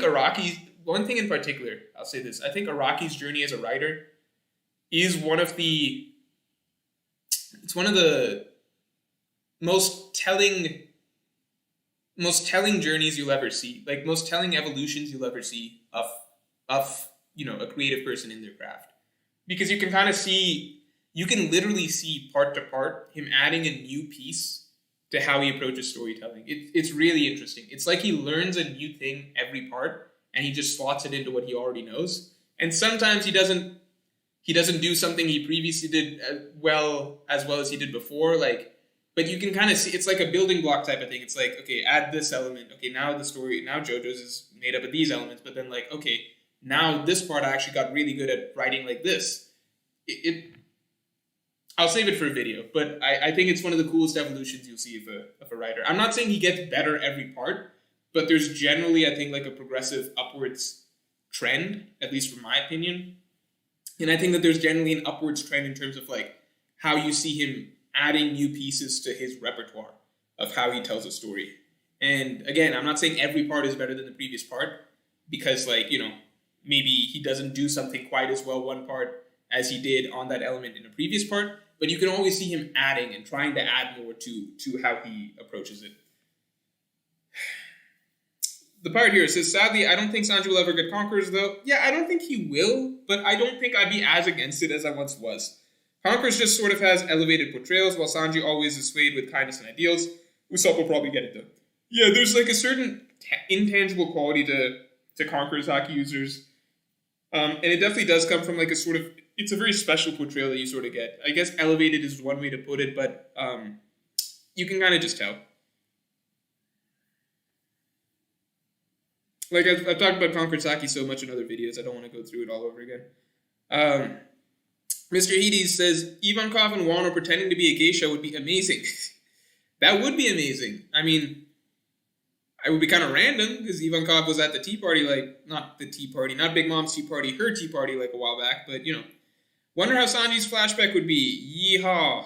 Araki's, one thing in particular, I'll say this, I think Araki's journey as a writer is one of the most telling journeys you'll ever see, like most telling evolutions you'll ever see of a creative person in their craft. Because you can literally see part to part him adding a new piece to how he approaches storytelling. It's really interesting. It's like he learns a new thing every part, and he just slots it into what he already knows. And sometimes he doesn't do something he previously did as well as he did before. But you can kind of see it's like a building block type of thing. It's like, okay, add this element. Okay, now JoJo's is made up of these elements. But then okay, now this part I actually got really good at writing like this. I'll save it for a video, but I think it's one of the coolest evolutions you'll see of a writer. I'm not saying he gets better every part, but there's generally, I think, like a progressive upwards trend, at least from my opinion. And I think that there's generally an upwards trend in terms of like how you see him adding new pieces to his repertoire of how he tells a story. And again, I'm not saying every part is better than the previous part because, like, maybe he doesn't do something quite as well one part as he did on that element in a previous part. But you can always see him adding and trying to add more to how he approaches it. The part here says, sadly, I don't think Sanji will ever get conquerors, though. Yeah, I don't think he will, but I don't think I'd be as against it as I once was. Conquerors just sort of has elevated portrayals, while Sanji always is swayed with kindness and ideals. Usopp will probably get it, though. Yeah, there's like a certain intangible quality to Conqueror's haki users. And it definitely does come from like a sort of, it's a very special portrayal that you sort of get. I guess elevated is one way to put it, but you can kind of just tell. Like, I've talked about Conqueror's haki so much in other videos, I don't want to go through it all over again. Mr. Hades says, Ivankov and Wano pretending to be a geisha would be amazing. That would be amazing. I mean, it would be kind of random, because Ivankov was at the tea party, like, not the tea party, not Big Mom's tea party, her tea party, like, a while back, but, Wonder how Sanji's flashback would be. Yeehaw.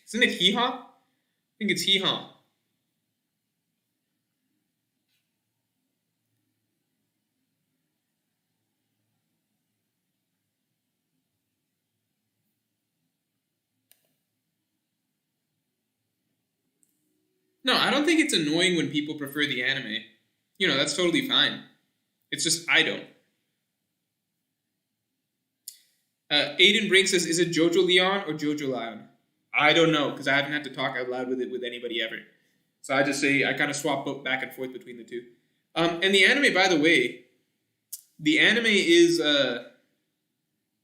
Isn't it hee-haw? I think it's hee-haw. No, I don't think it's annoying when people prefer the anime. That's totally fine. It's just I don't. Aiden Brink says, is it Jojo Leon or Jojo Lion? I don't know, because I haven't had to talk out loud with it with anybody ever. So I just say, I kind of swap back and forth between the two. And the anime, by the way, the anime is,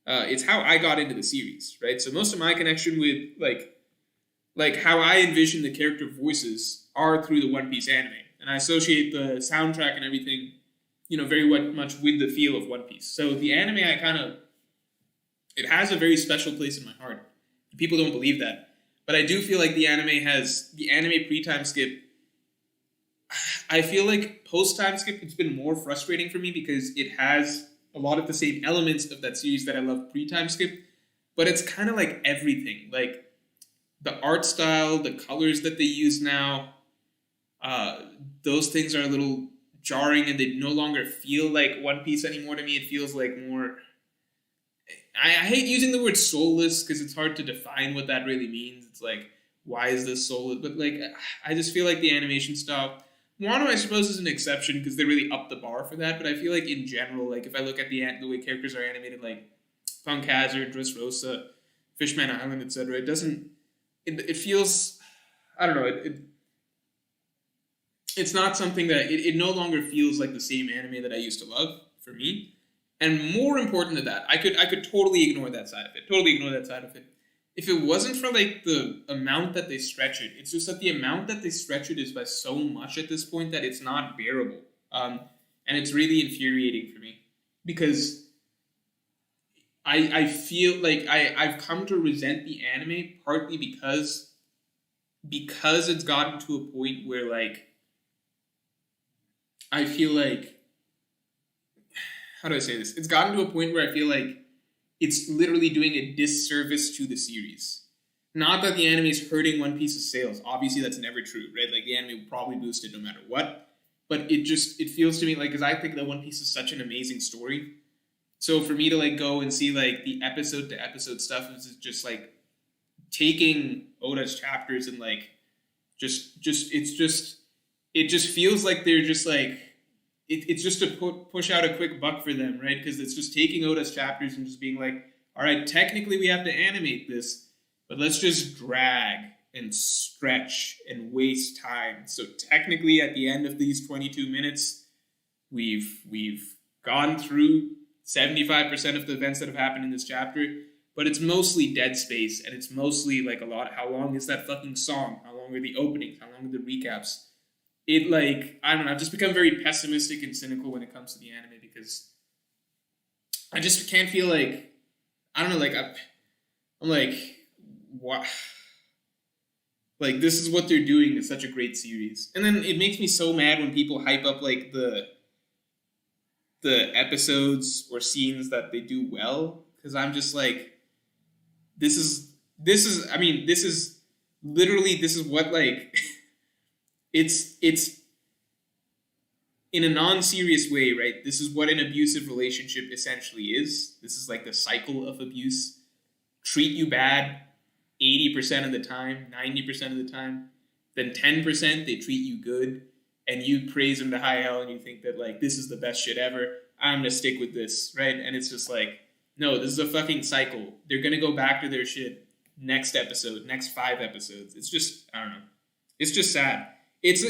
it's how I got into the series, right? So most of my connection with, like how I envision the character voices are through the One Piece anime. And I associate the soundtrack and everything, very much with the feel of One Piece. So the anime, it has a very special place in my heart. People don't believe that. But I do feel like the anime pre-time skip, I feel like post-time skip, it's been more frustrating for me because it has a lot of the same elements of that series that I love pre-time skip. But it's kind of like everything. Like, the art style, the colors that they use now, those things are a little jarring and they no longer feel like One Piece anymore to me. It feels like more... I hate using the word soulless because it's hard to define what that really means. It's like, why is this soulless? But like, I just feel like the animation style... Wano, I suppose, is an exception because they really upped the bar for that. But I feel like in general, like if I look at the way characters are animated, like Punk Hazard, Dressrosa, Fishman Island, etc., it doesn't... It feels, I don't know, it's not something that, it no longer feels like the same anime that I used to love, for me. And more important than that, I could totally ignore that side of it. If it wasn't for, like, the amount that they stretch it, it's just that the amount that they stretch it is by so much at this point that it's not bearable. And it's really infuriating for me. Because I feel like I've come to resent the anime partly because it's gotten to a point where, like, I feel like, how do I say this? It's gotten to a point where I feel like it's literally doing a disservice to the series. Not that the anime is hurting One Piece's sales. Obviously, that's never true, right? Like, the anime will probably boost it no matter what. But it feels to me like, because I think that One Piece is such an amazing story. So for me to, like, go and see, like, the episode-to-episode stuff is just, like, taking Oda's chapters and, like, it just feels like they're just, like, it's just to push out a quick buck for them, right? Because it's just taking Oda's chapters and just being like, all right, technically we have to animate this, but let's just drag and stretch and waste time. So technically at the end of these 22 minutes, we've gone through 75% of the events that have happened in this chapter, but it's mostly dead space, and it's mostly, like, a lot, how long is that fucking song? How long are the openings? How long are the recaps? It, like, I don't know, I've just become very pessimistic and cynical when it comes to the anime, because I just can't feel like, I don't know, like, I'm like, what? Like, this is what they're doing is such a great series. And then it makes me so mad when people hype up, like, the episodes or scenes that they do well, because I'm just like, this is what, like, it's in a non-serious way, right? This is what an abusive relationship essentially is. This is like the cycle of abuse. Treat you bad 80% of the time, 90% of the time. Then 10% they treat you good, and you praise them to high hell, and you think that like this is the best shit ever. I'm gonna stick with this, right? And it's just like, no, this is a fucking cycle. They're gonna go back to their shit next episode, next 5 episodes. It's just, I don't know. It's just sad. It's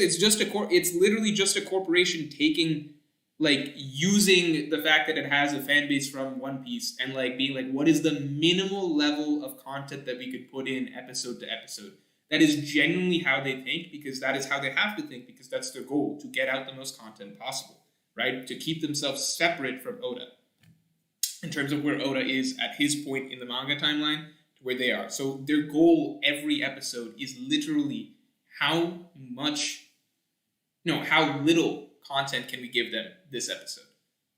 literally just a corporation taking, like, using the fact that it has a fan base from One Piece and like being like, what is the minimal level of content that we could put in episode to episode? That is genuinely how they think, because that is how they have to think, because that's their goal, to get out the most content possible, right? To keep themselves separate from Oda in terms of where Oda is at his point in the manga timeline to where they are. So their goal every episode is literally how little content can we give them this episode,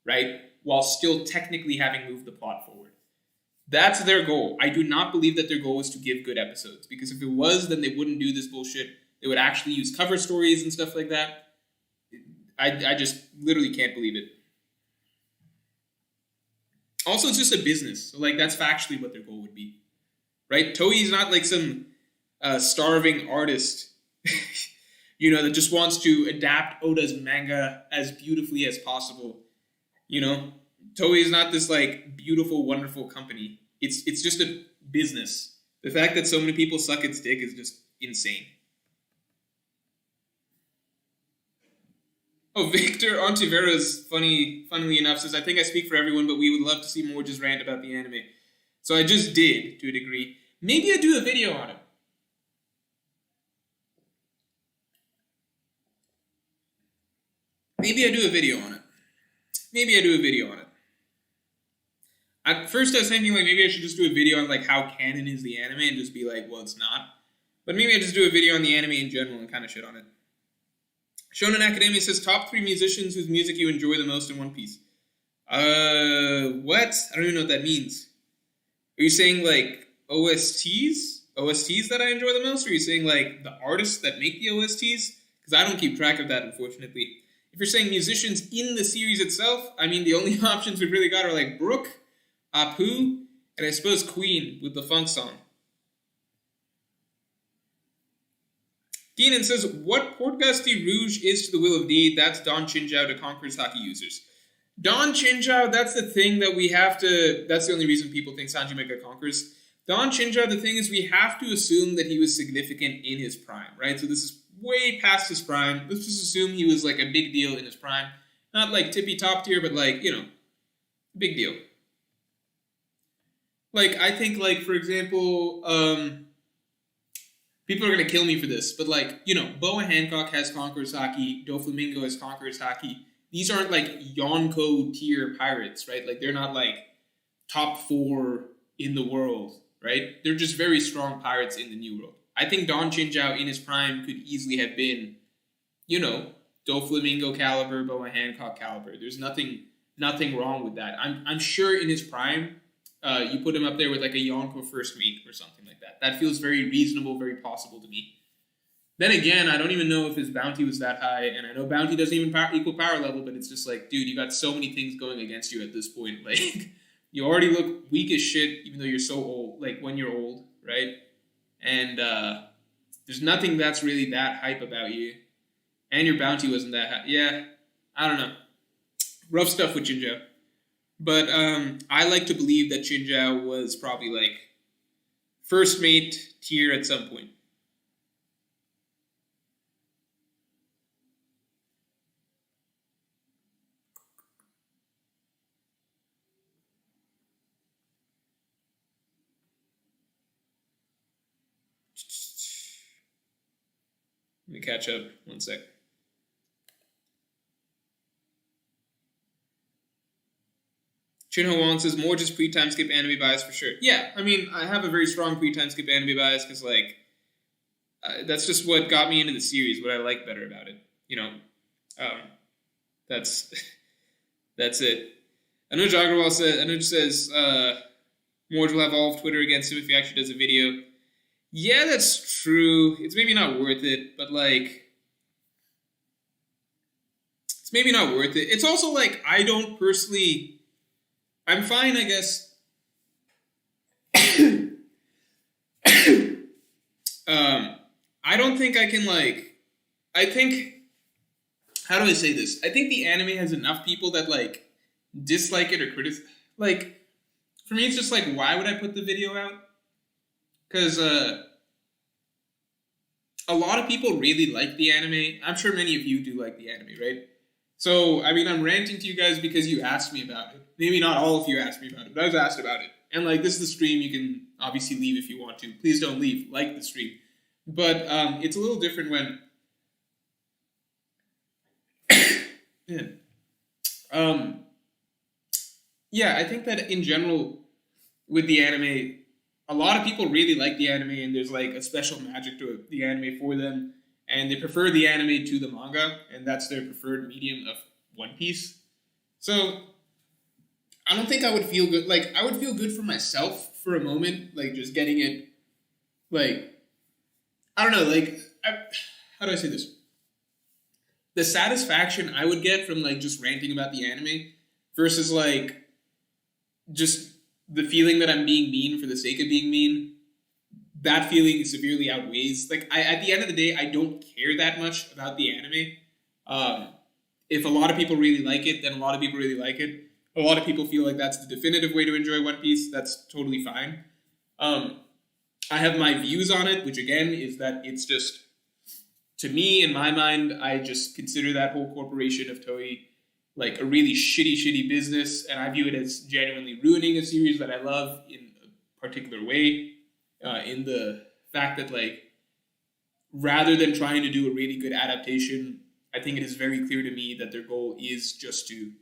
right? While still technically having moved the plot forward. That's their goal. I do not believe that their goal is to give good episodes, because if it was, then they wouldn't do this bullshit. They would actually use cover stories and stuff like that. I just literally can't believe it. Also, it's just a business. So, like, that's factually what their goal would be, right? Toei's not like some starving artist, that just wants to adapt Oda's manga as beautifully as possible. Toei is not this like beautiful, wonderful company. It's just a business. The fact that so many people suck its dick is just insane. Oh, Victor Ontiveros, funnily enough, says, I think I speak for everyone, but we would love to see more just rant about the anime. So I just did, to a degree. Maybe I do a video on it. Maybe I do a video on it. At first I was thinking, like, maybe I should just do a video on, like, how canon is the anime and just be like, well, it's not. But maybe I just do a video on the anime in general and kind of shit on it. Shonen Academia says, top 3 musicians whose music you enjoy the most in One Piece. What? I don't even know what that means. Are you saying, like, OSTs? OSTs that I enjoy the most? Or are you saying, like, the artists that make the OSTs? Because I don't keep track of that, unfortunately. If you're saying musicians in the series itself, I mean, the only options we've really got are, like, Brook, Apu, and I suppose Queen with the funk song. Keenan says, what Podcast Rouge is to the Will of D, that's Don Chinjao to Conqueror's haki users. Don Chinjao, that's the thing that we have to... That's the only reason people think Sanji might get conquerors. Don Chinjao, the thing is we have to assume that he was significant in his prime, right? So this is way past his prime. Let's just assume he was, like, a big deal in his prime. Not, like, tippy top tier, but, like, big deal. Like, I think, like, for example, people are going to kill me for this, but, like, Boa Hancock has Conqueror's haki, Doflamingo has Conqueror's haki. These aren't, like, Yonko tier pirates, right? Like, they're not, like, top 4 in the world, right? They're just very strong pirates in the New World. I think Don Chinjao in his prime could easily have been, Doflamingo caliber, Boa Hancock caliber. There's nothing wrong with that. I'm sure in his prime, you put him up there with like a Yonko first mate or something like that. That feels very reasonable, very possible to me. Then again, I don't even know if his bounty was that high, and I know bounty doesn't even equal power level, but it's just like, dude, you got so many things going against you at this point. Like, you already look weak as shit, even though you're so old, like when you're old, right? And there's nothing that's really that hype about you. And your bounty wasn't that high. Yeah, I don't know. Rough stuff with Chinjao. But I like to believe that Chinjao was probably like first mate tier at some point. Let me catch up. One sec. Chinho Wong says, more just pre-time skip anime bias for sure. Yeah, I mean, I have a very strong pre-time skip anime bias because, like, that's just what got me into the series, what I like better about it. That's it. Anuj Agrawal says, Morge will have all of Twitter against him if he actually does a video. Yeah, that's true. It's maybe not worth it, but, like, it's maybe not worth it. It's also like I don't personally. I'm fine, I guess. I don't think I can like. I think. How do I say this? I think the anime has enough people that like dislike it or criticize. Like, for me, it's just like, why would I put the video out? Because a lot of people really like the anime. I'm sure many of you do like the anime, right? So, I mean, I'm ranting to you guys because you asked me about it. Maybe not all of you asked me about it, but I was asked about it. And, like, this is the stream. You can obviously leave if you want to. Please don't leave. Like the stream. But it's a little different when... yeah, I think that in general, with the anime, a lot of people really like the anime, and there's, like, a special magic to the anime for them. And they prefer the anime to the manga, and that's their preferred medium of One Piece. So, I don't think I would feel good. Like, I would feel good for myself for a moment, like, just getting it, like, I don't know, like, how do I say this? The satisfaction I would get from, like, just ranting about the anime versus, like, just the feeling that I'm being mean for the sake of being mean, that feeling severely outweighs. Like, at the end of the day, I don't care that much about the anime. If a lot of people really like it, then a lot of people really like it. A lot of people feel like that's the definitive way to enjoy One Piece. That's totally fine. I have my views on it, which again is that it's just, to me, in my mind, I just consider that whole corporation of Toei like a really shitty business, and I view it as genuinely ruining a series that I love in a particular way. In the fact that, like, rather than trying to do a really good adaptation, I think it is very clear to me that their goal is just to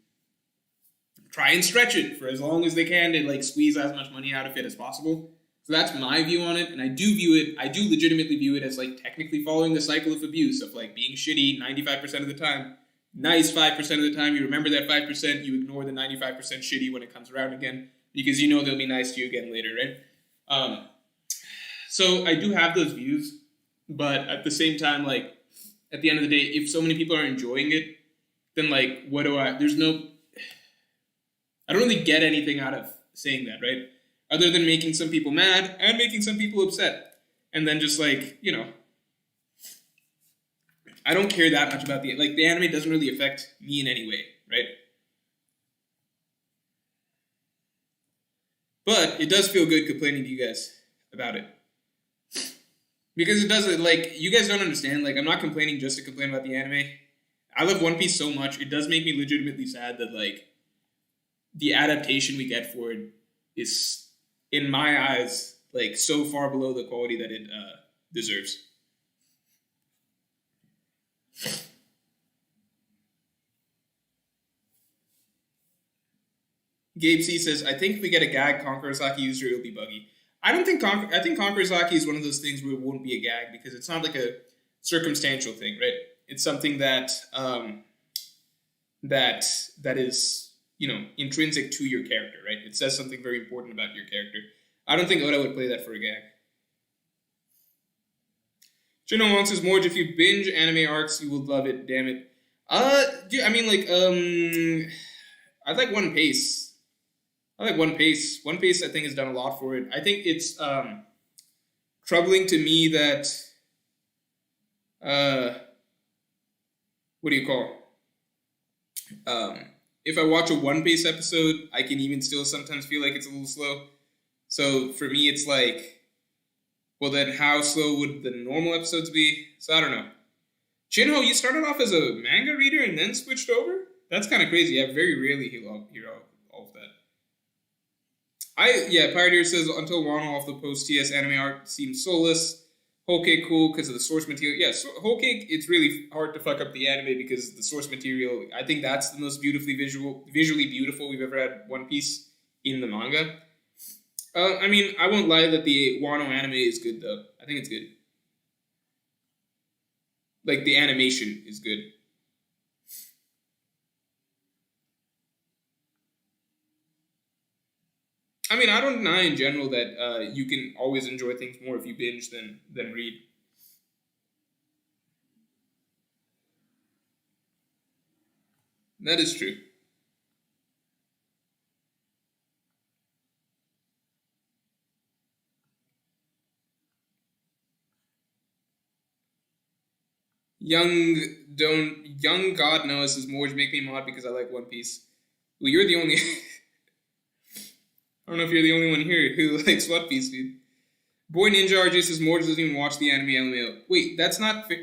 try and stretch it for as long as they can to, like, squeeze as much money out of it as possible. So that's my view on it, and I do legitimately view it as, like, technically following the cycle of abuse of, like, being shitty 95% of the time, nice 5% of the time, you remember that 5%, you ignore the 95% shitty when it comes around again, because you know they'll be nice to you again later, right? So I do have those views, but at the same time, like, at the end of the day, if so many people are enjoying it, then, like, I don't really get anything out of saying that, right? Other than making some people mad and making some people upset. And then just, like, you know, I don't care that much about the anime doesn't really affect me in any way, right? But it does feel good complaining to you guys about it. Because it doesn't, like, you guys don't understand, like, I'm not complaining just to complain about the anime. I love One Piece so much, it does make me legitimately sad that, like, the adaptation we get for it is, in my eyes, like, so far below the quality that it deserves. Gabe C says, I think if we get a gag Conqueror's Haki user, it'll be buggy. I think Conqueror's Haki is one of those things where it won't be a gag because it's not like a circumstantial thing, right? It's something that that is, you know, intrinsic to your character, right? It says something very important about your character. I don't think Oda would play that for a gag. Juno wants says, Morge, if you binge anime arcs, you will love it, damn it. Dude, I mean, like, I like One Piece. One Piece, I think, has done a lot for it. I think it's troubling to me that, what do you call? If I watch a One Piece episode, I can even still sometimes feel like it's a little slow. So for me, it's like, well, then how slow would the normal episodes be? So I don't know. Chinho, you started off as a manga reader and then switched over? That's kind of crazy. I very rarely hear all of that. Pioneer says, until Wano off the post-TS anime art seems soulless. Whole Cake cool because of the source material. Yeah, so Whole Cake, it's really hard to fuck up the anime because the source material, I think that's the most visually beautiful we've ever had One Piece in the manga. I mean, I won't lie that the Wano anime is good, though. I think it's good. Like, the animation is good. I mean, I don't deny in general that you can always enjoy things more if you binge than read. That is true. Young God knows says Morge make me mod because I like One Piece. Well, you're the only. I don't know if you're the only one here who likes One Piece, dude. Boy Ninja RJ says Morge doesn't even watch the anime LMAO. Wait, that's not fair.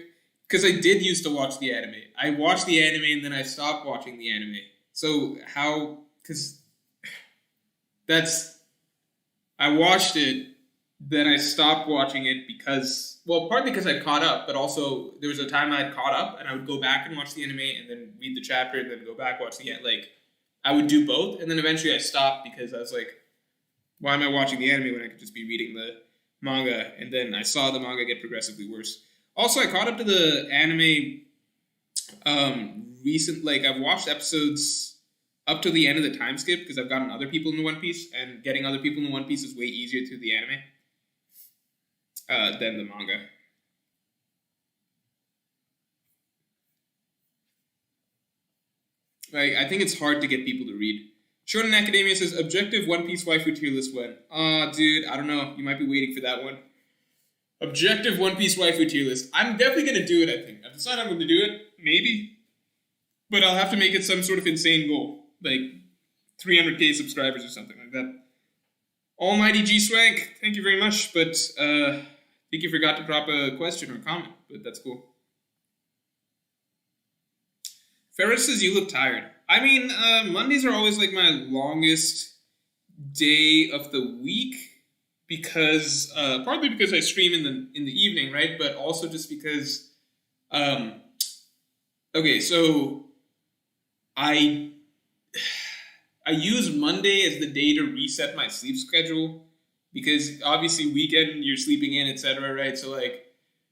Because I did used to watch the anime. I watched the anime and then I stopped watching the anime. So how? Because that's. I watched it, then I stopped watching it because, well, partly because I caught up, but also there was a time I had caught up and I would go back and watch the anime and then read the chapter and then go back watch the like. I would do both, and then eventually I stopped because I was like, why am I watching the anime when I could just be reading the manga? And then I saw the manga get progressively worse. Also, I caught up to the anime I've watched episodes up to the end of the time skip because I've gotten other people into One Piece, and getting other people into One Piece is way easier through the anime than the manga. Like, I think it's hard to get people to read. Shonen Academia says, objective One Piece waifu tier list when? Dude, I don't know. You might be waiting for that one. Objective One Piece waifu tier list. I'm definitely going to do it, I think. I've decided I'm going to do it. Maybe. But I'll have to make it some sort of insane goal. Like 300k subscribers or something like that. Almighty G Swank, thank you very much. But I think you forgot to drop a question or comment. But that's cool. Ferris says you look tired. I mean, Mondays are always like my longest day of the week because partly because I stream in the evening, right? But also just because okay, so I use Monday as the day to reset my sleep schedule because obviously weekend you're sleeping in, etc., right? So like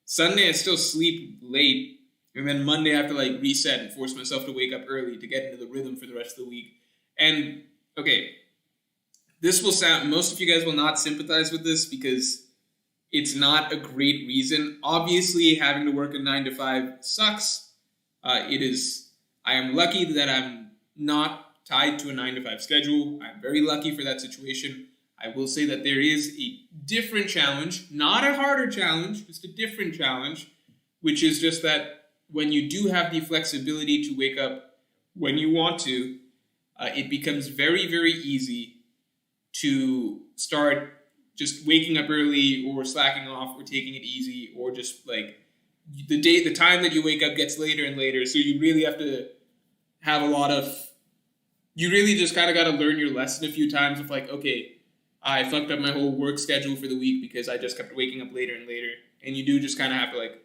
Sunday I still sleep late. And then Monday I have to like reset and force myself to wake up early to get into the rhythm for the rest of the week. And okay, this will sound, most of you guys will not sympathize with this because it's not a great reason. Obviously, having to work a 9 to 5 sucks. I am lucky that I'm not tied to a 9 to 5 schedule. I'm very lucky for that situation. I will say that there is a different challenge, not a harder challenge, just a different challenge, which is just that when you do have the flexibility to wake up when you want to, it becomes very, very easy to start just waking up early or slacking off or taking it easy, or just like the time that you wake up gets later and later. So you really have to have you really just kind of got to learn your lesson a few times of like, okay, I fucked up my whole work schedule for the week because I just kept waking up later and later. And you do just kind of have to like,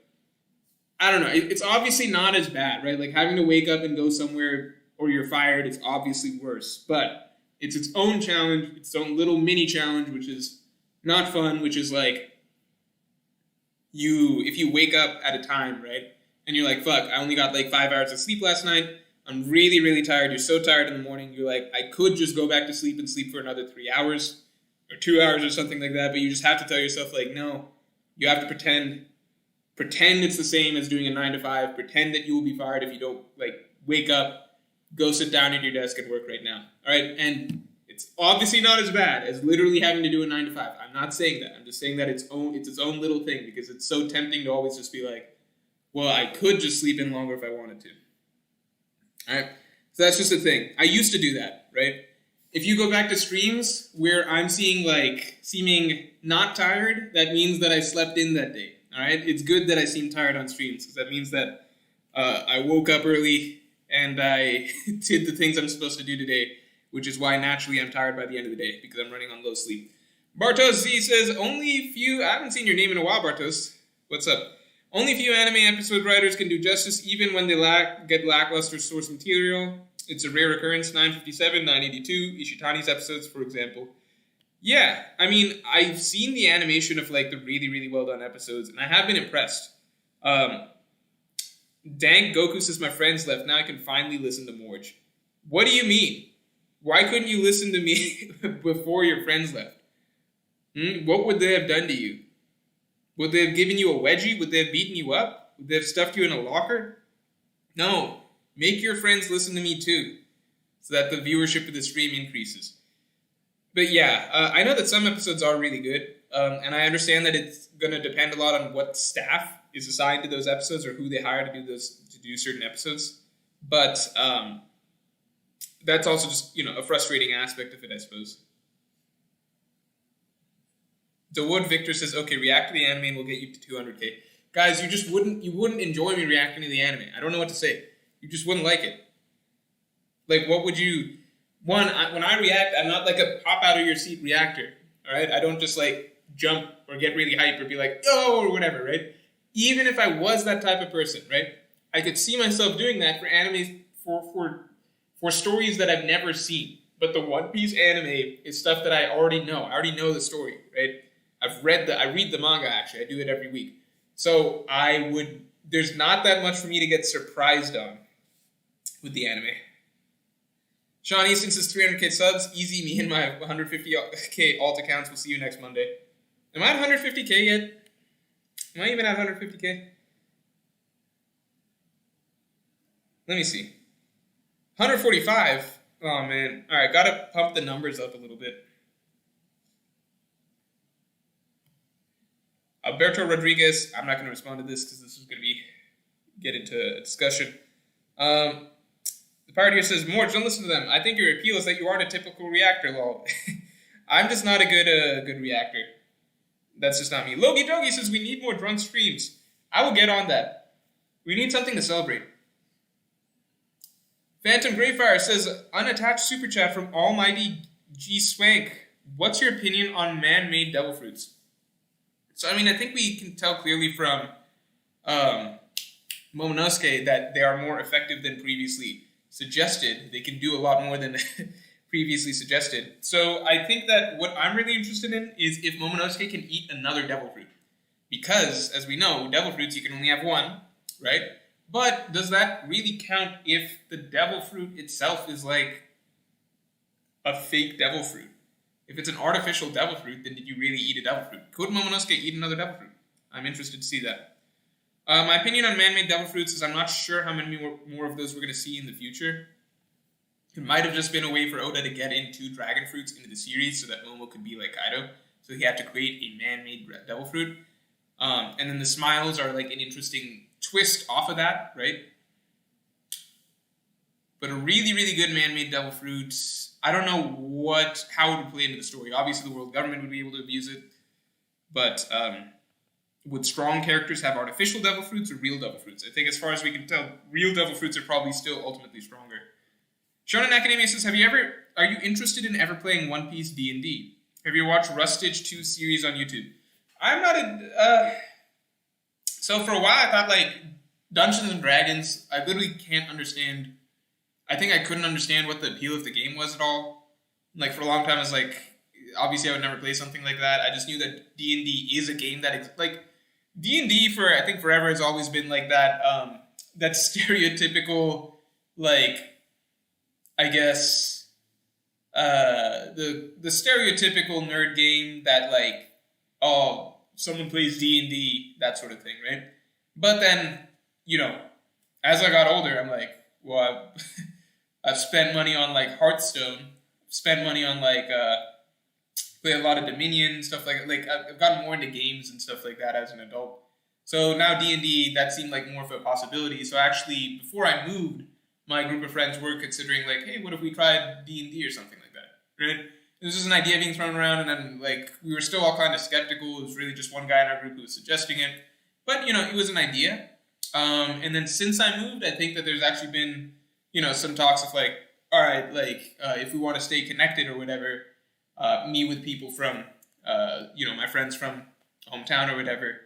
I don't know. It's obviously not as bad, right? Like having to wake up and go somewhere or you're fired is obviously worse. But it's its own challenge, its own little mini challenge, which is not fun, which is like if you wake up at a time, right? And you're like, fuck, I only got like 5 hours of sleep last night. I'm really, really tired. You're so tired in the morning. You're like, I could just go back to sleep and sleep for another 3 hours or 2 hours or something like that. But you just have to tell yourself like, no, you have to pretend it's the same as doing a 9 to 5. Pretend that you will be fired if you don't like wake up, go sit down at your desk and work right now. All right. And it's obviously not as bad as literally having to do a 9 to 5. I'm not saying that. I'm just saying that it's its own little thing because it's so tempting to always just be like, well, I could just sleep in longer if I wanted to. All right. So that's just a thing. I used to do that, right? If you go back to streams where I'm seeming not tired, that means that I slept in that day. All right, it's good that I seem tired on streams because that means that I woke up early and I did the things I'm supposed to do today, which is why naturally I'm tired by the end of the day because I'm running on low sleep. Bartos Z says, only few, I haven't seen your name in a while, Bartos. What's up? Only few anime episode writers can do justice even when they get lackluster source material. It's a rare occurrence, 957, 982, Ishitani's episodes, for example. Yeah, I mean, I've seen the animation of like the really, really well done episodes, and I have been impressed. Dank Goku says my friends left. Now I can finally listen to Morge. What do you mean? Why couldn't you listen to me before your friends left? What would they have done to you? Would they have given you a wedgie? Would they have beaten you up? Would they have stuffed you in a locker? No. Make your friends listen to me too, so that the viewership of the stream increases. But yeah, I know that some episodes are really good, and I understand that it's going to depend a lot on what staff is assigned to those episodes or who they hire to do certain episodes. But that's also just a frustrating aspect of it, I suppose. DeWood Victor says, "Okay, react to the anime and we'll get you to 200K." Guys, you wouldn't enjoy me reacting to the anime. I don't know what to say. You just wouldn't like it. Like, what would you? When I react, I'm not like a pop out of your seat reactor. All right, I don't just like jump or get really hype or be like, "Oh," or whatever, right? Even if I was that type of person, right, I could see myself doing that for animes for stories that I've never seen. But the One Piece anime is stuff that I already know. I already know the story, right? I read the manga, actually. I do it every week. So there's not that much for me to get surprised on with the anime. Sean Easton says 300K subs. Easy, me and my 150K alt accounts. We'll see you next Monday. Am I at 150K yet? Am I even at 150K? Let me see. 145? Oh, man. All right, got to pump the numbers up a little bit. Alberto Rodriguez, I'm not going to respond to this because this is going to get into a discussion. The Pirateer says, "Morge, don't listen to them. I think your appeal is that you aren't a typical reactor, lol." I'm just not a good reactor. That's just not me. Logie Dogie says, "We need more drunk streams." I will get on that. We need something to celebrate. Phantom Greyfire says, "Unattached super chat from Almighty G Swank. What's your opinion on man-made devil fruits?" So, I mean, I think we can tell clearly from Momonosuke that they are more effective than previously suggested. They can do a lot more than previously suggested. So, I think that what I'm really interested in is if Momonosuke can eat another devil fruit. Because, as we know, devil fruits, you can only have one, right? But does that really count if the devil fruit itself is like a fake devil fruit? If it's an artificial devil fruit, then did you really eat a devil fruit? Could Momonosuke eat another devil fruit? I'm interested to see that. My opinion on man-made devil fruits is I'm not sure how many more of those we're going to see in the future. It might have just been a way for Oda to get into dragon fruits into the series so that Momo could be like Kaido. So he had to create a man-made devil fruit. And then the smiles are like an interesting twist off of that, right? But a really, really good man-made devil fruit, I don't know how it would play into the story. Obviously, the world government would be able to abuse it. But would strong characters have artificial devil fruits or real devil fruits? I think as far as we can tell, real devil fruits are probably still ultimately stronger. Shonen Academia says, are you interested in ever playing One Piece D&D? Have you watched Rustage 2 series on YouTube? I'm not so for a while I thought like Dungeons and Dragons, I literally can't understand. I think I couldn't understand what the appeal of the game was at all. Like for a long time I was like, obviously I would never play something like that. I just knew that D&D is a game that like D&D for I think forever has always been like that that stereotypical like I guess the stereotypical nerd game that like someone plays D&D, that sort of thing, right? But then, as I got older, I'm like, well, I've spent money on like Hearthstone, spent money on like play a lot of Dominion, stuff like that. Like I've gotten more into games and stuff like that as an adult. So now D&D, that seemed like more of a possibility. So actually, before I moved, my group of friends were considering like, hey, what if we tried D&D or something like that, right? It was just an idea being thrown around, and then like we were still all kind of skeptical. It was really just one guy in our group who was suggesting it, but it was an idea. And then since I moved, I think that there's actually been some talks of like, all right, like if we want to stay connected or whatever, me with people from my friends from hometown or whatever,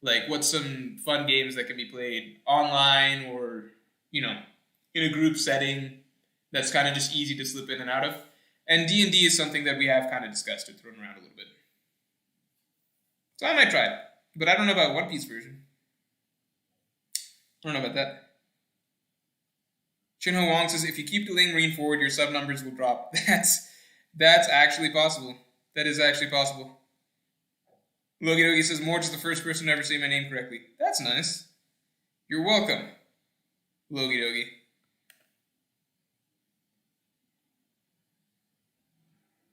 like what's some fun games that can be played online or in a group setting that's kind of just easy to slip in and out of. And D&D is something that we have kind of discussed or thrown around a little bit. So I might try it. But I don't know about One Piece version. I don't know about that. Chinho Wong says, if you keep delaying Marineford, your sub numbers will drop. That's actually possible. That is actually possible. Logie Dogie says, Morge is the first person to ever say my name correctly. That's nice. You're welcome, Logie Dogie.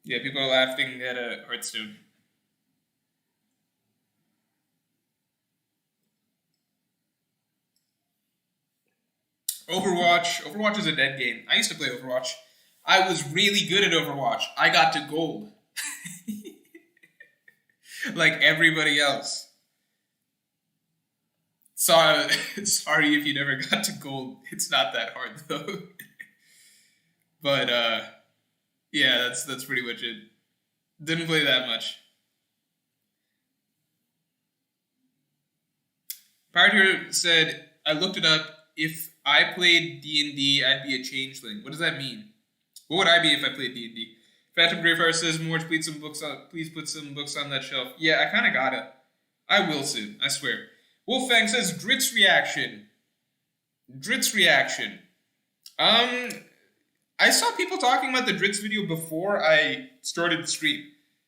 Yeah, people are laughing at Hearthstone. Overwatch is a dead game. I used to play Overwatch. I was really good at Overwatch. I got to gold. Like everybody else. So, sorry if you never got to gold. It's not that hard though. But yeah, that's pretty much it. Didn't play that much. Parter said, I looked it up. If I played D&D, I'd be a changeling. What does that mean? What would I be if I played D&D? Phantom Greyfire says, Morge, please put some books on that shelf. Yeah, I kind of gotta. I will soon, I swear. Wolfang says, Dritz reaction. Dritz reaction. I saw people talking about the Dritz video before I started the stream.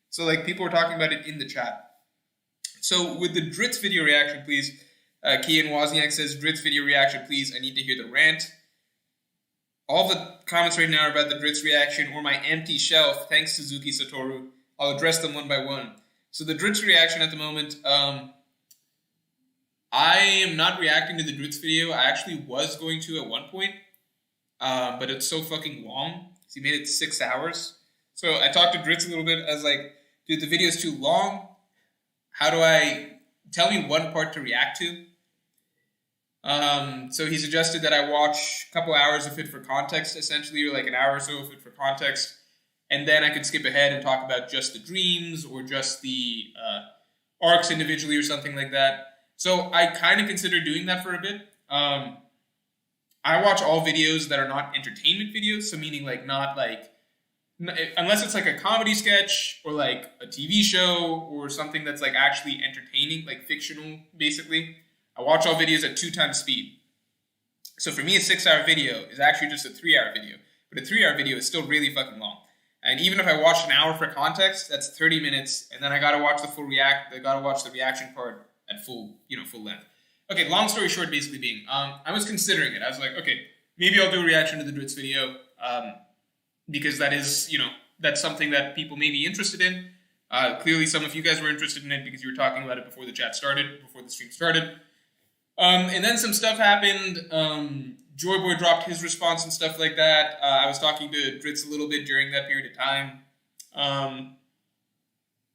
So, like, people were talking about it in the chat. So, with the Dritz video reaction, please, Kian Wozniak says, Dritz video reaction, please, I need to hear the rant. All the comments right now are about the Dritz reaction or my empty shelf, thanks to Suzuki Satoru. I'll address them one by one. So the Dritz reaction at the moment, I am not reacting to the Dritz video. I actually was going to at one point, but it's so fucking long. So he made it 6 hours. So I talked to Dritz a little bit. I was like, dude, the video's too long. How do I... Tell me one part to react to. So he suggested that I watch a couple hours of it for context, essentially, or like an hour or so of it for context. And then I could skip ahead and talk about just the dreams or just the arcs individually or something like that. So I kind of considered doing that for a bit. I watch all videos that are not entertainment videos, so meaning like not like, unless it's like a comedy sketch or like a TV show or something that's like actually entertaining, like fictional, basically. I watch all videos at 2 times speed. So for me, a 6-hour video is actually just a 3-hour video. But a 3-hour video is still really fucking long. And even if I watch an hour for context, that's 30 minutes, and then I gotta watch the reaction part at full length. Okay, long story short, basically being, I was considering it. I was like, okay, maybe I'll do a reaction to the Dritz video, because that is, that's something that people may be interested in. Clearly, some of you guys were interested in it because you were talking about it before the stream started. And then some stuff happened. Joy Boy dropped his response and stuff like that. I was talking to Dritz a little bit during that period of time.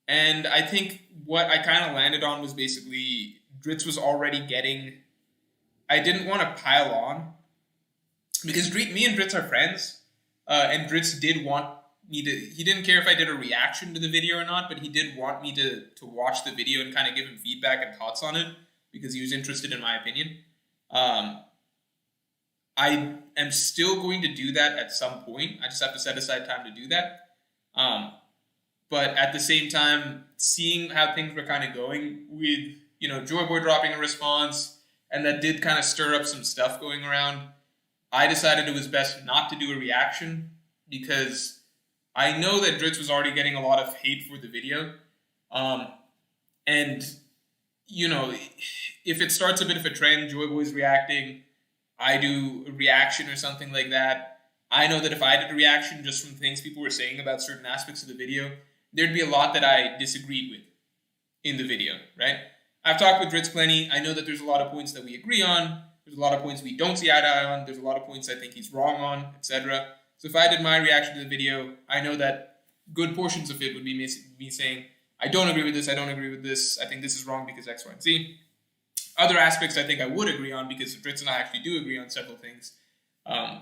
And I think what I kind of landed on was basically Dritz was already getting... I didn't want to pile on. Because me and Dritz are friends. And Dritz did want me to... He didn't care if I did a reaction to the video or not, but he did want me to watch the video and kind of give him feedback and thoughts on it, because he was interested in my opinion. I am still going to do that at some point. I just have to set aside time to do that. But at the same time, seeing how things were kind of going with, Joy Boy dropping a response, and that did kind of stir up some stuff going around, I decided it was best not to do a reaction, because I know that Dritz was already getting a lot of hate for the video. And, if it starts a bit of a trend, Joy Boy's reacting, I do a reaction or something like that. I know that if I did a reaction just from things people were saying about certain aspects of the video, there'd be a lot that I disagreed with in the video, right? I've talked with Dritz plenty. I know that there's a lot of points that we agree on. There's a lot of points we don't see eye to eye on. There's a lot of points I think he's wrong on, etc. So if I did my reaction to the video, I know that good portions of it would be me saying, I don't agree with this, I don't agree with this, I think this is wrong because X, Y, and Z. Other aspects I think I would agree on, because Dritz and I actually do agree on several things.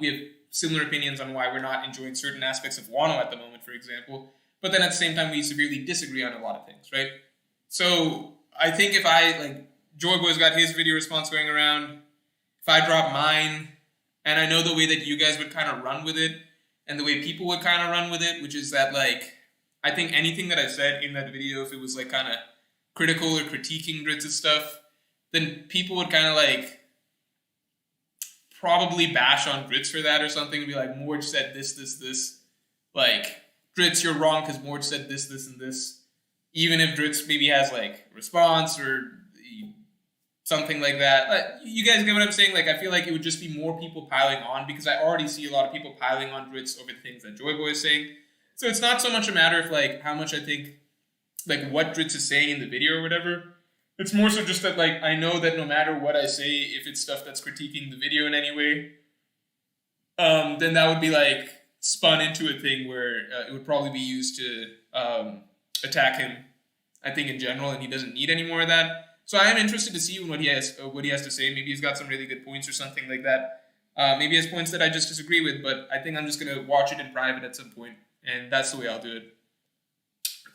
We have similar opinions on why we're not enjoying certain aspects of Wano at the moment, for example. But then at the same time, we severely disagree on a lot of things, right? So I think if Joy Boy's got his video response going around, if I drop mine, and I know the way that you guys would kind of run with it, and the way people would kind of run with it, which is that, I think anything that I said in that video, if it was, kind of critical or critiquing Dritz's stuff, then people would kind of, probably bash on Dritz for that or something, and be like, Morge said this. Dritz, you're wrong because Morge said this, and this. Even if Dritz maybe has, response or something like that. You guys get what I'm saying? I feel like it would just be more people piling on, because I already see a lot of people piling on Dritz over the things that Joy Boy is saying. So it's not so much a matter of like how much I think, like what Dritz is saying in the video or whatever. It's more so just that like I know that no matter what I say, if it's stuff that's critiquing the video in any way, then that would be like spun into a thing where it would probably be used to attack him, I think, in general, and he doesn't need any more of that. So I am interested to see what he has to say. Maybe he's got some really good points or something like that. Maybe he has points that I just disagree with, but I think I'm just going to watch it in private at some point, and that's the way I'll do it.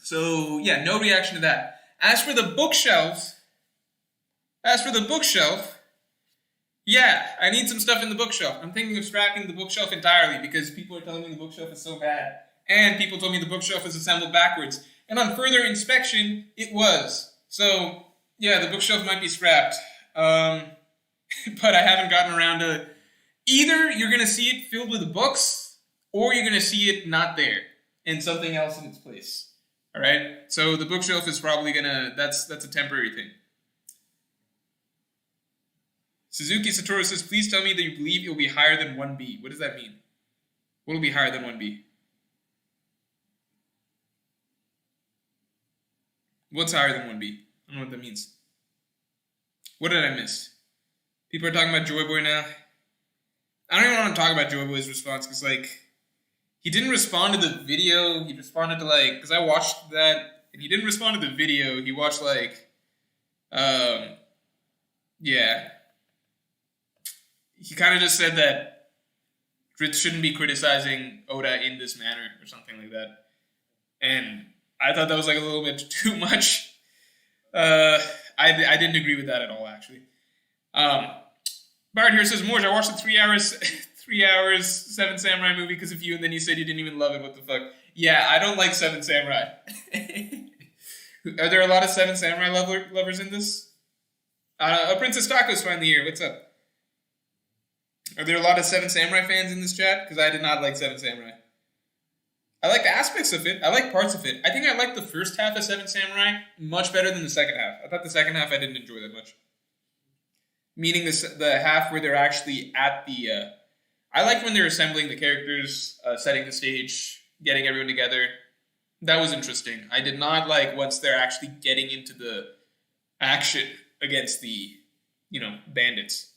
So, yeah, no reaction to that. As for the bookshelf, yeah, I need some stuff in the bookshelf. I'm thinking of scrapping the bookshelf entirely because people are telling me the bookshelf is so bad. And people told me the bookshelf is assembled backwards. And on further inspection, it was. So, yeah, the bookshelf might be scrapped. But I haven't gotten around to... Either you're going to see it filled with books, or you're going to see it not there, and something else in its place. All right? So the bookshelf is probably going to... That's a temporary thing. Suzuki Satoru says, please tell me that you believe it will be higher than 1B. What does that mean? What will be higher than 1B? What's higher than 1B? I don't know what that means. What did I miss? People are talking about Joy Boy now. I don't even want to talk about Joy Boy's response because, like, he didn't respond to the video. He responded to, like, because I watched that, and he didn't respond to the video. He watched, like, yeah. He kind of just said that Dritz shouldn't be criticizing Oda in this manner or something like that. And I thought that was like a little bit too much. I didn't agree with that at all, actually. Bard here says, Morge, I watched the 3 hours, Seven Samurai movie because of you, and then you said you didn't even love it. What the fuck? Yeah, I don't like Seven Samurai. Are there a lot of Seven Samurai lovers in this? Princess Taco's finally here. What's up? Are there a lot of Seven Samurai fans in this chat? Because I did not like Seven Samurai. I like aspects of it. I like parts of it. I think I like the first half of Seven Samurai much better than the second half. I thought the second half I didn't enjoy that much. Meaning the half where they're actually at the... I liked when they're assembling the characters, setting the stage, getting everyone together. That was interesting. I did not like once they're actually getting into the action against the, bandits.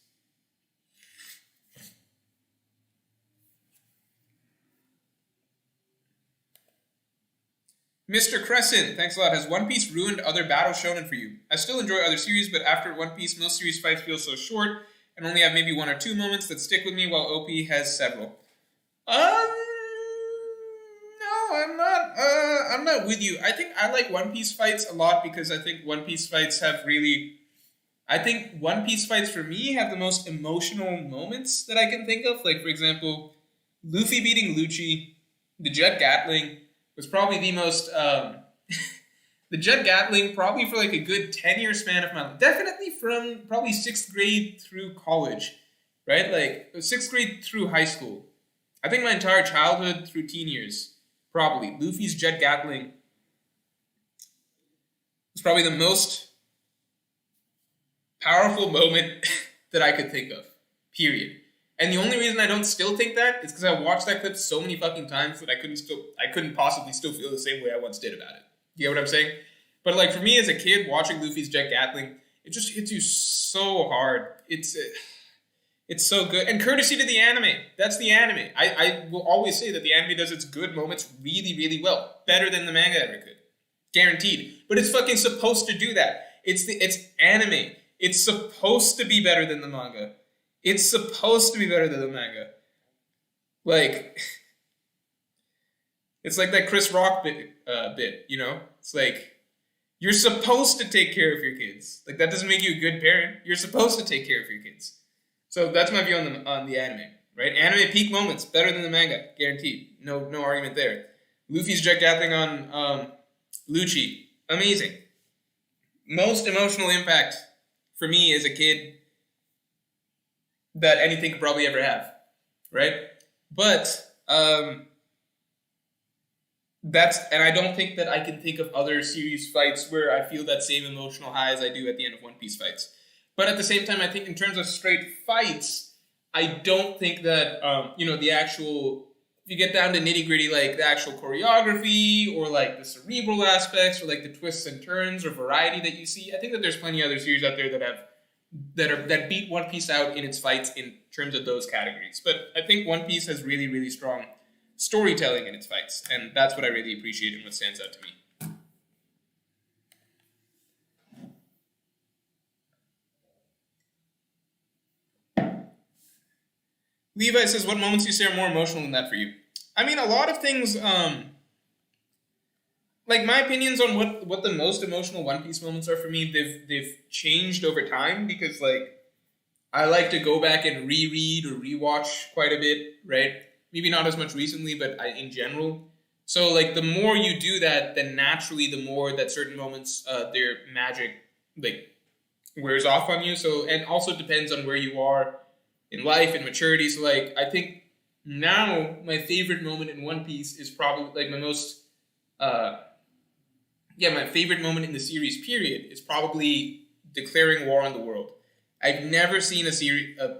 Mr. Crescent, thanks a lot. Has One Piece ruined other battle shonen for you? I still enjoy other series, but after One Piece, most series fights feel so short and only have maybe 1 or 2 moments that stick with me, while OP has several. No, I'm not with you. I think I like One Piece fights a lot because I think One Piece fights have really... I think One Piece fights for me have the most emotional moments that I can think of. Like, for example, Luffy beating Lucci, the Jet Gatling... was probably the most, the Jet Gatling, probably for like a good 10-year span of my life. Definitely from probably 6th grade through college, right? Like 6th grade through high school. I think my entire childhood through teen years, probably. Luffy's Jet Gatling was probably the most powerful moment that I could think of, period. And the only reason I don't still think that is because I watched that clip so many fucking times that I couldn't possibly still feel the same way I once did about it. You get what I'm saying? But like for me as a kid, watching Luffy's Jet Gatling, it just hits you so hard. It's so good. And courtesy to the anime. That's the anime. I will always say that the anime does its good moments really, really well. Better than the manga ever could. Guaranteed. But it's fucking supposed to do that. It's anime. It's supposed to be better than the manga. It's supposed to be better than the manga. Like, it's like that Chris Rock bit, It's like, you're supposed to take care of your kids. Like, that doesn't make you a good parent. You're supposed to take care of your kids. So that's my view on the anime, right? Anime peak moments, better than the manga, guaranteed. No argument there. Luffy's Jet Gatling on Lucci, amazing. Most emotional impact for me as a kid that anything could probably ever have, right? But and I don't think that I can think of other series fights where I feel that same emotional high as I do at the end of One Piece fights. But at the same time, I think in terms of straight fights, I don't think that the actual if you get down to nitty gritty, like the actual choreography or like the cerebral aspects or like the twists and turns or variety that you see, I think that there's plenty of other series out there that beat One Piece out in its fights in terms of those categories. But I think One Piece has really, really strong storytelling in its fights, and that's what I really appreciate and what stands out to me. Levi says, what moments do you say are more emotional than that for you? I mean, a lot of things, like my opinions on what the most emotional One Piece moments are for me, they've changed over time because, like, I like to go back and reread or rewatch quite a bit, right? Maybe not as much recently, but in general. So, like, the more you do that, then naturally the more that certain moments, their magic, like, wears off on you. So, and also depends on where you are in life and maturity. So, like, I think now my favorite moment in One Piece is probably, like, my favorite moment in the series period is probably declaring war on the world. I've never seen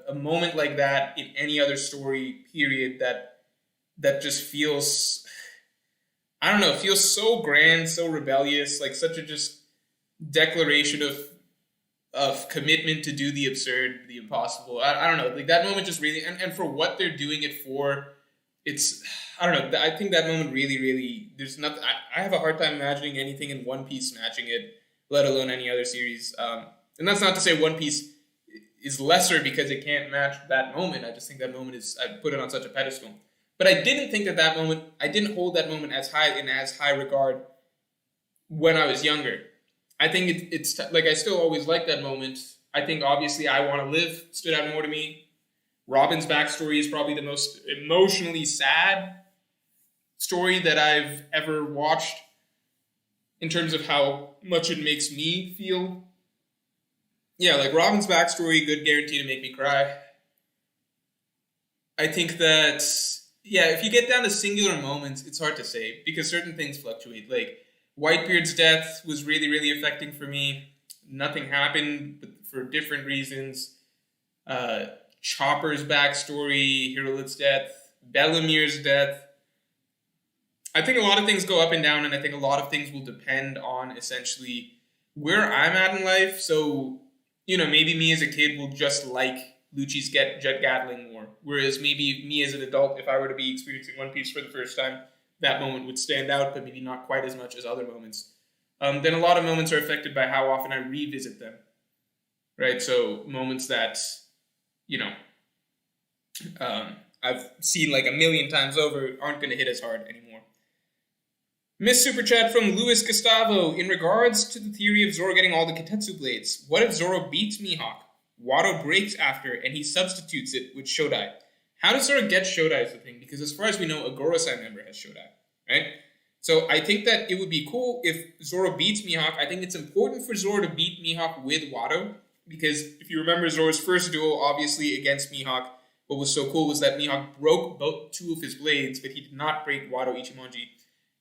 a moment like that in any other story period that just feels, I don't know, feels so grand, so rebellious, like such a just declaration of commitment to do the absurd, the impossible. I don't know, like that moment just really, and for what they're doing it for, it's, I don't know, I think that moment really, really, there's nothing, I have a hard time imagining anything in One Piece matching it, let alone any other series. And that's not to say One Piece is lesser because it can't match that moment. I just think that moment I put it on such a pedestal. But I didn't think that moment, I didn't hold that moment as high regard when I was younger. I think it's like, I still always like that moment. I think obviously I Want to Live stood out more to me. Robin's backstory is probably the most emotionally sad story that I've ever watched in terms of how much it makes me feel. Yeah, like Robin's backstory, good guarantee to make me cry. I think that, yeah, if you get down to singular moments, it's hard to say because certain things fluctuate. Like Whitebeard's death was really, really affecting for me. Nothing happened, but for different reasons. Chopper's backstory, Hirulit's death, Bellemir's death. I think a lot of things go up and down, and I think a lot of things will depend on essentially where I'm at in life. So, you know, maybe me as a kid will just like Lucci's jet Gatling more, whereas maybe me as an adult, if I were to be experiencing One Piece for the first time, that moment would stand out, but maybe not quite as much as other moments. Then a lot of moments are affected by how often I revisit them, right? So moments that, you know, I've seen like a million times over aren't going to hit as hard anymore. Miss Super Chat from Luis Gustavo. In regards to the theory of Zoro getting all the Kitetsu blades, what if Zoro beats Mihawk? Wado breaks after, and he substitutes it with Shodai. How does Zoro get Shodai is the thing, because as far as we know, a Gorosei member has Shodai, right? So I think that it would be cool if Zoro beats Mihawk. I think it's important for Zoro to beat Mihawk with Wado, because if you remember Zoro's first duel, obviously against Mihawk, what was so cool was that Mihawk broke two of his blades, but he did not break Wado Ichimonji.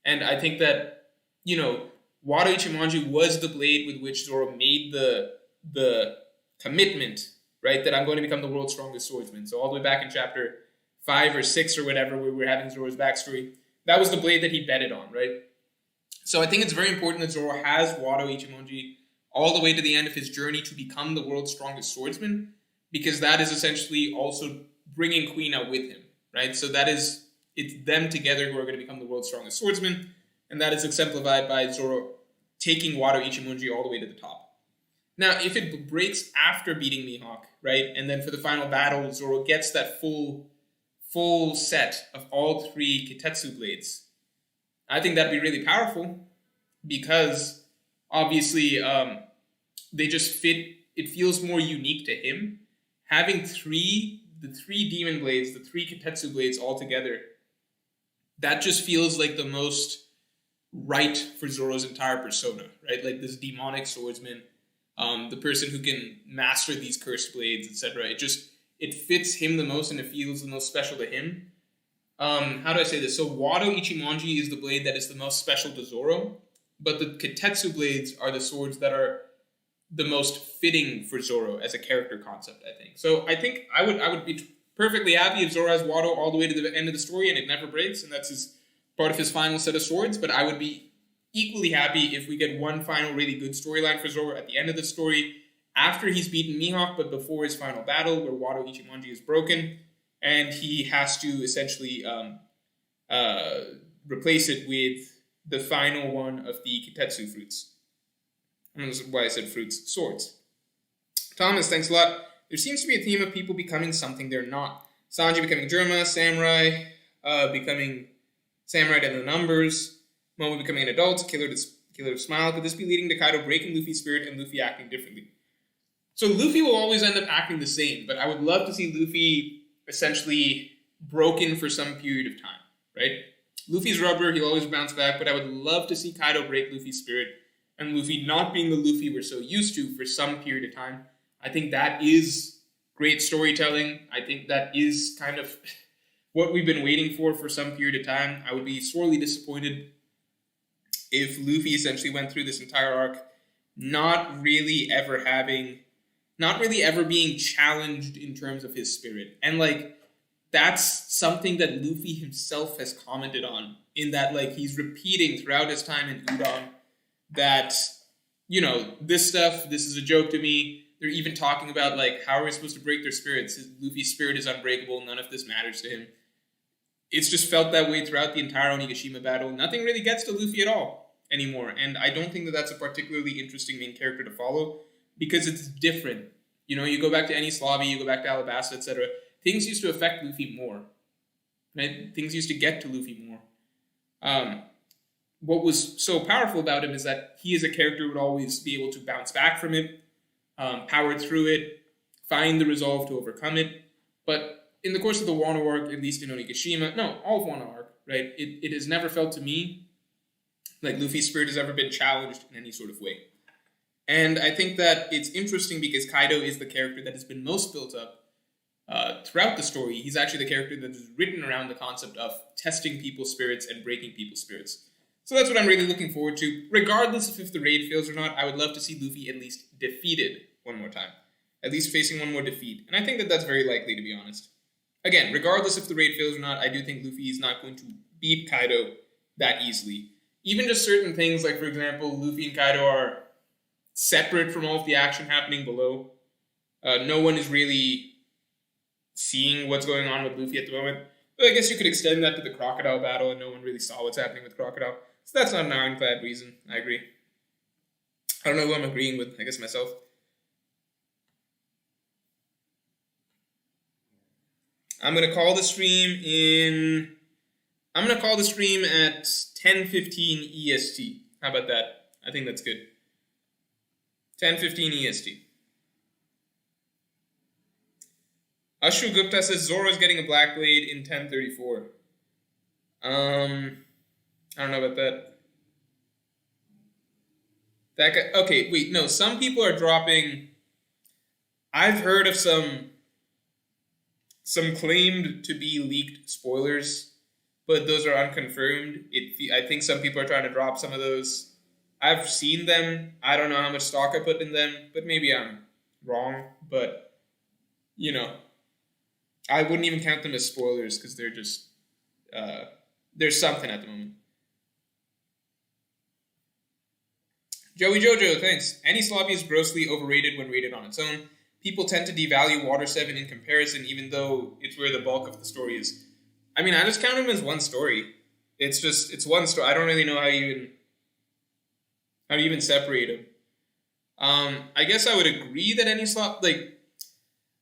And I think that, you know, Wado Ichimonji was the blade with which Zoro made the commitment, right, that I'm going to become the world's strongest swordsman. So all the way back in chapter 5 or 6 or whatever, where we're having Zoro's backstory, that was the blade that he betted on, right? So I think it's very important that Zoro has Wado Ichimonji all the way to the end of his journey to become the world's strongest swordsman, because that is essentially also bringing Queen out with him, right? So it's them together who are going to become the world's strongest swordsman, and that is exemplified by Zoro taking Wado Ichimonji all the way to the top. Now, if it breaks after beating Mihawk, right, and then for the final battle, Zoro gets that full set of all 3 Kitetsu blades, I think that'd be really powerful, because obviously they just fit. It feels more unique to him. Having the 3 demon blades, the 3 Kitetsu blades all together, that just feels like the most right for Zoro's entire persona, right? Like this demonic swordsman, the person who can master these cursed blades, etc. It fits him the most, and it feels the most special to him. How do I say this? So Wado Ichimonji is the blade that is the most special to Zoro, but the Kitetsu blades are the swords that are the most fitting for Zoro as a character concept, I think. So I think I would be perfectly happy if Zoro has Wano all the way to the end of the story and it never breaks, and that's part of his final set of swords. But I would be equally happy if we get one final really good storyline for Zoro at the end of the story, after he's beaten Mihawk, but before his final battle, where Wano Ichimonji is broken, and he has to essentially replace it with the final one of the Kitetsu fruits. I don't know why I said fruits. Swords. Thomas, thanks a lot. There seems to be a theme of people becoming something they're not. Sanji becoming Germa, Samurai becoming Samurai to the numbers, Momo becoming an adult, Killer to Smile. Could this be leading to Kaido breaking Luffy's spirit and Luffy acting differently? So Luffy will always end up acting the same, but I would love to see Luffy essentially broken for some period of time, right? Luffy's rubber, he'll always bounce back, but I would love to see Kaido break Luffy's spirit and Luffy not being the Luffy we're so used to for some period of time. I think that is great storytelling. I think that is kind of what we've been waiting for some period of time. I would be sorely disappointed if Luffy essentially went through this entire arc not really ever being challenged in terms of his spirit. And like, that's something that Luffy himself has commented on, in that like he's repeating throughout his time in Udon that, you know, this is a joke to me. They're even talking about like, how are we supposed to break their spirits? Luffy's spirit is unbreakable. None of this matters to him. It's just felt that way throughout the entire Onigashima battle. Nothing really gets to Luffy at all anymore. And I don't think that that's a particularly interesting main character to follow, because it's different. You know, you go back to Enies Lobby, you go back to Alabasta, etc. Things used to affect Luffy more. Right? Things used to get to Luffy more. What was so powerful about him is that he as a character would always be able to bounce back from it, power through it, find the resolve to overcome it. But in the course of the Wano arc, at least in Onigashima, all of Wano arc, right, it has never felt to me like Luffy's spirit has ever been challenged in any sort of way. And I think that it's interesting because Kaido is the character that has been most built up throughout the story. He's actually the character that is written around the concept of testing people's spirits and breaking people's spirits. So that's what I'm really looking forward to. Regardless of if the raid fails or not, I would love to see Luffy at least defeated one more time. At least facing one more defeat. And I think that that's very likely, to be honest. Again, regardless if the raid fails or not, I do think Luffy is not going to beat Kaido that easily. Even just certain things, like, for example, Luffy and Kaido are separate from all of the action happening below. No one is really seeing what's going on with Luffy at the moment. But I guess you could extend that to the Crocodile battle, and no one really saw what's happening with Crocodile. So that's not an ironclad reason. I agree. I don't know who I'm agreeing with. I guess myself. I'm going to call the stream at 10:15 EST. How about that? I think that's good. 10:15 EST. Ashu Gupta says Zoro's getting a Black Blade in 10:34. I don't know about that. That guy, okay, wait, no, some people are dropping. I've heard of some claimed to be leaked spoilers, but those are unconfirmed. I think some people are trying to drop some of those. I've seen them. I don't know how much stock I put in them, but maybe I'm wrong. But, you know, I wouldn't even count them as spoilers because they're just, there's something at the moment. Joey Jojo, thanks. Enies Lobby is grossly overrated when rated on its own. People tend to devalue Water 7 in comparison, even though it's where the bulk of the story is. I mean, I just count them as one story. It's one story. I don't really know how you even separate them. I guess I would agree that Enies Lobby,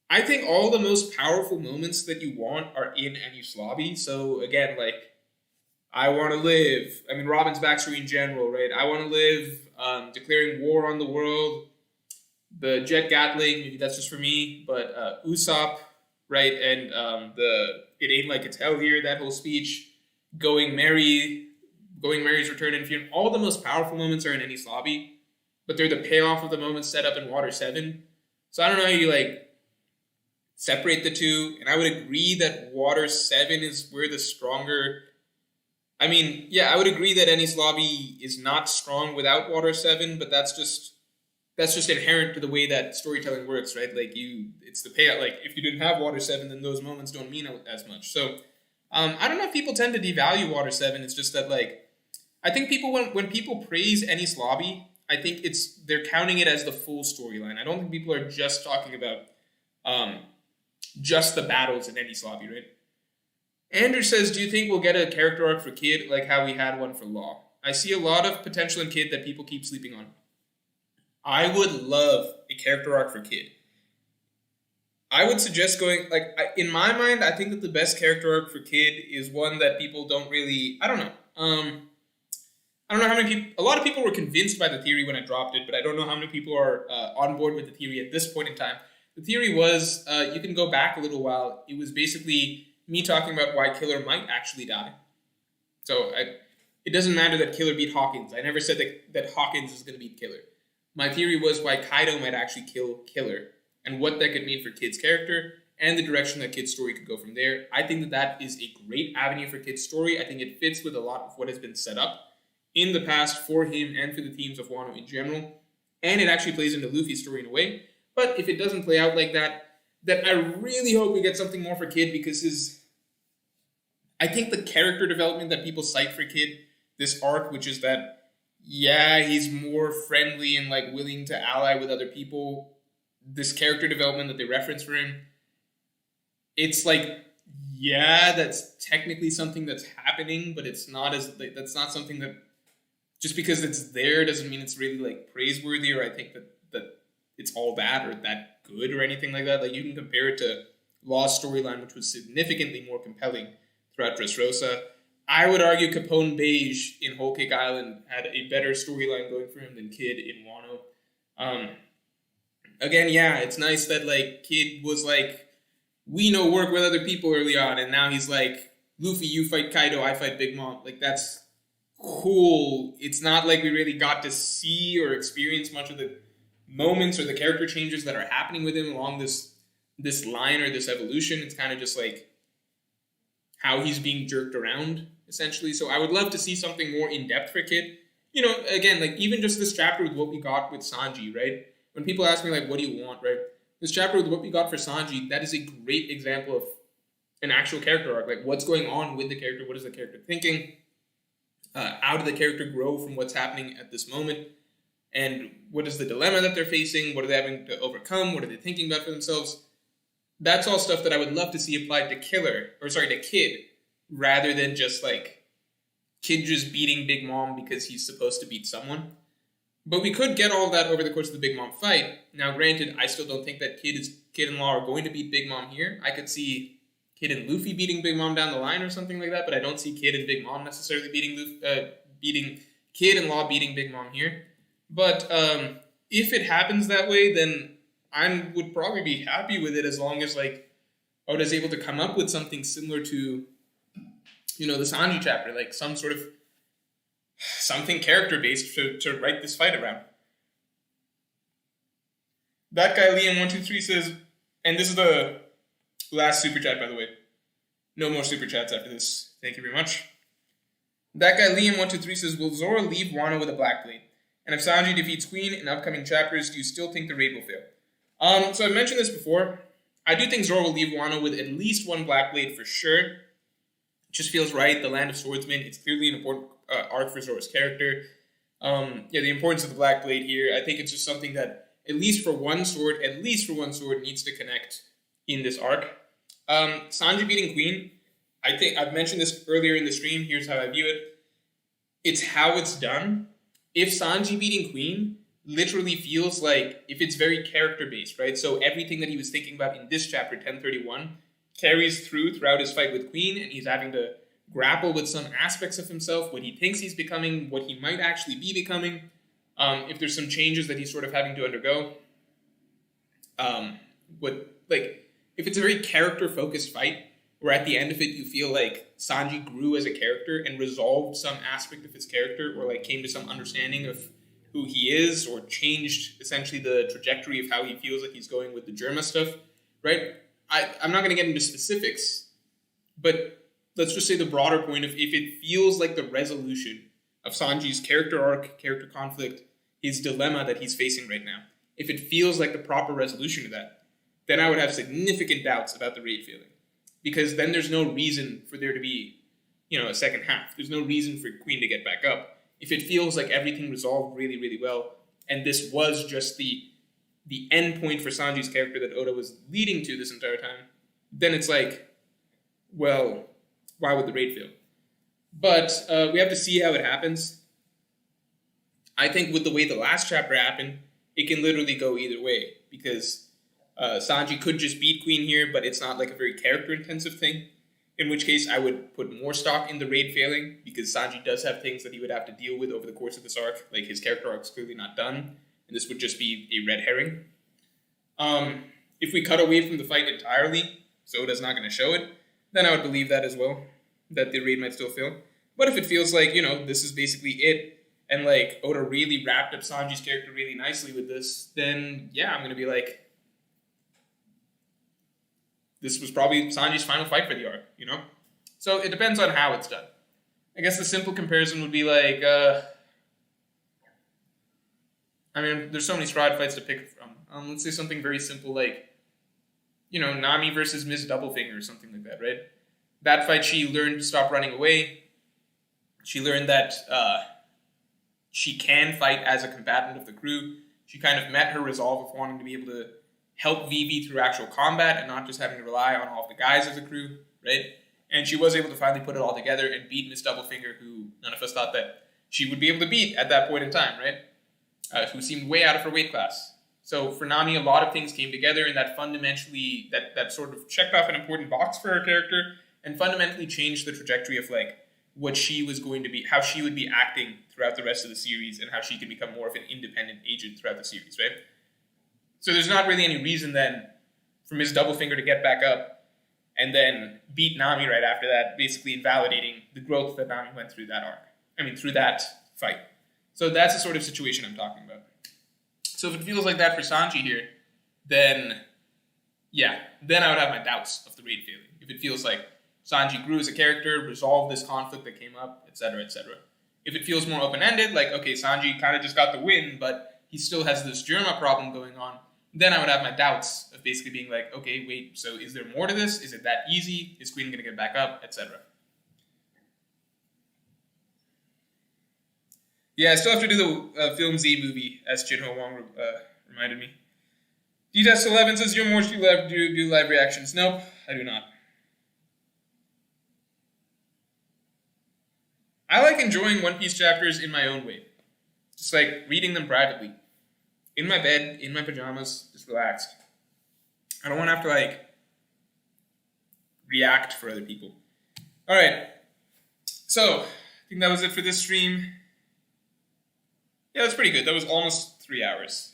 I think all the most powerful moments that you want are in Enies Lobby. So again, I want to live. I mean, Robin's backstory in general, right? I want to live, declaring war on the world. The Jet Gatling, maybe that's just for me, but Usopp, right? And it ain't like it's hell here, that whole speech. Going Mary's return and funeral. All the most powerful moments are in Enies Lobby, but they're the payoff of the moments set up in Water 7. So I don't know how you separate the two, and I would agree that Water 7 is where the stronger. I mean, yeah, I would agree that Enies Lobby is not strong without Water 7, but that's that's just inherent to the way that storytelling works, right? Like it's the payout. Like if you didn't have Water 7, then those moments don't mean as much. So I don't know if people tend to devalue Water 7. It's just that like I think people when people praise Enies Lobby, I think they're counting it as the full storyline. I don't think people are just talking about just the battles in Enies Lobby, right? Andrew says, do you think we'll get a character arc for Kid like how we had one for Law? I see a lot of potential in Kid that people keep sleeping on. I would love a character arc for Kid. I would suggest going, in my mind, I think that the best character arc for Kid is one that people don't really, I don't know. I don't know how many people, a lot of people were convinced by the theory when I dropped it, but I don't know how many people are on board with the theory at this point in time. The theory was, you can go back a little while, it was basically me talking about why Killer might actually die. So it doesn't matter that Killer beat Hawkins. I never said that Hawkins is going to beat Killer. My theory was why Kaido might actually kill Killer and what that could mean for Kid's character and the direction that Kid's story could go from there. I think that is a great avenue for Kid's story. I think it fits with a lot of what has been set up in the past for him and for the themes of Wano in general. And it actually plays into Luffy's story in a way. But if it doesn't play out like that, then I really hope we get something more for Kid because I think the character development that people cite for Kid, this arc, which is that yeah, he's more friendly and like willing to ally with other people. This character development that they reference for him, it's like, yeah, that's technically something that's happening, but it's not as like, that's not something that just because it's there doesn't mean it's really like praiseworthy or I think that it's all that or that good or anything like that. Like you can compare it to Law's storyline, which was significantly more compelling throughout Dressrosa. I would argue Capone Beige in Whole Cake Island had a better storyline going for him than Kid in Wano. Again, yeah, it's nice that like Kid was like, we know work with other people early on, and now he's like, Luffy, you fight Kaido, I fight Big Mom. Like that's cool. It's not like we really got to see or experience much of the moments or the character changes that are happening with him along this line or this evolution. It's kind of just like how he's being jerked around, essentially. So I would love to see something more in-depth for Kid. You know, again, like even just this chapter with what we got with Sanji, right? When people ask me, like, what do you want, right? This chapter with what we got for Sanji, that is a great example of an actual character arc. Like, what's going on with the character? What is the character thinking? How did the character grow from what's happening at this moment? And what is the dilemma that they're facing? What are they having to overcome? What are they thinking about for themselves? That's all stuff that I would love to see applied to Kid, rather than just like Kid just beating Big Mom because he's supposed to beat someone. But we could get all of that over the course of the Big Mom fight. Now, granted, I still don't think that Kid and Law are going to beat Big Mom here. I could see Kid and Luffy beating Big Mom down the line or something like that, but I don't see Kid and Big Mom necessarily beating Kid and Law beating Big Mom here. But if it happens that way, then I would probably be happy with it as long as like I was able to come up with something similar to, you know, the Sanji chapter, like some sort of something character-based to write this fight around. That guy Liam123 says, and this is the last super chat, by the way. No more super chats after this. Thank you very much. That guy Liam123 says, will Zoro leave Wano with a Black Blade? And if Sanji defeats Queen in upcoming chapters, do you still think the raid will fail? So I mentioned this before. I do think Zoro will leave Wano with at least one Black Blade for sure. It just feels right. The Land of Swordsmen, it's clearly an important arc for Zoro's character. The importance of the Black Blade here, I think it's just something that at least for one sword, needs to connect in this arc. Sanji beating Queen, I think I've mentioned this earlier in the stream. Here's how I view it. It's how it's done. If Sanji beating Queen literally feels like, if it's very character-based, right? So everything that he was thinking about in this chapter, 1031, carries throughout his fight with Queen, and he's having to grapple with some aspects of himself, what he thinks he's becoming, what he might actually be becoming, if there's some changes that he's sort of having to undergo. If it's a very character-focused fight, where at the end of it you feel like Sanji grew as a character and resolved some aspect of his character, or like came to some understanding of who he is, or changed essentially the trajectory of how he feels like he's going with the Germa stuff, right? I'm not going to get into specifics, but let's just say the broader point of if it feels like the resolution of Sanji's character arc, character conflict, his dilemma that he's facing right now, if it feels like the proper resolution to that, then I would have significant doubts about the raid failing. Because then there's no reason for there to be, a second half. There's no reason for Queen to get back up. If it feels like everything resolved really, really well, and this was just the end point for Sanji's character that Oda was leading to this entire time, then it's like, well, why would the raid fail? But we have to see how it happens. I think with the way the last chapter happened, it can literally go either way, because Sanji could just beat Queen here, but it's not like a very character-intensive thing, in which case I would put more stock in the raid failing, because Sanji does have things that he would have to deal with over the course of this arc, like his character arc's clearly not done, and this would just be a red herring. If we cut away from the fight entirely, so Oda's not going to show it, then I would believe that as well, that the raid might still fail. But if it feels like, this is basically it, and like Oda really wrapped up Sanji's character really nicely with this, then yeah, I'm going to be like, this was probably Sanji's final fight for the arc, So it depends on how it's done. I guess the simple comparison would be like, there's so many Stride fights to pick from. Let's say something very simple like, Nami versus Miss Doublefinger or something like that, right? That fight, she learned to stop running away. She learned that she can fight as a combatant of the crew. She kind of met her resolve of wanting to be able to help Vivi through actual combat and not just having to rely on all of the guys of the crew, right? And she was able to finally put it all together and beat Miss Doublefinger, who none of us thought that she would be able to beat at that point in time, right? Who seemed way out of her weight class. So for Nami, a lot of things came together, and that fundamentally, that sort of checked off an important box for her character and fundamentally changed the trajectory of like what she was going to be, how she would be acting throughout the rest of the series, and how she could become more of an independent agent throughout the series, right? So there's not really any reason then for Ms. Doublefinger to get back up and then beat Nami right after that, basically invalidating the growth that Nami went through that arc. Through that fight. So that's the sort of situation I'm talking about. So if it feels like that for Sanji here, then I would have my doubts of the raid failing. If it feels like Sanji grew as a character, resolved this conflict that came up, etc., etc. If it feels more open-ended, like, okay, Sanji kind of just got the win, but he still has this Germa problem going on, then I would have my doubts of basically being like, okay, wait, so is there more to this? Is it that easy? Is Queen going to get back up? Etc. Yeah, I still have to do the Film Z movie, as Jinho Wong reminded me. D-Test11 says, you're more to do live reactions. Nope, I do not. I like enjoying One Piece chapters in my own way. Just like reading them privately. In my bed, in my pajamas, just relaxed. I don't want to have to like react for other people. Alright, so I think that was it for this stream. Yeah, that's pretty good. That was almost 3 hours.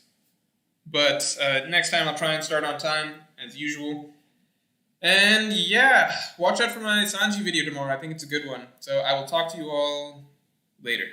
But next time I'll try and start on time, as usual. And yeah, watch out for my Sanji video tomorrow. I think it's a good one. So I will talk to you all later.